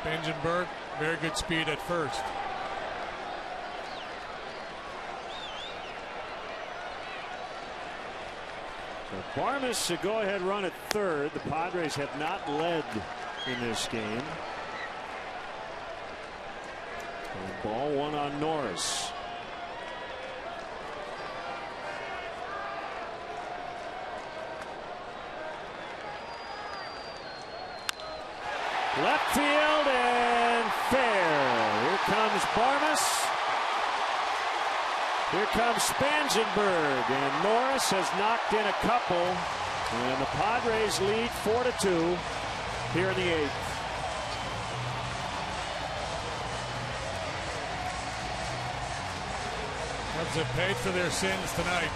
B: Spangenberg, very good speed at first.
A: So Barmes, a go-ahead run at third. The Padres have not led in this game. And ball 1 on Norris. Left field and fair. Here comes Barmes. Here comes Spangenberg, and Norris has knocked in a couple, and the Padres lead 4-2 here in the 8th.
B: Cubs have paid for their sins tonight.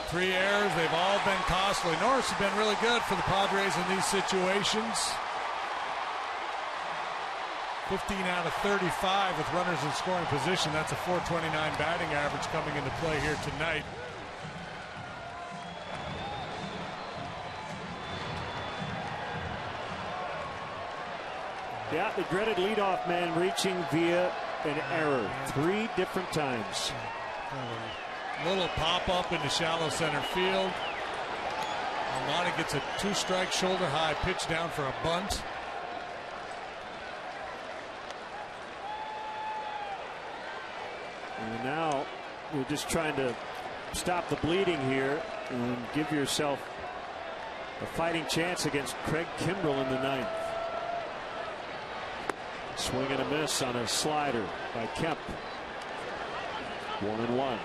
B: 3 errors, they've all been costly. Norris has been really good for the Padres in these situations. 15 out of 35 with runners in scoring position. That's a .429 batting average coming into play here tonight.
A: Yeah, the dreaded leadoff man reaching via an error 3 different times.
B: Little pop-up into shallow center field. Almonte gets a 2-strike shoulder high pitch down for a bunt.
A: And now you're just trying to stop the bleeding here and give yourself a fighting chance against Craig Kimbrell in the 9th. Swing and a miss on a slider by Kemp. 1-1.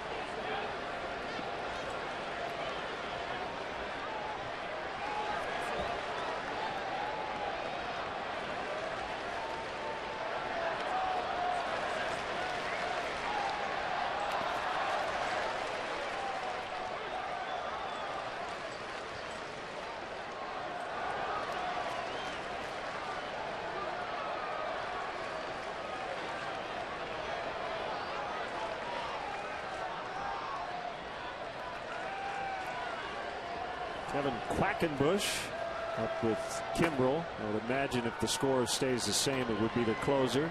A: Kevin Quackenbush up with Kimbrell. I would imagine if the score stays the same, it would be the closer.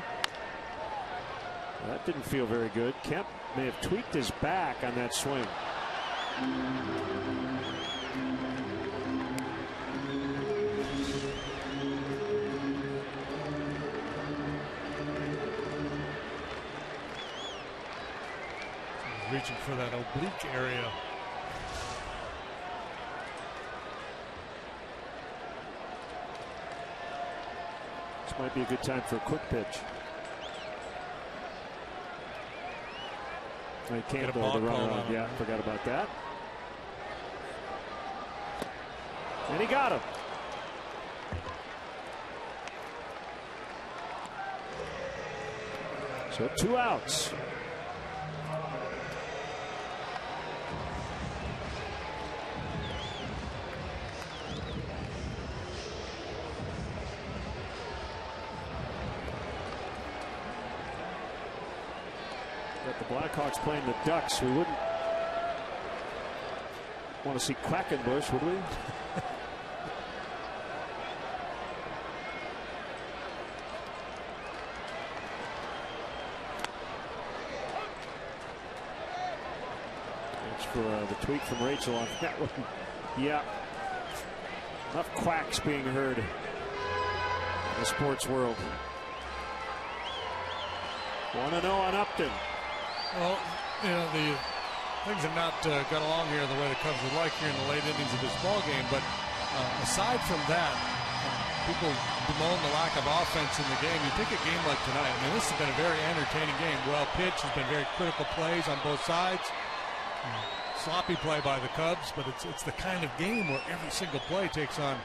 A: That didn't feel very good. Kemp may have tweaked his back on that swing.
B: Reaching for that oblique area.
A: Might be a good time for a quick pitch. I can't go the runner on. Yeah, forgot about that. And he got him. So 2 outs. The Blackhawks playing the Ducks. We wouldn't want to see Quackenbush, would we? Thanks for the tweet from Rachel on that one. Yeah. Enough quacks being heard in the sports world. 1-0 on Upton.
B: Well, you know, things have not gone along here the way the Cubs would like here in the late innings of this ball game. But aside from that, people bemoan the lack of offense in the game. You take a game like tonight. I mean, this has been a very entertaining game. Well pitched. There's been very critical plays on both sides. Sloppy play by the Cubs, but it's the kind of game where every single play takes on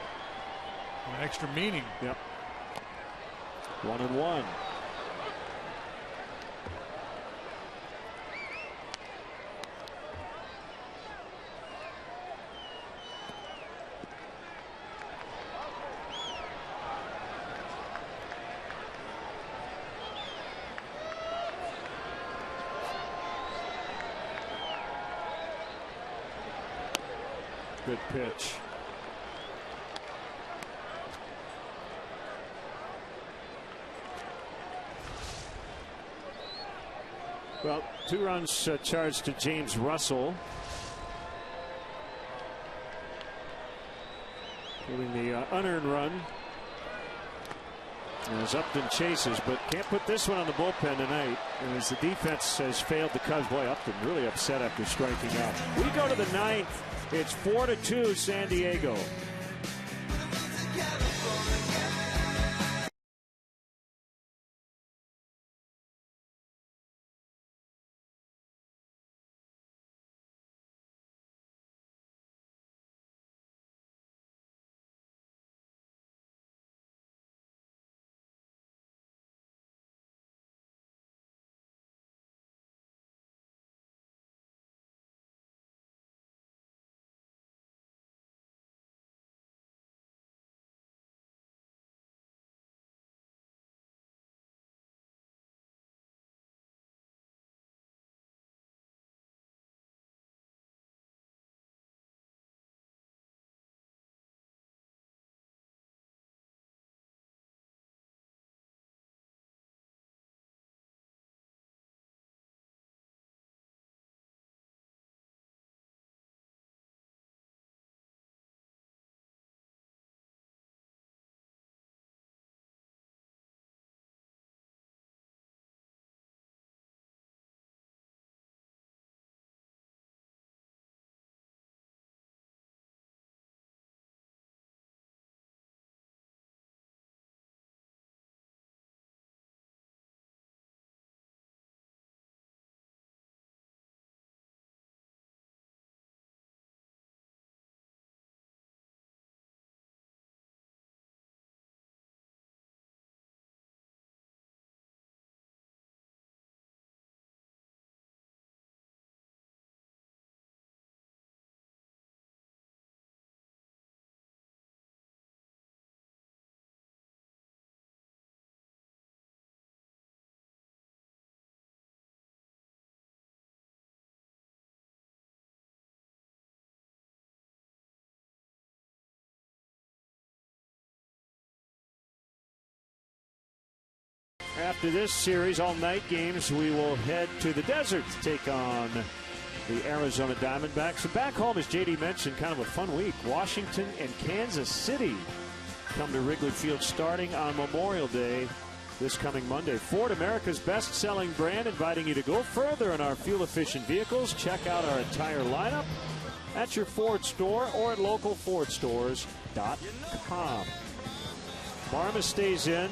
B: an extra meaning.
A: Yep. 1-1. Good pitch. Well, 2 runs charged to James Russell. Getting the unearned run as Upton chases, but can't put this one on the bullpen tonight. And as the defense has failed the Cubs, boy, Upton really upset after striking out. We go to the 9th. It's 4-2 San Diego. After this series, all night games, we will head to the desert to take on the Arizona Diamondbacks. And back home, as JD mentioned, kind of a fun week. Washington and Kansas City come to Wrigley Field starting on Memorial Day this coming Monday. Ford, America's best-selling brand, inviting you to go further in our fuel-efficient vehicles. Check out our entire lineup at your Ford store or at localfordstores.com. Barma stays in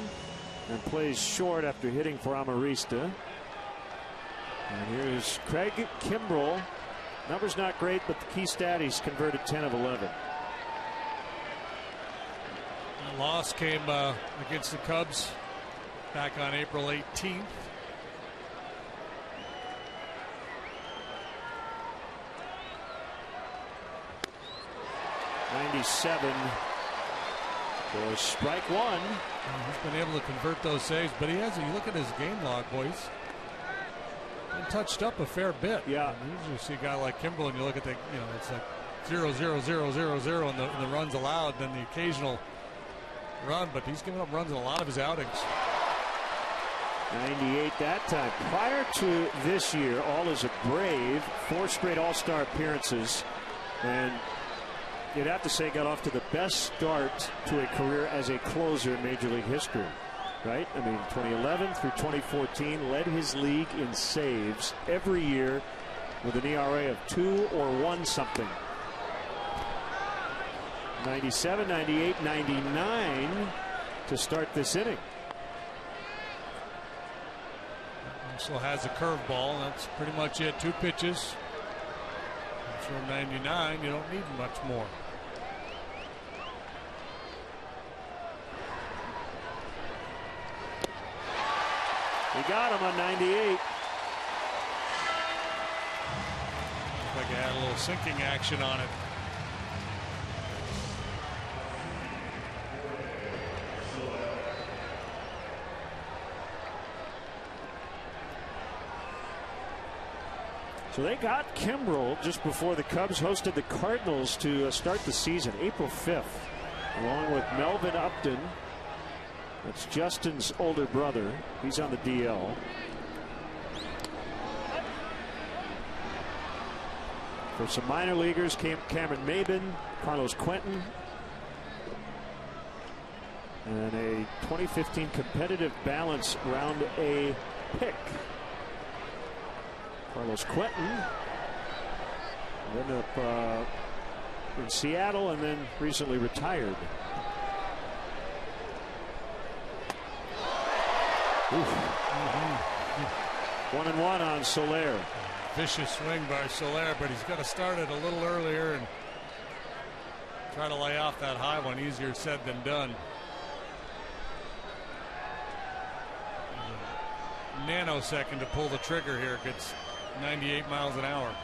A: and plays short after hitting for Amarista. And here's Craig Kimbrell. Numbers not great, but the key stat, he's converted 10 of 11.
B: The loss came against the Cubs back on April 18th. .97 for strike one. He's been able to convert those saves, but he hasn't. You look at his game log, boys. Been touched up a fair bit.
A: Yeah.
B: You usually see a guy like Kimbrell, and you look at the, it's like 0, 0, 0, 0, 0 in the runs allowed, then the occasional run, but he's given up runs in a lot of his outings.
A: 98 that time. Prior to this year, all as a Brave, 4 straight All-Star appearances, and you'd have to say got off to the best start to a career as a closer in Major League history, right? I mean, 2011 through 2014, led his league in saves every year with an ERA of 2 or 1 something. 97, 98, 99 to start this inning.
B: Also has a curveball. That's pretty much it. 2 pitches. From 99, you don't need much more.
A: He got him on 98.
B: Looks like it had a little sinking action on it.
A: So they got Kimbrel just before the Cubs hosted the Cardinals to start the season, April 5th, along with Melvin Upton. That's Justin's older brother. He's on the DL. For some minor leaguers, Cameron Maybin, Carlos Quentin, and a 2015 competitive balance round A pick. Carlos Quentin ended up in Seattle and then recently retired. 1-1 on Soler.
B: Vicious swing by Soler, but he's got to start it a little earlier and try to lay off that high one. Easier said than done. A nanosecond to pull the trigger here. Gets 98 miles an hour.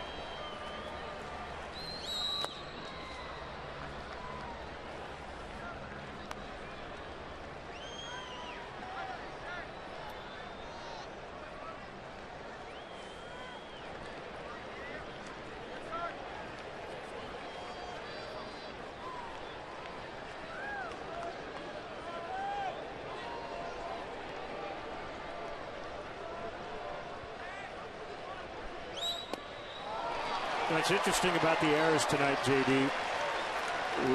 A: What's interesting about the errors tonight, JD,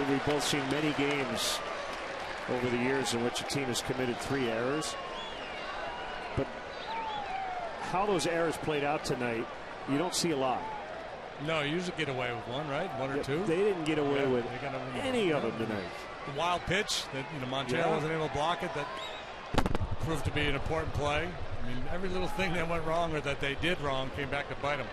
A: we've both seen many games over the years in which a team has committed 3 errors. But how those errors played out tonight, you don't see a lot.
B: No, you usually get away with 1, right? 1 or 2.
A: They didn't get away with any of them tonight.
B: The wild pitch that Montero wasn't able to block it, that proved to be an important play. I mean, every little thing that went wrong or that they did wrong came back to bite them.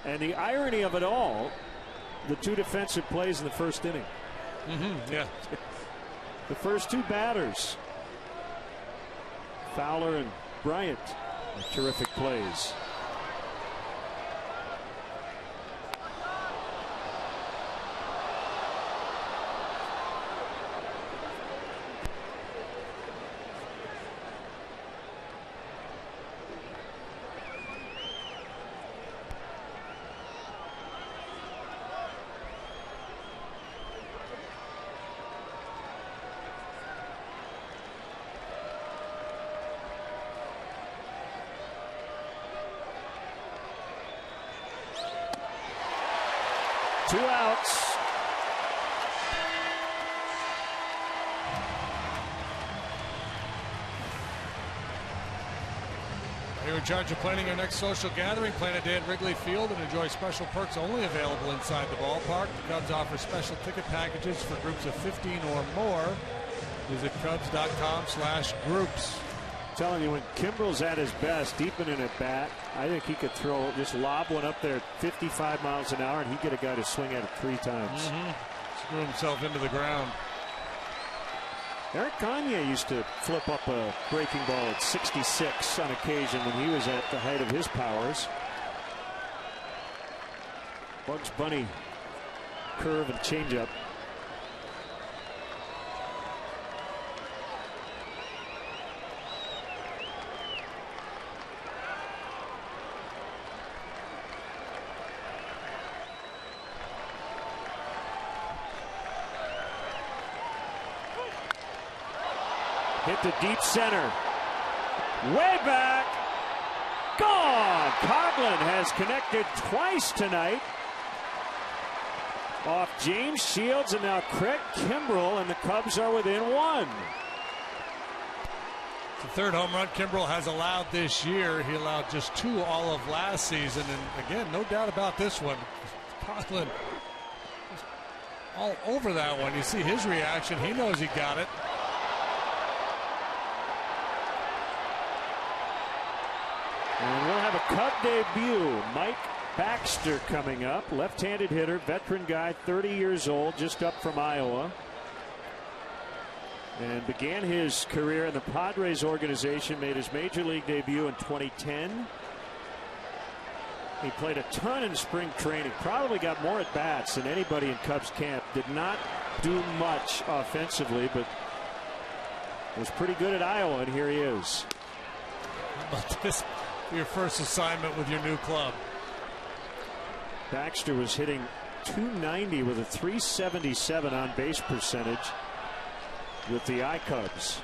A: And the irony of it all, the 2 defensive plays in the first inning.
B: Yeah.
A: The first 2 batters, Fowler and Bryant, terrific plays. Two outs.
B: You're in charge of planning your next social gathering. Plan a day at Wrigley Field and enjoy special perks only available inside the ballpark. The Cubs offer special ticket packages for groups of 15 or more. Visit Cubs.com/groups.
A: Telling you, when Kimbrel's at his best, deep in an at bat, I think he could just lob one up there at 55 miles an hour, and he'd get a guy to swing at it 3 times.
B: Screw himself into the ground.
A: Eric Gagne used to flip up a breaking ball at 66 on occasion when he was at the height of his powers. Bugs Bunny curve and changeup. Hit to deep center. Way back. Gone. Coughlin has connected twice tonight. off James Shields, and now Craig Kimbrel, and the Cubs are within 1.
B: The third home run Kimbrel has allowed this year. He allowed just 2 all of last season, and again, no doubt about this one. Conklin all over that one. You see his reaction. He knows he got it.
A: And we'll have a Cub debut. Mike Baxter coming up. Left-handed hitter, veteran guy, 30 years old, just up from Iowa. And began his career in the Padres organization, made his major league debut in 2010. He played a ton in spring training, probably got more at bats than anybody in Cubs camp. Did not do much offensively, but was pretty good at Iowa, and here he is.
B: How about this for your first assignment with your new club?
A: Baxter was hitting .290 with a .377 on base percentage with the I-Cubs.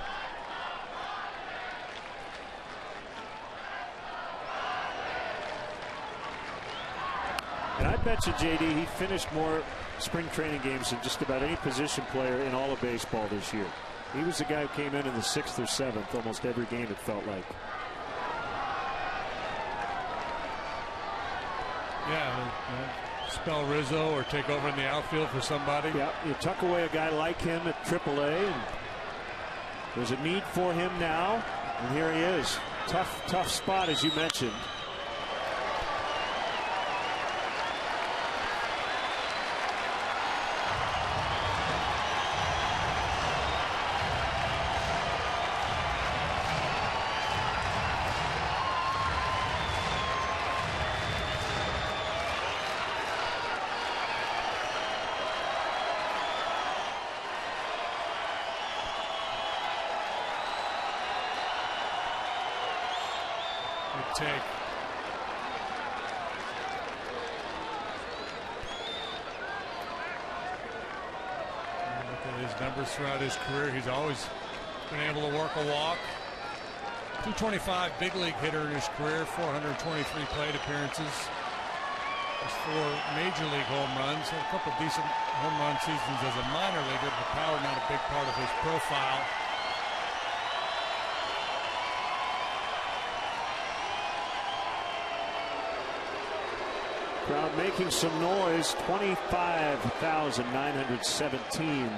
A: And I bet you, JD, he finished more spring training games than just about any position player in all of baseball this year. He was the guy who came in the 6th or 7th almost every game, it felt like.
B: Yeah, spell Rizzo or take over in the outfield for somebody.
A: Yeah, you tuck away a guy like him at AAA, and there's a need for him now, and here he is. Tough spot, as you mentioned.
B: Take. Look at his numbers throughout his career. He's always been able to work a walk. .225 big league hitter in his career, 423 plate appearances. Has 4 major league home runs, had a couple decent home run seasons as a minor leaguer, but power not a big part of his profile.
A: Crowd making some noise. 25,917.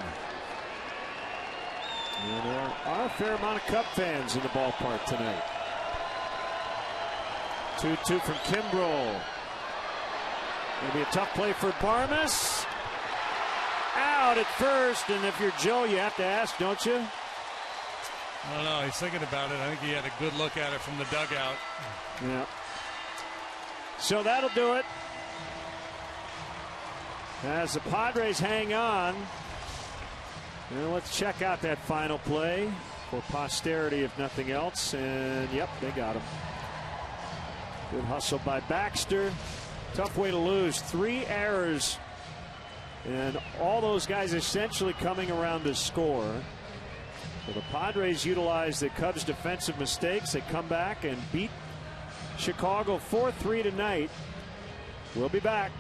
A: And there are a fair amount of Cub fans in the ballpark tonight. 2-2 from Kimbrel. Going to be a tough play for Barmes. Out at first, and if you're Joe, you have to ask, don't you?
B: I don't know. He's thinking about it. I think he had a good look at it from the dugout.
A: Yeah. So that'll do it. As the Padres hang on. And let's check out that final play for posterity, if nothing else. And yep, they got him. Good hustle by Baxter. Tough way to lose. 3 errors. And all those guys essentially coming around to score. So the Padres utilize the Cubs' defensive mistakes. They come back and beat Chicago 4-3 tonight. We'll be back.